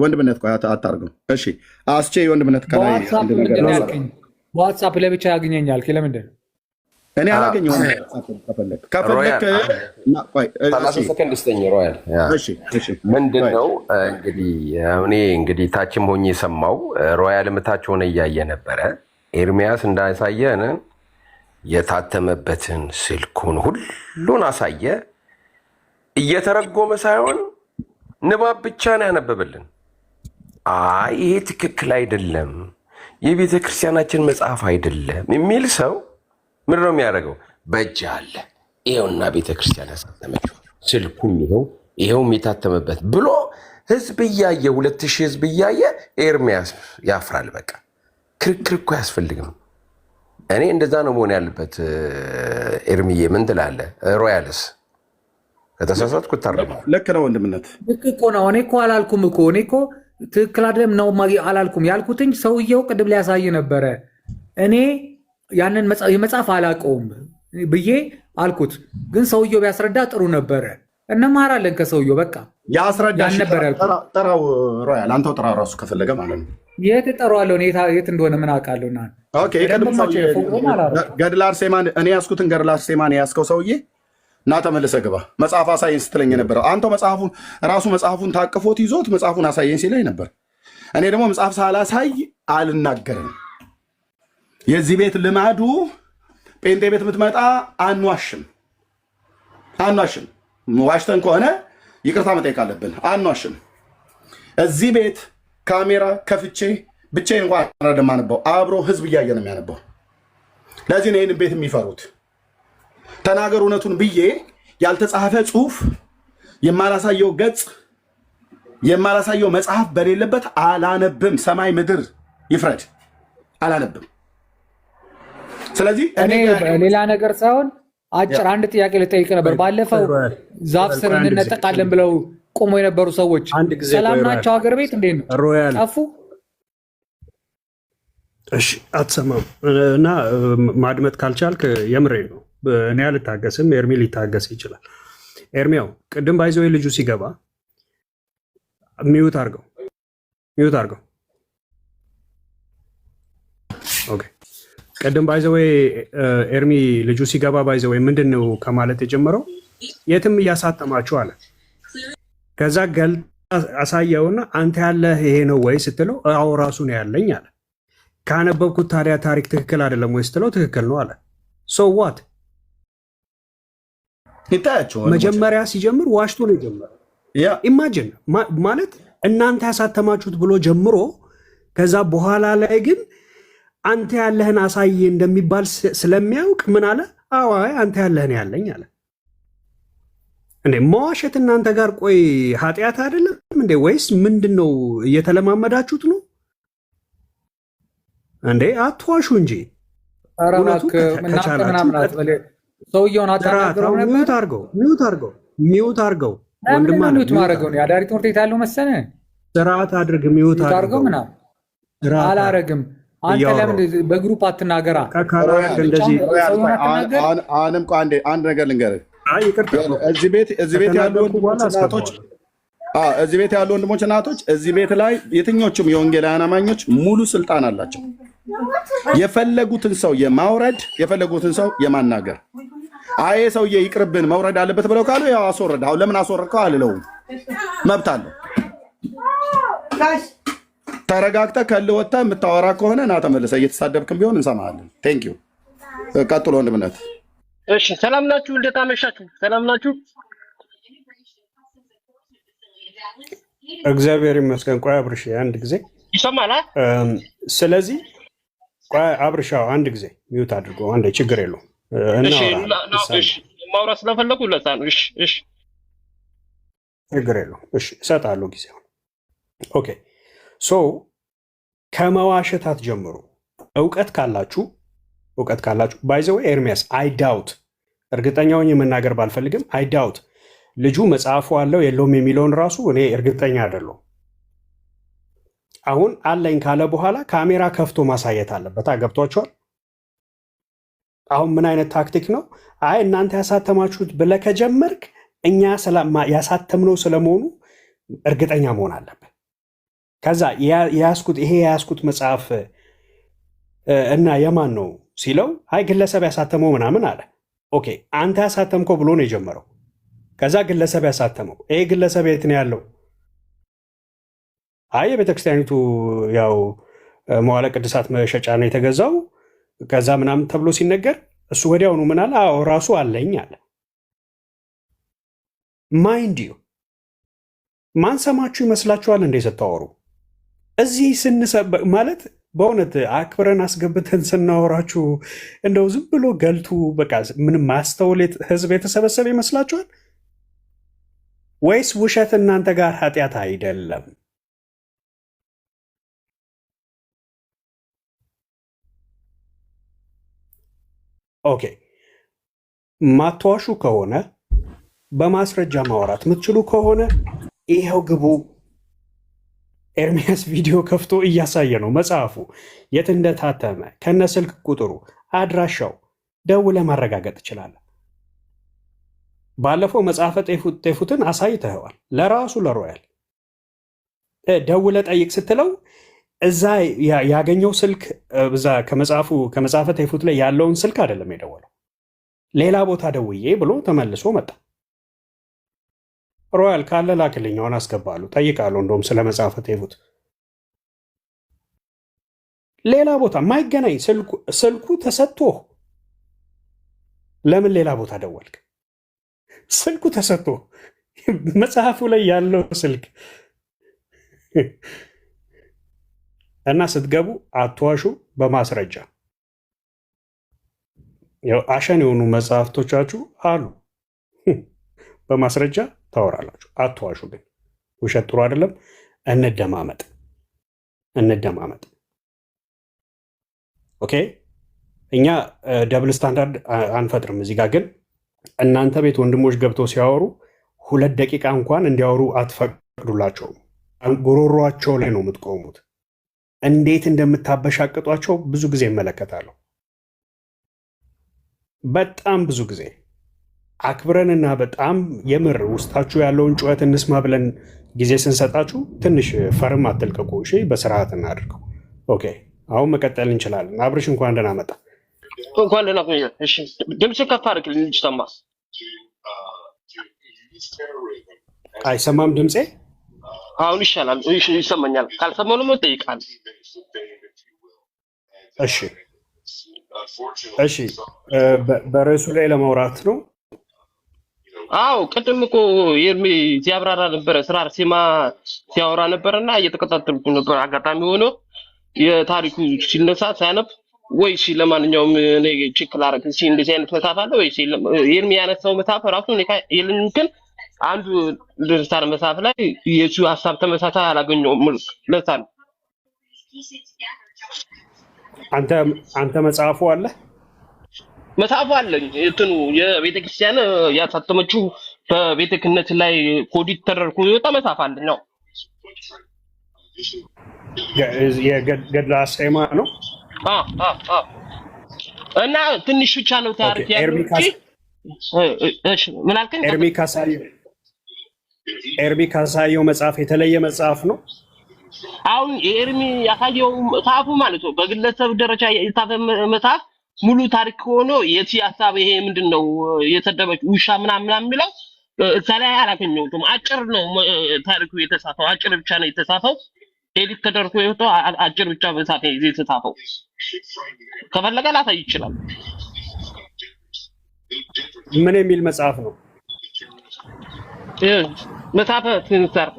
[SPEAKER 2] ወንድምነት ቆይ አታርገው። እሺ አስቼ ወንድምነት ከላይ
[SPEAKER 9] በዋትሳፕ ለብቻ ያገኘኛል። ለምንድን ነው
[SPEAKER 2] እኔ አላገኘሁም? ከፈለክ
[SPEAKER 11] 30 ሰከንድ ስተኝ ሮያል። ምንድን ነው እንግዲህ ታችም ሆኜ የሰማው ሮያል ምታች ሆነ እያየ ነበረ። ኤርሚያስ እንዳሳየን የታተመበትን ስልኩን ሁሉን አሳየ። እየተረጎመ ሳይሆን ንባብ ብቻ ነው ያነበበልን። አይ ይሄ ትክክል አይደለም፣ የቤተ ክርስቲያናችን መጽሐፍ አይደለም የሚል ሰው ምንድን ነው የሚያደርገው? በእጅ አለ ይኸውና ቤተ ክርስቲያን ያሳተመችው ስልኩም ይኸውም የታተመበት ብሎ ህዝብ እያየ 2000 ህዝብ እያየ ኤርሚያስ ያፍራል። በቃ ክርክር እኮ አያስፈልግም። እኔ እንደዛ ነው መሆን ያለበት። ኤርሚዬ ምን ትላለህ? ሮያልስ ከተሳሳትኩ ታርም።
[SPEAKER 2] ልክ ነው ወንድምነት፣
[SPEAKER 9] ልክ እኮ ነው። እኔ እኮ አላልኩም እኮ እኔ እኮ ትክክል አይደለም ነው አላልኩም። ያልኩትኝ ሰውየው ቅድም ሊያሳይ ነበረ። እኔ ያንን የመጽሐፍ አላውቀውም ብዬ አልኩት፣ ግን ሰውየው ቢያስረዳ ጥሩ ነበረ። እንማራለን ከሰውየው። በቃ
[SPEAKER 2] ያስረዳሽ ነበር ያልኩት። ጠራው ሮያል፣ አንተው ጠራው ራሱ ከፈለገ ማለት ነው።
[SPEAKER 9] የት እጠራዋለሁ? የት እንደሆነ ምን አውቃለሁ?
[SPEAKER 2] ገድለ አርሴማን እኔ ያስኩትን ገድለ አርሴማን ያስከው ሰውዬ እና ተመልሰህ ግባ መጽሐፍ አሳየን ስትለኝ የነበረው አንተው መጽሐፉን ታቅፎት ይዞት መጽሐፉን አሳየን ሲለኝ ነበር። እኔ ደግሞ መጽሐፍ ሳላሳይ አልናገርም። የዚህ ቤት ልማዱ ጴንጤ ቤት የምትመጣ አንዋሽም። ዋሽተን ከሆነ ይቅርታ መጠየቅ አለብን። አንዋሽም። እዚህ ቤት ካሜራ ከፍቼ ብቻዬን እንኳን አረደማነበው አብሮ ህዝብ እያየ ነው የሚያነበው። ለዚህ ነው ይህን ቤት የሚፈሩት። ተናገር እውነቱን ብዬ ያልተጻፈ ጽሁፍ የማላሳየው ገጽ የማላሳየው መጽሐፍ በሌለበት አላነብም። ሰማይ ምድር ይፍረድ፣ አላነብም። ስለዚህ
[SPEAKER 9] እኔ ሌላ ነገር ሳይሆን አጭር አንድ ጥያቄ ልጠይቅ ነበር። ባለፈው ዛፍ ስር እንነጠቃለን ብለው ቆሞ የነበሩ ሰዎች ሰላም ናቸው? ሀገር ቤት እንዴት ነው? ጠፉ?
[SPEAKER 7] እሺ አትሰማም እና ማድመጥ ካልቻልክ የምሬ ነው። እኔ አልታገስም፣ ኤርሚ ሊታገስ ይችላል። ኤርሚያው ቅድም ባይዘው ልጁ ሲገባ ሚዩት አድርገው። ኦኬ ቅድም ባይዘው ኤርሚ ልጁ ሲገባ ባይዘው ምንድን ነው ከማለት የጀመረው የትም እያሳተማችሁ አለ። ከዛ ገልጣ አሳየውና አንተ ያለህ ይሄ ነው ወይ ስትለው አዎ ራሱ ነው ያለኝ አለ። ካነበብኩት ታዲያ ታሪክ ትክክል አይደለም ወይ ስትለው ትክክል ነው አለ። ሶ ዋት መጀመሪያ ሲጀምር ዋሽቶ ነው የጀመረው። ኢማጂን ማለት እናንተ ያሳተማችሁት ብሎ ጀምሮ ከዛ በኋላ ላይ ግን አንተ ያለህን አሳይ እንደሚባል ስለሚያውቅ ምን አለ? አዋይ አንተ ያለህን ያለኝ አለ። እንዴ መዋሸት እናንተ ጋር ቆይ ኃጢአት አይደለም እንዴ? ወይስ ምንድን ነው እየተለማመዳችሁት ነው እንዴ? አትዋሹ እንጂ
[SPEAKER 9] ሰውየውን
[SPEAKER 7] ሚዩት አርገው
[SPEAKER 9] ወንድማ ነው ማድረገው። አዳሪ ትምህርት ቤት ያለው መሰለህ።
[SPEAKER 7] ስርዓት አድርግ። ሚዩት አርገው
[SPEAKER 9] ምናምን አላረግም። አንተ ለምን በግሩፕ አትናገራ?
[SPEAKER 2] አሁንም አንድ ነገር ልንገርህ። እዚህ ቤት ያሉ ወንድሞች እናቶች፣ እዚህ ቤት ላይ የትኞቹም የወንጌላውያን አማኞች ሙሉ ስልጣን አላቸው። የፈለጉትን ሰው የማውረድ የፈለጉትን ሰው የማናገር። አይ ሰውዬ ይቅርብን መውረድ አለበት ብለው ካሉ ያው አስወረድ። አሁን ለምን አስወረድከው አልለውም፣ መብት አለው። ተረጋግተህ ከልህ ወጥተህ የምታወራ ከሆነ ና ተመልሰህ እየተሳደብክም ቢሆን እንሰማሃለን። ቴንክ ዩ። ቀጥሎ ወንድምነት።
[SPEAKER 12] እሺ ሰላም ናችሁ? እንዴት አመሻችሁ? ሰላም ናችሁ?
[SPEAKER 7] እግዚአብሔር ይመስገን። ቆይ አብርሽ አንድ ጊዜ
[SPEAKER 12] ይሰማል።
[SPEAKER 7] ስለዚህ ቆይ አብርሽ አንድ ጊዜ ሚዩት አድርጎ አንዴ፣ ችግር የለውም።
[SPEAKER 12] እሺ ማውራት ስለፈለኩ ለታ ነው። እሺ
[SPEAKER 7] ችግር የለውም። እሺ እሰጥሃለሁ ጊዜውን። ኦኬ ሶ ከመዋሸት አትጀምሩ። እውቀት ካላችሁ እውቀት ካላችሁ ባይዘው ኤርሚያስ አይ ዳውት እርግጠኛውን የመናገር ባልፈልግም አይ ዳውት ልጁ መጽሐፉ አለው የለውም የሚለውን ራሱ እኔ እርግጠኛ አይደለሁም። አሁን አለኝ ካለ በኋላ ካሜራ ከፍቶ ማሳየት አለበት። ገብቷችኋል? አሁን ምን አይነት ታክቲክ ነው? አይ እናንተ ያሳተማችሁት ብለህ ከጀመርክ እኛ ያሳተምነው ስለመሆኑ እርግጠኛ መሆን አለብን። ከዛ የያዝኩት መጽሐፍ እና የማን ነው ሲለው አይ ግለሰብ ያሳተመው ምናምን አለ። ኦኬ አንተ ያሳተምከው ብሎ ነው የጀመረው። ከዛ ግለሰብ ያሳተመው ይሄ ግለሰብ የት ነው ያለው? አይ የቤተክርስቲያኒቱ ያው መዋዕለ ቅድሳት መሸጫ ነው የተገዛው ከዛ ምናምን ተብሎ ሲነገር እሱ ወዲያውኑ ምን አለ? አዎ ራሱ አለኝ አለ። ማይንድ ዩ ማን ሰማችሁ ይመስላችኋል እንዴ ስታወሩ? እዚህ ስንሰበክ ማለት በእውነት አክብረን አስገብተን ስናወራችሁ እንደው ዝም ብሎ ገልቱ በቃ ምንም ማስተውል ህዝብ የተሰበሰበ ይመስላችኋል? ወይስ ውሸት እናንተ ጋር ኃጢአት አይደለም? ኦኬ ማትዋሹ ከሆነ በማስረጃ ማውራት የምትችሉ ከሆነ ይሄው ግቡ። ኤርሚያስ ቪዲዮ ከፍቶ እያሳየ ነው መጽሐፉ የት እንደታተመ ከነ ስልክ ቁጥሩ አድራሻው ደውለህ ማረጋገጥ ትችላለህ። ባለፈው መጽሐፈ ጤፉትን አሳይተኸዋል። ለራሱ ለሮያል ደውለህ ጠይቅ ስትለው እዛ ያገኘው ስልክ እዛ ከመጽሐፈ ጤፉት ላይ ያለውን ስልክ አይደለም የደወለው፣ ሌላ ቦታ ደውዬ ብሎ ተመልሶ መጣ። ሮያል ካለ ላክልኝ አሁን አስገባሉ ጠይቃለሁ። እንደውም ስለ መጽሐፈ ጤፉት ሌላ ቦታ ማይገናኝ ስልኩ ተሰጥቶ ለምን ሌላ ቦታ ደወልክ? ስልኩ ተሰጥቶ መጽሐፉ ላይ ያለው ስልክ እና ስትገቡ አትዋሹ። በማስረጃ ያው አሸን የሆኑ መጽሐፍቶቻችሁ አሉ በማስረጃ ታወራላችሁ። አትዋሹ። ግን ውሸት ጥሩ አይደለም። እንደማመጥ ኦኬ። እኛ ደብል ስታንዳርድ አንፈጥርም እዚህ ጋር። ግን እናንተ ቤት ወንድሞች ገብተው ሲያወሩ 2 ደቂቃ እንኳን እንዲያወሩ አትፈቅዱላቸውም። ጉሮሯቸው ላይ ነው የምትቆሙት። እንዴት እንደምታበሻቅጧቸው ብዙ ጊዜ እመለከታለሁ። በጣም ብዙ ጊዜ አክብረንና በጣም የምር ውስጣችሁ ያለውን ጩኸት እንስማ ብለን ጊዜ ስንሰጣችሁ ትንሽ ፈርም አትልቀቁ። እሺ፣ በስርዓት እናድርገው። ኦኬ፣ አሁን መቀጠል እንችላለን። አብርሽ እንኳን ደህና መጣ።
[SPEAKER 12] እንኳን ደህና ቆየ። እሺ፣ ድምጽ ከፍ አድርግልኝ እንጂ ሰማ።
[SPEAKER 7] አይሰማም ድምጼ?
[SPEAKER 12] አሁን ይሻላል። ይሰማኛል። ካልሰማው ነው የምጠይቃል።
[SPEAKER 7] እሺ፣ በርዕሱ ላይ ለማውራት ነው።
[SPEAKER 12] አዎ ቅድም እኮ ሲያብራራ ነበረ፣ ስራ አርሴማ ሲያወራ ነበረና እየተከታተልኩ ነበር። አጋጣሚ ሆኖ የታሪኩ ሲነሳ ሳያነብ ወይ ለማንኛውም እኔ ቼክ ላደርግ እንደዚህ አይነት መጽሐፍ አለ ወይ የእርሚ ያነሳው መጽሐፍ ራሱ የለኝም፣ ግን አንዱ ድርሳን መጽሐፍ ላይ የሱ ሀሳብ ተመሳሳይ አላገኘሁም። ለዛ ነው
[SPEAKER 7] አንተ መጽሐፉ አለ?
[SPEAKER 12] መጽሐፉ አለኝ። እንትኑ የቤተክርስቲያን ያሳተመችው በቤተ ክህነት ላይ ኮዲት ተደርጎ የወጣ መጽሐፍ አለኝ ነው።
[SPEAKER 7] የገድለ አርሴማ ነው።
[SPEAKER 12] እና ትንሽ ብቻ ነው ታሪክ ያለው እንጂ እሺ፣ ምን አልከኝ?
[SPEAKER 7] ኤርሚ ካሳየው መጽሐፍ የተለየ መጽሐፍ ነው።
[SPEAKER 12] አሁን የኤርሚ ያሳየው መጽሐፉ ማለት ነው በግለሰብ ደረጃ የታተመ መጽሐፍ ሙሉ ታሪክ ሆኖ የቲ ሀሳብ ይሄ ምንድነው የተደበች ውሻ ምናምን የሚለው እዛ ላይ አላገኘሁትም። አጭር ነው ታሪኩ የተጻፈው፣ አጭር ብቻ ነው የተጻፈው። ኤዲት ተደርጎ የወጣው አጭር ብቻ መጽሐፍ ነው የተጻፈው። ከፈለገ ላሳይ ይችላል።
[SPEAKER 7] ምን የሚል መጽሐፍ ነው?
[SPEAKER 12] መጽሐፈ ስንክሳር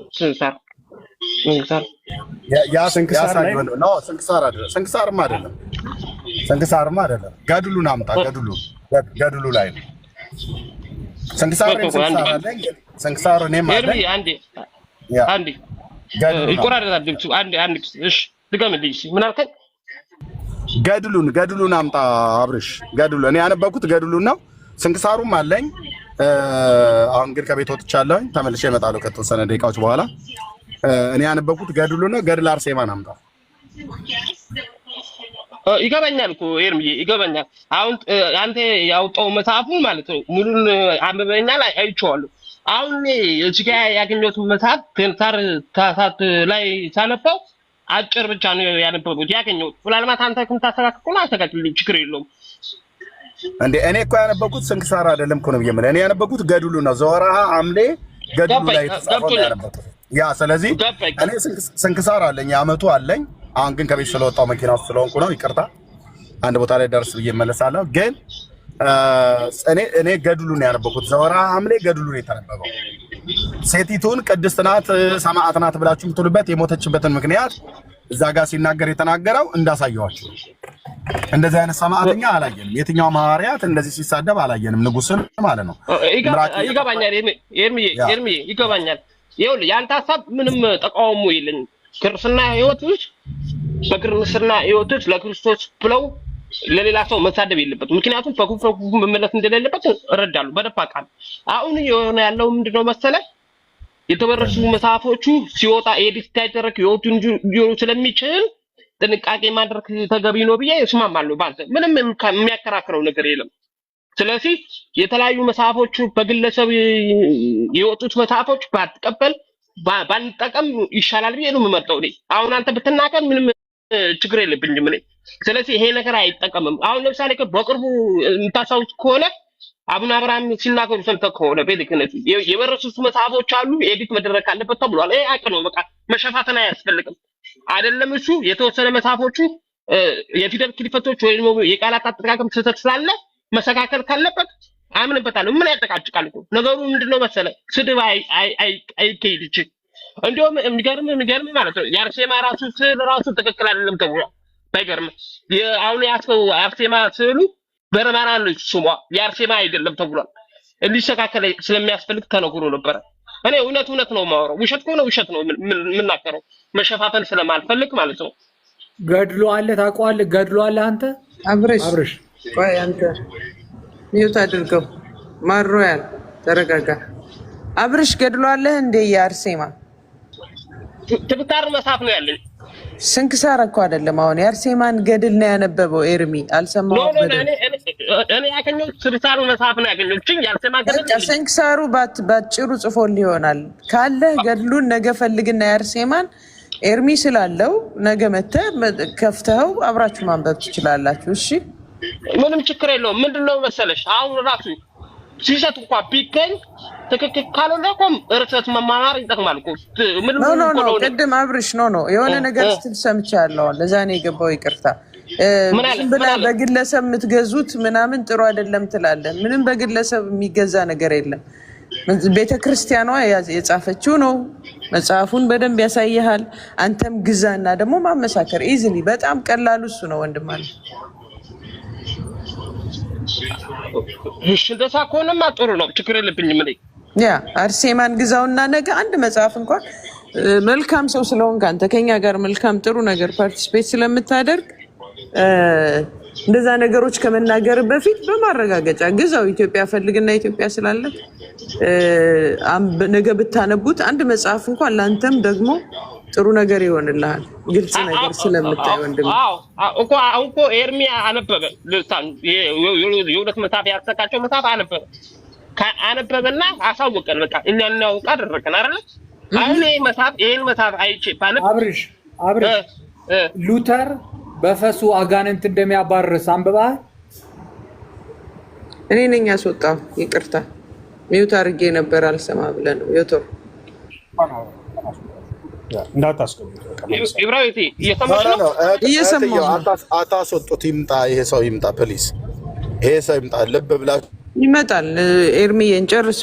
[SPEAKER 13] ስንክሳርማ አይደለም። ገድሉን አምጣ። ገድሉ ላይ ነው ስንክሳር እኔም አለኝ።
[SPEAKER 12] አንዴ ይቆራረጣል ድምፁ። አንዴ እሺ፣ ድገምልኝ። ምን አልከኝ?
[SPEAKER 13] ገድሉን አምጣ አብርሽ። ገድሉ እኔ ያነበብኩት ገድሉን ነው። ስንክሳሩም አለኝ። አሁን ግን ከቤት ወጥቻለሁ። ተመልሼ እመጣለሁ ከተወሰነ ደቂቃዎች በኋላ። እኔ ያነበብኩት ገድሉን ነው። ገድል አርሴማን አምጣ።
[SPEAKER 12] ይገባኛል እኮ ኤርምዬ ይገባኛል። አሁን አንተ ያወጣው መጽሐፉን ማለት ነው ሙሉን አንብበኛል፣ አይቼዋለሁ። አሁን እዚህ ጋር ያገኘሁት መጽሐፍ ከንታር ታሳት ላይ ሳነበው አጭር ብቻ ነው ያነበብኩት ያገኘሁት። ምናልባት አንተ ከምታስተካክል አስተካክልልኝ፣ ችግር የለውም።
[SPEAKER 13] እንዴ እኔ እኮ ያነበብኩት ስንክሳር አይደለም እኮ ነው የምልህ። እኔ ያነበብኩት ገድሉ ነው። ዘወርኀ ሐምሌ ገድሉ ላይ ተጻፈው ነው ያነበብኩት። ያ ስለዚህ እኔ ስንክሳር አለኝ፣ ዓመቱ አለኝ። አሁን ግን ከቤት ስለወጣው መኪና ውስጥ ስለሆንኩ ነው፣ ይቅርታ። አንድ ቦታ ላይ ደርስ ብዬ እመለሳለሁ። ግን እኔ ገድሉን ያነበብኩት ዘወርኀ ሐምሌ ገድሉን የተነበበው። ሴቲቱን ቅድስት ናት ሰማዕት ናት ብላችሁ የምትሉበት የሞተችበትን ምክንያት እዛ ጋር ሲናገር የተናገረው እንዳሳየዋችሁ። እንደዚህ አይነት ሰማዕተኛ አላየንም። የትኛውም ሐዋርያት እንደዚህ ሲሳደብ አላየንም። ንጉስን ማለት ነው።
[SPEAKER 12] ይገባኛል ኤርምዬ ይገባኛል። ይኸውልህ የአንተ ሀሳብ ምንም ተቃውሞ የለኝም። ክርስትና ህይወቶች በክርስትና ህይወቶች ለክርስቶስ ብለው ለሌላ ሰው መሳደብ የለበትም። ምክንያቱም ፈኩ መመለስ እንደሌለበት እረዳለሁ በደፋ ቃል። አሁን የሆነ ያለው ምንድነው መሰለህ የተበረሱ መጽሐፎቹ ሲወጣ ኤዲት ሳይደረግ ይወጡ ሊሆኑ ስለሚችል ጥንቃቄ ማድረግ ተገቢ ነው ብዬ እስማማለሁ። ባንተ ምንም የሚያከራክረው ነገር የለም። ስለዚህ የተለያዩ መጽሐፎቹ በግለሰብ የወጡት መጽሐፎች ባትቀበል ባንጠቀም ይሻላል ብዬ ነው የምመርጠው እኔ። አሁን አንተ ብትናገር ምንም ችግር የለብኝም እኔ። ስለዚህ ይሄ ነገር አይጠቀምም። አሁን ለምሳሌ በቅርቡ የምታስታውስ ከሆነ አቡነ አብርሃም ሲናገሩ ሰምተህ ከሆነ ቤተ ክህነቱ የበረሱት መጽሐፎች አሉ ኤዲት መደረግ አለበት ተብሏል። ይሄ አቅ ነው፣ በቃ መሸፋፈን አያስፈልግም። አይደለም እሱ የተወሰነ መጽሐፎቹ የፊደል ክሊፈቶች ወይም የቃላት አጠቃቀም ስህተት ስላለ መስተካከል ካለበት አምንበታለሁ። ምን ያጠቃጭቃል እኮ ነገሩ ምንድነው መሰለህ ስድብ አይካሄድ ይችል። እንዲሁም የሚገርም ማለት ነው የአርሴማ ራሱ ስዕል ራሱ ትክክል አይደለም ተብሏል። ባይገርም አሁን ያስከው አርሴማ ስዕሉ በረማና ነው ስሟ የአርሴማ አይደለም ተብሏል። እንዲስተካከል ስለሚያስፈልግ ተነግሮ ነበረ። እኔ እውነት ነው የማወራው፣ ውሸት ከሆነ ውሸት ነው የምናገረው፣ መሸፋፈን ስለማልፈልግ ማለት ነው።
[SPEAKER 9] ገድሎ አለ ታውቀዋለህ? ገድሎ አለ አንተ አብርሽ
[SPEAKER 5] ቆይ አንተ ሚዩት አድርገው። ማሮያል ተረጋጋ። አብርሽ ገድሎ አለህ እንዴ? የአርሴማ
[SPEAKER 12] ትብታር መጽሐፍ ነው ያለኝ።
[SPEAKER 5] ስንክሳር እኮ አይደለም። አሁን የአርሴማን ገድል ነው ያነበበው ኤርሚ። አልሰማሁም።
[SPEAKER 12] እኔ ያገኘሁት ትብታሩ መጽሐፍ ነው ያገኘሁት። የአርሴማ ገድል
[SPEAKER 5] ስንክሳሩ ባጭሩ ጽፎልህ ይሆናል። ካለህ ገድሉን ነገ ፈልግና የአርሴማን ኤርሚ ስላለው ነገ መተህ ከፍተኸው አብራችሁ ማንበብ ትችላላችሁ። እሺ
[SPEAKER 12] ምንም ችግር የለውም። ምንድነው መሰለሽ አሁን ራሱ ሲሰጥ እንኳን ቢገኝ ትክክል ካልሆነ እኮ እርሰት መማማር ይጠቅማል እኮ።
[SPEAKER 5] ኖ ቅድም አብርሽ ኖ የሆነ ነገር ስትል ሰምቻለሁ። ለዛ ነው የገባው። ይቅርታ ብላ በግለሰብ የምትገዙት ምናምን ጥሩ አይደለም ትላለህ። ምንም በግለሰብ የሚገዛ ነገር የለም። ቤተክርስቲያኗ የጻፈችው ነው። መጽሐፉን በደንብ ያሳይሃል። አንተም ግዛና ደግሞ ማመሳከር ኢዝሊ በጣም ቀላሉ እሱ ነው ወንድም አለ።
[SPEAKER 12] እሺ እንደዛ ከሆነማ ጥሩ ነው፣ ችግር የለብኝም እኔ።
[SPEAKER 5] ያ አርሴማን ግዛውና ነገ አንድ መጽሐፍ እንኳን መልካም ሰው ስለሆንክ አንተ ከኛ ጋር መልካም ጥሩ ነገር ፓርቲሲፔት ስለምታደርግ እንደዛ ነገሮች ከመናገር በፊት በማረጋገጫ ግዛው። ኢትዮጵያ ፈልግና ኢትዮጵያ ስላለ ነገ ብታነቡት አንድ መጽሐፍ እንኳን ለአንተም ደግሞ ጥሩ ነገር ይሆንልሃል። ግልጽ ነገር ስለምታይ ወንድም።
[SPEAKER 12] አሁን እኮ ኤርሚ አነበበ የሁለት መጽሐፍ ያሰቃቸው መጽሐፍ አነበበና አሳወቀን። በቃ እኛ እናውቅ አደረገን አይደለ? አሁን ይሄን መጽሐፍ አይቼ ባነብ
[SPEAKER 9] አብርሽ ሉተር በፈሱ አጋንንት እንደሚያባርስ አንብበሃል?
[SPEAKER 5] እኔ ነኝ ያስወጣው። ይቅርታ ሚውት አድርጌ ነበር አልሰማ ብለህ ነው ዮቶር
[SPEAKER 13] አታስወጡት። ይምጣ፣ ይሄ ሰው ይምጣ፣ ፕሊዝ፣ ይሄ ሰው ይምጣ። ልብ ብላችሁ
[SPEAKER 5] ይመጣል። ኤርሚዬን ጨርስ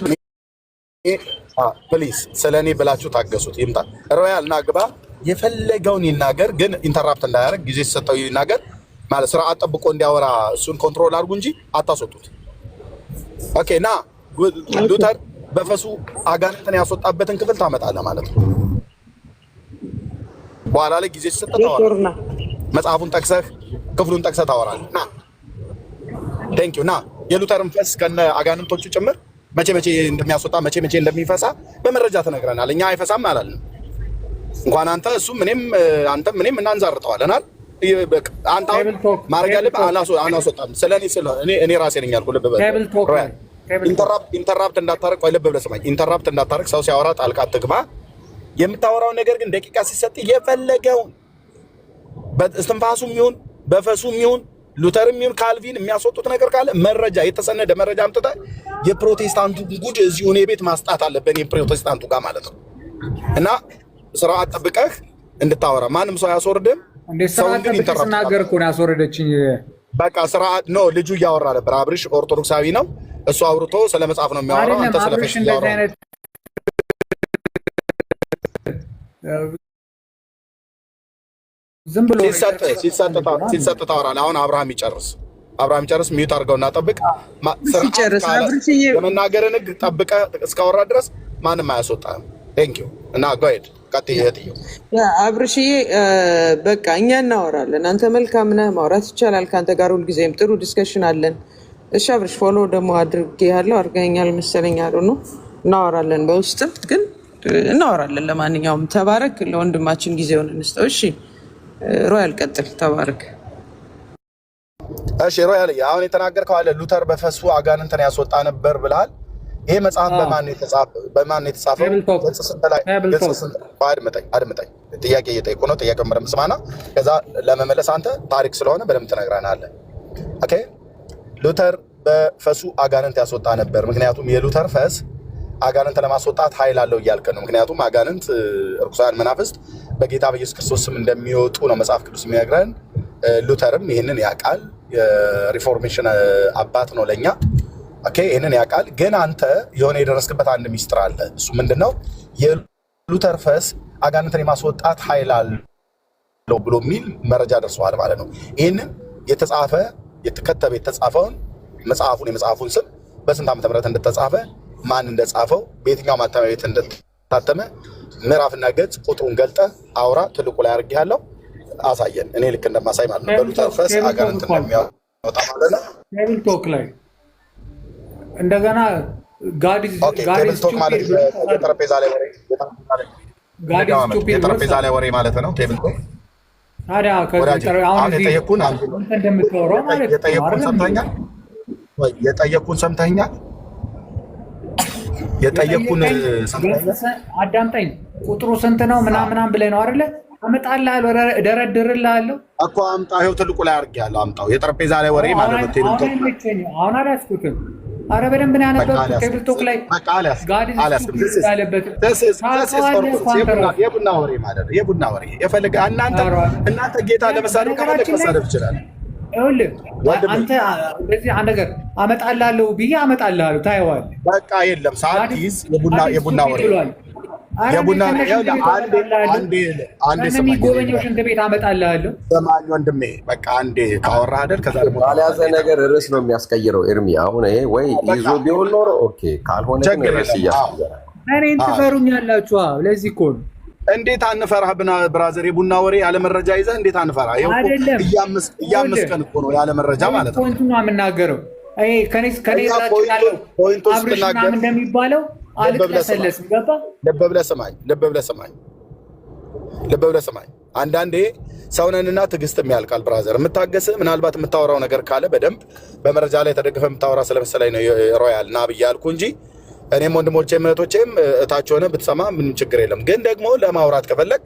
[SPEAKER 13] ፕሊዝ። ስለ እኔ ብላችሁ ታገሱት። ይምጣ። ሮያል ና ግባ፣ የፈለገውን ይናገር፣ ግን ኢንተራፕት እንዳያደርግ ጊዜ ሲሰጠው ይናገር። ማለት ስርዓት ጠብቆ እንዲያወራ እሱን ኮንትሮል አድርጉ እንጂ አታስወጡት። ኦኬ ና ሉተር በፈሱ አጋንንትን ያስወጣበትን ክፍል ታመጣለህ ማለት ነው። በኋላ ላይ ጊዜ ሲሰጠው መጽሐፉን ጠቅሰህ ክፍሉን ጠቅሰህ ታወራለህ። ና ቴንክ ዩ። ና የሉተርን ፈስ ከነ አጋንንቶቹ ጭምር መቼ መቼ እንደሚያስወጣ መቼ መቼ እንደሚፈሳ በመረጃ ተነግረናል። እኛ አይፈሳም አላልንም። እንኳን አንተ እሱም እኔም አንተም እኔም እናንዛርጠዋለናል። አንተ ማድረግ ያለብህ አናስወጣም። ስለኔ እኔ ራሴ ነኝ ያልኩህ። ልብ በል ኢንተራፕት እንዳታረግ። ቆይ ልብ ብለህ ስማኝ። ኢንተራፕት እንዳታረግ። ሰው ሲያወራ ጣልቃ አትግባ። የምታወራው ነገር ግን ደቂቃ ሲሰጥ የፈለገውን በእስትንፋሱም ይሁን በፈሱም ይሁን ሉተርም ይሁን ካልቪን የሚያስወጡት ነገር ካለ መረጃ የተሰነደ መረጃ አምጥተህ የፕሮቴስታንቱ ጉድ እዚሁ እኔ ቤት ማስጣት አለብን፣ የፕሮቴስታንቱ ጋር ማለት ነው። እና ስርዓት ጠብቀህ እንድታወራ ማንም ሰው አያስወርድም። ሰውን ግን
[SPEAKER 9] ስናገር እኮ ነው ያስወረደችኝ።
[SPEAKER 13] በቃ ስርዓት ነው። ልጁ እያወራ ነበር። አብርሽ ኦርቶዶክሳዊ ነው። እሱ አውርቶ ስለ መጽሐፍ ነው የሚያወራው። አንተ ስለ ፈሽ እያወራህ
[SPEAKER 9] ዝም ብሎ
[SPEAKER 13] ሲሰጥ ታወራለህ። አሁን አብርሃም ይጨርስ ሚዩት አድርገውና ጠብቅ። የመናገርን ህግ ጠብቀህ እስካወራ ድረስ ማንም አያስወጣህም። ቴንክ ዩ እና ጎሄድ ቀጥይ።
[SPEAKER 5] አብርሽዬ በቃ እኛ እናወራለን። አንተ መልካም ነህ፣ ማውራት ይቻላል ከአንተ ጋር ሁልጊዜም ጥሩ ዲስከሽን አለን። እሺ አብርሽ ፎሎ ደግሞ አድርጌሃለሁ አድርገኸኛል መሰለኝ አሉ ነው። እናወራለን፣ በውስጥም ግን እናወራለን። ለማንኛውም ተባረክ። ለወንድማችን ጊዜውን እንስጠው። እሺ ሮያል ቀጥል። ተባረክ።
[SPEAKER 13] እሺ ሮያል፣ አሁን የተናገርከው አለ ሉተር በፈሱ አጋንንትን ያስወጣ ነበር ብለሃል። ይሄ መጽሐፍ በማን የተጻፈው? አድምጠኝ። ጥያቄ እየጠየቁ ነው። ጥያቄውን በደምብ ስማና ከዛ ለመመለስ አንተ ታሪክ ስለሆነ በደምብ ትነግረናለህ። ኦኬ። ሉተር በፈሱ አጋንንት ያስወጣ ነበር። ምክንያቱም የሉተር ፈስ አጋንንት ለማስወጣት ኃይል አለው እያልከ ነው። ምክንያቱም አጋንንት እርኩሳን መናፍስት በጌታ በኢየሱስ ክርስቶስ ስም እንደሚወጡ ነው መጽሐፍ ቅዱስ የሚነግረን። ሉተርም ይህንን ያውቃል። የሪፎርሜሽን አባት ነው ለእኛ። ኦኬ፣ ይህንን ያውቃል። ግን አንተ የሆነ የደረስክበት አንድ ሚስጥር አለ። እሱ ምንድነው? የሉተር ፈስ አጋንንትን የማስወጣት ኃይል አለው ብሎ የሚል መረጃ ደርሰዋል ማለት ነው። ይህንን የተጻፈ የተከተበ የተጻፈውን የመጽሐፉን ስም በስንት ዓመተ ምህረት እንደተጻፈ ማን እንደጻፈው በየትኛው ማተሚያ ቤት እንደታተመ ምዕራፍና ገጽ ቁጥሩን ገልጠ አውራ። ትልቁ ላይ አድርጌያለሁ፣ አሳየን። እኔ ልክ እንደማሳይ ማለት ነው። በሉተር ፈስ አጋንንት እንደሚያወጣ ማለት ነው።
[SPEAKER 9] ቴብል ቶክ ላይ እንደገና
[SPEAKER 13] የጠረጴዛ ላይ ወሬ ማለት ነው። ቴብል ቶክ
[SPEAKER 9] ታዲያ
[SPEAKER 13] የጠየቅኩን ሰምተኸኛል? የጠየቅኩን
[SPEAKER 9] አዳምጠኝ። ቁጥሩ ስንት ነው ምናምናም ብለህ ነው አይደለ? አመጣልሃለሁ፣ እደረድርልሃለሁ
[SPEAKER 13] እኮ አምጣ። ይኸው ትልቁ ላይ አድርጌያለሁ። አምጣው። የጠረጴዛ ላይ ወሬ ማለት ነው። ቴብል ቶክ
[SPEAKER 9] አሁን አላስኩትም። ኧረ በደንብ ነው ያነበብኩት። ቴብል ቶክ ላይ
[SPEAKER 13] የቡና ወሬ ማለት ነው። የቡና ወሬ የፈለገ እናንተ ጌታ ለመሳደብ ከፈለግ መሳደብ ይችላል።
[SPEAKER 9] ይኸውልህ አንተ በዚህ አንድ ነገር አመጣልሃለሁ ብዬ አመጣልሃለሁ፣ ታየዋለህ።
[SPEAKER 13] በቃ የለም ሰዓት ይዝ የቡና ወሬ
[SPEAKER 9] የሚጎበኘው ሽንት ቤት አመጣልሃለሁ።
[SPEAKER 13] ሰማኝ ወንድሜ፣ በቃ አንዴ ካወራህ አይደል? ከዛ ደግሞ
[SPEAKER 11] ባልያዘ ነገር ርዕስ ነው የሚያስቀይረው። ኤርሚ አሁን ይሄ ወይ ይዞ ቢሆን ኖሮ ኦኬ፣ ካልሆነ ግን ርዕስ እያስቀየረ
[SPEAKER 9] እኔን ትፈሩኛላችሁ። ለዚህ እኮ ነው።
[SPEAKER 13] እንዴት አንፈራህ ብራዘር? የቡና ወሬ ያለ መረጃ ይዘህ እንዴት አንፈራህ? እያመስቀን እኮ ነው ያለ መረጃ ማለት ነው።
[SPEAKER 9] ፖይንቱን ነው የምናገረው። ከኔ አብርሽ ምናምን እንደሚባለው አልቀሰለስም። ገባ?
[SPEAKER 13] ልብ ብለህ ስማኝ። አንዳንዴ ሰውነንና ትዕግስትም ያልቃል ብራዘር። የምታገስህ ምናልባት የምታወራው ነገር ካለ በደንብ በመረጃ ላይ ተደግፈ የምታወራ ስለመሰለኝ ነው ሮያል ና ብዬ አልኩ እንጂ እኔም ወንድሞቼም እህቶቼም እታች ሆነ ብትሰማ ምንም ችግር የለም። ግን ደግሞ ለማውራት ከፈለግ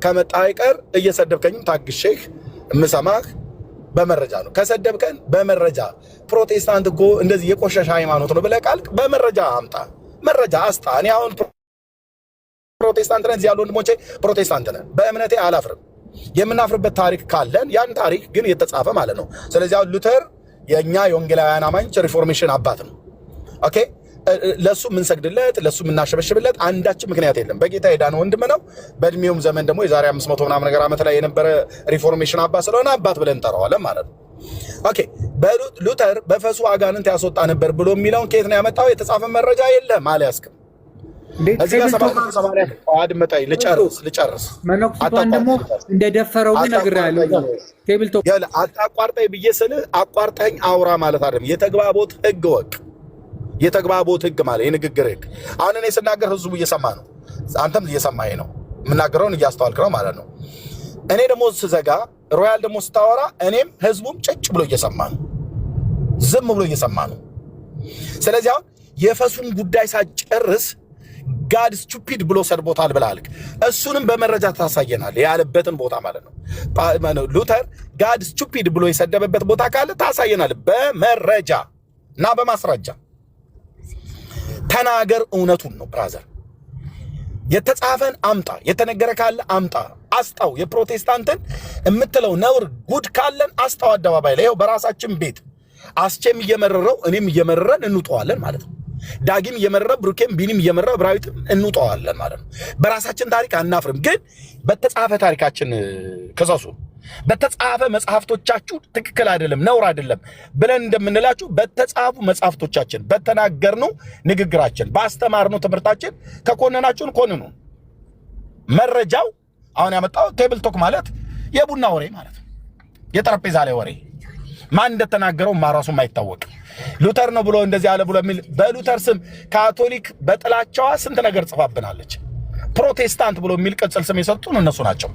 [SPEAKER 13] ከመጣ አይቀር እየሰደብከኝም ታግሼህ የምሰማህ በመረጃ ነው። ከሰደብከን በመረጃ ፕሮቴስታንት እኮ እንደዚህ የቆሸሸ ሃይማኖት ነው ብለህ ቃልክ በመረጃ አምጣ፣ መረጃ አስጣ። እኔ አሁን ፕሮቴስታንት ነን፣ እዚህ ያሉ ወንድሞቼ ፕሮቴስታንት ነን። በእምነቴ አላፍርም። የምናፍርበት ታሪክ ካለን ያን ታሪክ ግን የተጻፈ ማለት ነው። ስለዚህ አሁን ሉተር የእኛ የወንጌላውያን አማኞች ሪፎርሜሽን አባት ነው። ኦኬ፣ ለሱ የምንሰግድለት ለሱ የምናሸበሽብለት አንዳችን ምክንያት የለም። በጌታ የዳነ ወንድም ነው። በእድሜውም ዘመን ደግሞ የዛሬ 500 ምናምን ነገር ዓመት ላይ የነበረ ሪፎርሜሽን አባት ስለሆነ አባት ብለን እንጠራዋለን ማለት ነው። ኦኬ፣ ሉተር በፈሱ አጋንንት ያስወጣ ነበር ብሎ የሚለውን ከየት ነው ያመጣው? የተጻፈ መረጃ የለም፣ አልያዝክም። እዚህ ጋር 780 አድመጣይ ልጨርስ
[SPEAKER 9] መነኩሴቷን ደግሞ እንደደፈረው ግን ነግሬሃለሁ። ቴብል ቶክ
[SPEAKER 13] አታቋርጠኝ ብዬ ስልህ አቋርጠኝ አውራ ማለት አይደለም። የተግባቦት ህግ ወቅ የተግባቦት ህግ ማለት የንግግር ህግ። አሁን እኔ ስናገር ህዝቡ እየሰማ ነው፣ አንተም እየሰማኸኝ ነው። የምናገረውን እያስተዋልክ ነው ማለት ነው። እኔ ደግሞ ስዘጋ ሮያል ደግሞ ስታወራ እኔም ህዝቡም ጭጭ ብሎ እየሰማ ነው፣ ዝም ብሎ እየሰማ ነው። ስለዚህ አሁን የፈሱን ጉዳይ ሳጨርስ ጋድ ስቱፒድ ብሎ ሰድቦታል ብላልክ እሱንም በመረጃ ታሳየናል፣ ያለበትን ቦታ ማለት ነው። ሉተር ጋድ ስቱፒድ ብሎ የሰደበበት ቦታ ካለ ታሳየናል በመረጃ እና በማስረጃ። ተናገር፣ እውነቱን ነው ብራዘር። የተጻፈን አምጣ፣ የተነገረ ካለ አምጣ፣ አስጣው። የፕሮቴስታንትን የምትለው ነውር ጉድ ካለን አስጣው አደባባይ ላይ። ይኸው በራሳችን ቤት አስቼም እየመረረው እኔም እየመረረን እንውጠዋለን ማለት ነው። ዳጊም እየመረረ ብሩኬም ቢኒም እየመረረ ብራዊትም እንውጠዋለን ማለት ነው። በራሳችን ታሪክ አናፍርም። ግን በተጻፈ ታሪካችን ከዛሱ በተጻፈ መጽሐፍቶቻችሁ ትክክል አይደለም ነውር አይደለም ብለን እንደምንላችሁ በተጻፉ መጽሐፍቶቻችን በተናገርነው ንግግራችን ባስተማርነው ትምህርታችን ከኮነናችሁን ኮንኑ። መረጃው አሁን ያመጣው ቴብል ቶክ ማለት የቡና ወሬ ማለት ነው። የጠረጴዛ ላይ ወሬ ማን እንደተናገረው ማራሱ ማይታወቅ ሉተር ነው ብሎ እንደዚህ አለ ብሎ የሚል በሉተር ስም ካቶሊክ በጥላቻዋ ስንት ነገር ጽፋብናለች። ፕሮቴስታንት ብሎ የሚል ቅጽል ስም የሰጡን እነሱ ናቸው።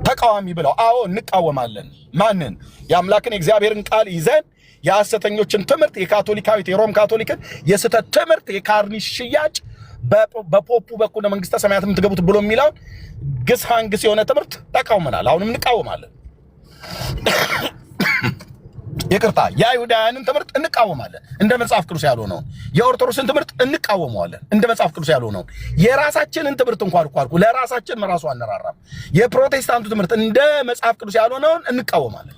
[SPEAKER 13] ተቃዋሚ ብለው አዎ እንቃወማለን። ማንን? የአምላክን የእግዚአብሔርን ቃል ይዘን የሐሰተኞችን ትምህርት የካቶሊካዊት የሮም ካቶሊክን የስተት ትምህርት የካርኒሽ ሽያጭ በፖፑ በኩል መንግስተ ሰማያት የምትገቡት ብሎ የሚለውን ግስ ሃንግስ የሆነ ትምህርት ተቃውመናል። አሁንም እንቃወማለን። ይቅርታ፣ የአይሁዳውያንን ትምህርት እንቃወማለን እንደ መጽሐፍ ቅዱስ ያልሆነውን። የኦርቶዶክስን ትምህርት እንቃወመዋለን እንደ መጽሐፍ ቅዱስ ያልሆነውን። የራሳችንን ትምህርት እንኳን ለራሳችን ራሱ አነራራም። የፕሮቴስታንቱ ትምህርት እንደ መጽሐፍ ቅዱስ ያልሆነውን እንቃወማለን።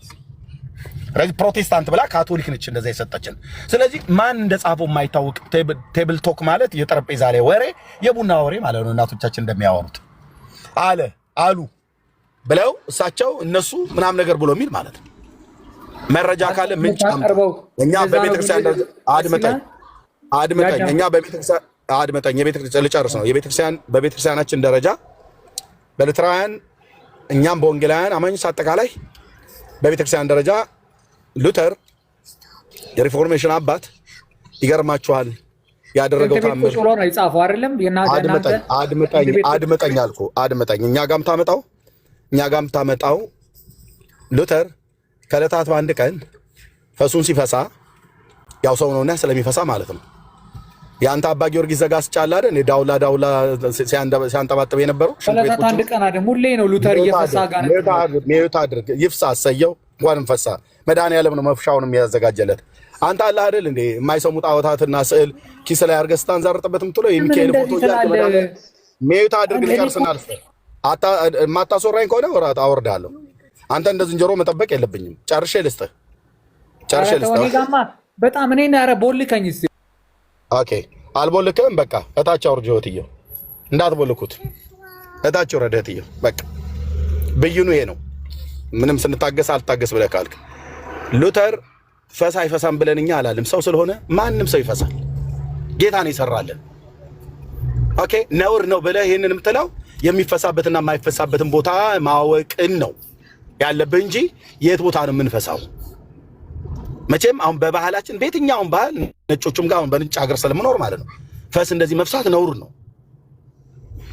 [SPEAKER 13] ስለዚህ ፕሮቴስታንት ብላ ካቶሊክ ነች እንደዛ የሰጠችን። ስለዚህ ማን እንደጻፈው የማይታወቅ ቴብል ቶክ ማለት የጠረጴዛ ላይ ወሬ የቡና ወሬ ማለት ነው። እናቶቻችን እንደሚያወሩት አሉ ብለው እሳቸው እነሱ ምናምን ነገር ብሎ የሚል ማለት ነው። መረጃ ካለ ምንጭ አምጣው። እኛ በቤተክርስቲያን አድመጠኝ እኛ በቤተክርስቲያን አድመጠኝ የቤተክርስቲያን ልጨርስ ነው። በቤተክርስቲያናችን ደረጃ በሉተራውያን እኛም በወንጌላውያን አማኞች አጠቃላይ በቤተክርስቲያን ደረጃ ሉተር የሪፎርሜሽን አባት ይገርማችኋል ያደረገው ታምር
[SPEAKER 9] ነው የጻፈው አይደለም።
[SPEAKER 13] አድመጠኝ አልኩ። አድመጠኝ እኛ ጋም ታመጣው ሉተር ከዕለታት በአንድ ቀን ፈሱን ሲፈሳ ያው ሰው ነውና ስለሚፈሳ ማለት ነው። ያንተ አባ ጊዮርጊስ ዘጋስጫላ አይደል ዳውላ ሲያንጠባጥብ የነበረው
[SPEAKER 9] ከዕለታት አንድ ቀን አይደል ሁሌ ነው ሉተር እየፈሳ ጋር
[SPEAKER 13] ሜዩት አድርግ ይፍሳ አሰየው እንኳንም ፈሳ መድኃኒዓለም ነው መፍሻውንም ያዘጋጀለት። አንተ አለ አይደል እንዴ የማይሰሙ ጣዖታትና ስዕል ኪስ ላይ አድርገህ ስታንዛርጥበት የምትለው የሚካኤል ፎቶ እያለ ሜዩት አድርግ ልጨርስናል። የማታስወራኝ ከሆነ ወራት አወርዳለሁ። አንተ እንደ ዝንጀሮ መጠበቅ የለብኝም። ጨርሼ ልስጥህ።
[SPEAKER 9] በጣም እኔ ናረ ቦልከኝ እስቲ።
[SPEAKER 13] ኦኬ አልቦልክም። በቃ እታች አውርድ። ህይወትየው እንዳትቦልኩት እታች ወረደ። ህይወትየው በቃ ብይኑ ይሄ ነው። ምንም ስንታገስ አልታገስ ብለህ ካልክ ሉተር ፈሳ አይፈሳም ብለን እኛ አላለም። ሰው ስለሆነ ማንም ሰው ይፈሳል። ጌታ ነው ይሰራልን። ኦኬ ነውር ነው ብለህ ይሄንን የምትለው የሚፈሳበትና የማይፈሳበትን ቦታ ማወቅን ነው ያለብህ እንጂ የት ቦታ ነው የምንፈሳው? መቼም አሁን በባህላችን በየትኛውም ባህል ነጮቹም ጋር አሁን በነጭ ሀገር ስለምኖር ማለት ነው ፈስ እንደዚህ መፍሳት ነውር ነው።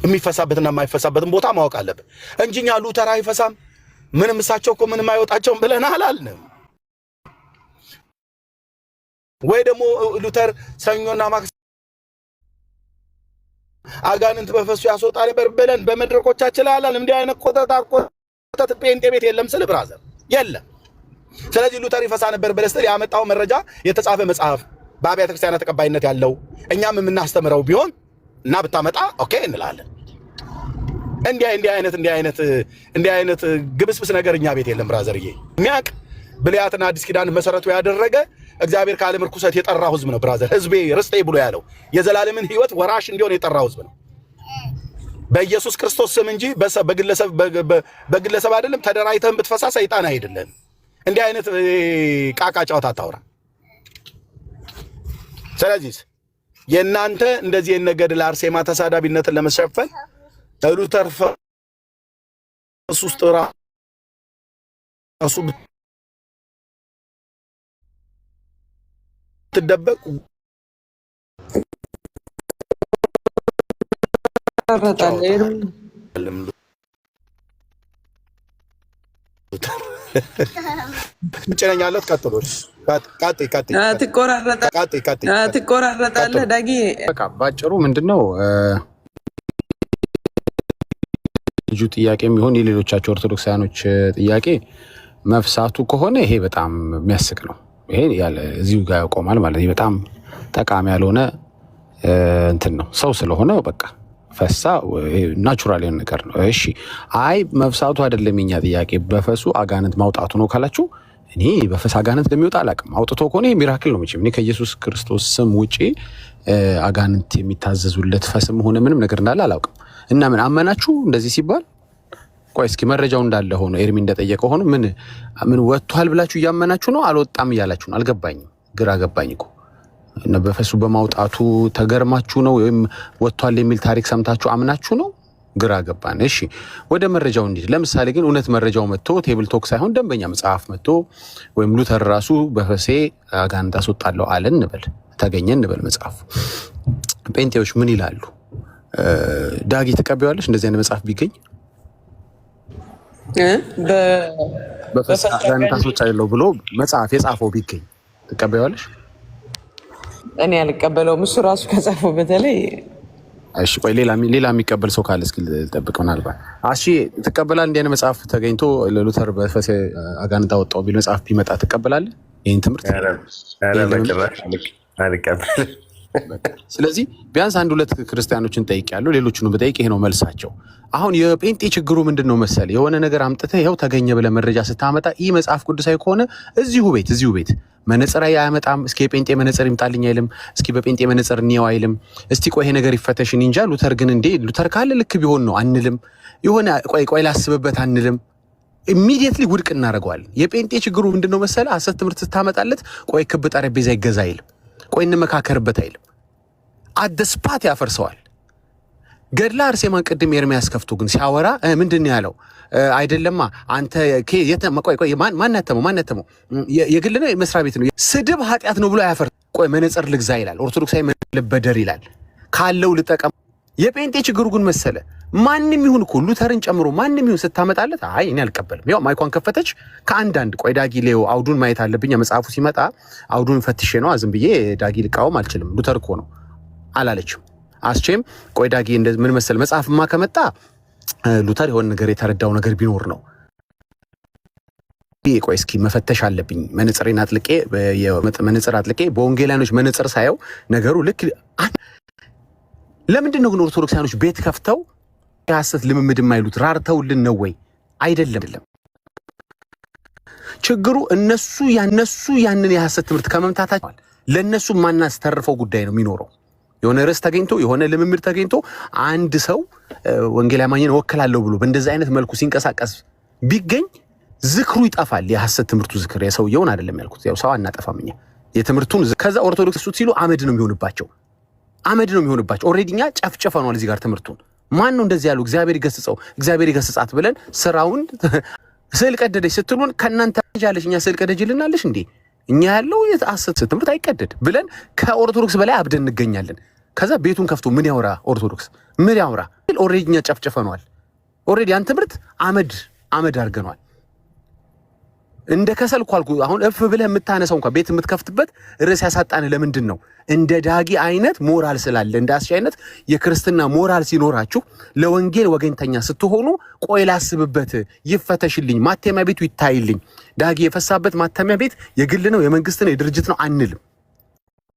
[SPEAKER 13] የሚፈሳበትና የማይፈሳበትን ቦታ ማወቅ አለብህ እንጂ እኛ ሉተር አይፈሳም ምንም እሳቸው እኮ ምንም አይወጣቸውም ብለን አላልንም። ወይ ደግሞ ሉተር ሰኞና ማክሰኞ አጋንንት በፈሱ ያስወጣ ነበር ብለን በመድረኮቻችን አላልንም። እንዲህ አይነት ቆጠት ጴንጤ ቤት የለም ስል ብራዘር የለም። ስለዚህ ሉተር ይፈሳ ነበር ብለህ ስትል ያመጣው መረጃ የተጻፈ መጽሐፍ በአብያተ ክርስቲያናት ተቀባይነት ያለው እኛም የምናስተምረው ቢሆን እና ብታመጣ ኦኬ እንላለን። እንዲህ አይነት ግብስብስ ነገር እኛ ቤት የለም ብራዘርዬ። የሚያውቅ ብሉያትና አዲስ ኪዳን መሰረቱ ያደረገ እግዚአብሔር ከዓለም ርኩሰት የጠራው ህዝብ ነው ብራዘር። ህዝቤ ርስቴ ብሎ ያለው የዘላለምን ህይወት ወራሽ እንዲሆን የጠራው ህዝብ ነው በኢየሱስ ክርስቶስ ስም እንጂ በግለሰብ አይደለም። ተደራጅተህም ብትፈሳ ሰይጣን አይደለም። እንዲህ አይነት ቃቃ ጨዋታ አታውራ። ስለዚህ የእናንተ እንደዚህ የነገድል አርሴማ ተሳዳቢነትን ለመሸፈን ሉተር ፈስ ውስጥ ራሱ ብትደበቅ ጭነኛለት ቀጥሎች
[SPEAKER 5] ትቆራረጣለህ ዳጊ።
[SPEAKER 4] በቃ ባጭሩ ምንድነው ልጁ ጥያቄ የሚሆን የሌሎቻቸው ኦርቶዶክሳውያኖች ጥያቄ መፍሳቱ ከሆነ ይሄ በጣም የሚያስቅ ነው። ይሄ ያለ እዚሁ ጋር ያቆማል ማለት ነው። በጣም ጠቃሚ ያልሆነ እንትን ነው። ሰው ስለሆነ በቃ ፈሳ ናቹራል የሆነ ነገር ነው። እሺ አይ መፍሳቱ አይደለም የኛ ጥያቄ በፈሱ አጋንንት ማውጣቱ ነው ካላችሁ እኔ በፈስ አጋንንት እንደሚወጣ አላውቅም። አውጥቶ ከሆነ ሚራክል ነው መቼም። እኔ ከኢየሱስ ክርስቶስ ስም ውጪ አጋንንት የሚታዘዙለት ፈስም ሆነ ምንም ነገር እንዳለ አላውቅም። እና ምን አመናችሁ እንደዚህ ሲባል? ቆይ እስኪ መረጃው እንዳለ ሆኖ ኤርሚ እንደጠየቀው ሆኖ ምን ወጥቷል ብላችሁ እያመናችሁ ነው? አልወጣም እያላችሁ ነው? አልገባኝም። ግራ ገባኝ እኮ እና በፈሱ በማውጣቱ ተገርማችሁ ነው ወይም ወጥቷል የሚል ታሪክ ሰምታችሁ አምናችሁ ነው? ግራ ገባን። እሺ ወደ መረጃው እንሂድ። ለምሳሌ ግን እውነት መረጃው መጥቶ ቴብል ቶክ ሳይሆን ደንበኛ መጽሐፍ መጥቶ ወይም ሉተር ራሱ በፈሴ አጋንንት አስወጣለሁ አለ እንበል፣ ተገኘ እንበል መጽሐፉ። ጴንጤዎች ምን ይላሉ? ዳጊ ተቀበያለሽ እንደዚህ አይነት መጽሐፍ ቢገኝ በፈስ አጋንንት አስወጣለሁ ብሎ መጽሐፍ የጻፈው ቢገኝ ተቀበያለሽ?
[SPEAKER 5] እኔ አልቀበለውም። እሱ ራሱ ከጻፈው በተለይ
[SPEAKER 4] እሺ ቆይ ሌላ የሚቀበል ሰው ካለ እስኪ ልጠብቅ። ምናልባት እሺ ትቀበላለህ? እንዲህ አይነት መጽሐፍ ተገኝቶ ለሉተር በፈሴ አጋንንት አወጣው ቢል መጽሐፍ ቢመጣ ትቀበላለህ? ይህን ትምህርት
[SPEAKER 11] አልቀበልም።
[SPEAKER 4] ስለዚህ ቢያንስ አንድ ሁለት ክርስቲያኖችን ጠይቄያለሁ። ሌሎቹን በጠይቅ ይሄ ነው መልሳቸው። አሁን የጴንጤ ችግሩ ምንድነው መሰል? የሆነ ነገር አምጥተህ ይኸው ተገኘ ብለህ መረጃ ስታመጣ ይህ መጽሐፍ ቅዱሳዊ ከሆነ እዚሁ ቤት መነጽር አያመጣም። እስኪ የጴንጤ መነጽር ይምጣልኝ አይልም። እስኪ በጴንጤ መነጽር እንየው አይልም። እስቲ ቆይ ይሄ ነገር ይፈተሽን እንጃ። ሉተር ግን እንዴ ሉተር ካለ ልክ ቢሆን ነው አንልም። የሆነ ቆይ ላስብበት አንልም። ኢሚዲየትሊ ውድቅ እናደርገዋለን። የጴንጤ ችግሩ ምንድነው መሰለ? ሐሰት ትምህርት ስታመጣለት ቆይ ክብ ጠረጴዛ ይገዛ አይልም። ቆይ እንመካከርበት አይልም። አደስፓት ያፈርሰዋል። ገድለ አርሴማን ቅድም ኤርሚያስ ከፍቶ ግን ሲያወራ ምንድን ያለው? አይደለማ አንተ ቆይ ማን ያተመው የግል ነው መስሪያ ቤት ነው ስድብ ኃጢአት ነው ብሎ አያፈር። ቆይ መነጽር ልግዛ ይላል። ኦርቶዶክሳዊ ልበደር ይላል። ካለው ልጠቀም። የጴንጤ ችግሩ ግን መሰለ ማንም ይሁን እኮ ሉተርን ጨምሮ ማንም ይሁን ስታመጣለት አይ እኔ አልቀበልም። ያው ማይኳን ከፈተች ከአንዳንድ ቆይ ዳጊ ሌው አውዱን ማየት አለብኝ። መጽሐፉ ሲመጣ አውዱን ፈትሼ ነው ዝም ብዬ ዳጊ ልቃወም አልችልም። ሉተር እኮ ነው አላለችም። አስቼም ቆይ ዳጊ ምን መሰል መጽሐፍማ ከመጣ ሉተር የሆነ ነገር የተረዳው ነገር ቢኖር ነው። ቆይ እስኪ መፈተሽ አለብኝ። መነጽሬን አጥልቄ በወንጌላኖች መነጽር ሳየው ነገሩ ልክ። ለምንድን ነው ግን ኦርቶዶክሳኖች ቤት ከፍተው የሐሰት ልምምድ የማይሉት? ራርተውልን ነው ወይ? አይደለም። ችግሩ እነሱ ያንን የሐሰት ትምህርት ከመምታታቸው ለእነሱ ማናስተርፈው ጉዳይ ነው የሚኖረው። የሆነ ርዕስ ተገኝቶ የሆነ ልምምድ ተገኝቶ አንድ ሰው ወንጌላዊ ማኝን ወክላለሁ ብሎ በእንደዚህ አይነት መልኩ ሲንቀሳቀስ ቢገኝ ዝክሩ ይጠፋል። የሐሰት ትምህርቱ ዝክር የሰውየውን አይደለም ያልኩት። ያው ሰው አናጠፋም እኛ የትምህርቱን። ከዛ ኦርቶዶክስ ሱት ሲሉ አመድ ነው የሚሆንባቸው። ኦልሬዲ እኛ ጨፍጨፈናል እዚህ ጋር ትምህርቱን። ማን ነው እንደዚህ ያለው? እግዚአብሔር ይገስጸው እግዚአብሔር ይገስጻት ብለን ስራውን ስዕል ቀደደች ስትሉን ከእናንተ ያለሽ እኛ ስዕል ቀደጅልናለሽ እንዴ? እኛ ያለው የሐሰት ትምህርት አይቀደድ ብለን ከኦርቶዶክስ በላይ አብደን እንገኛለን። ከዛ ቤቱን ከፍቶ ምን ያወራ ኦርቶዶክስ? ምን ያወራ? ኦልሬዲ እኛ ጨፍጨፈናል። ኦልሬዲ ያን ትምህርት አመድ አድርገናል። እንደ ከሰልኩ አልኩ። አሁን እፍ ብለህ የምታነሳው እንኳን ቤት የምትከፍትበት ርዕስ ያሳጣን ለምንድን ነው? እንደ ዳጊ አይነት ሞራል ስላለ፣ እንደ አስቻ አይነት የክርስትና ሞራል ሲኖራችሁ ለወንጌል ወገንተኛ ስትሆኑ ቆይ ላስብበት፣ ይፈተሽልኝ፣ ማተሚያ ቤቱ ይታይልኝ። ዳጊ የፈሳበት ማተሚያ ቤት የግል ነው የመንግስት ነው የድርጅት ነው አንልም።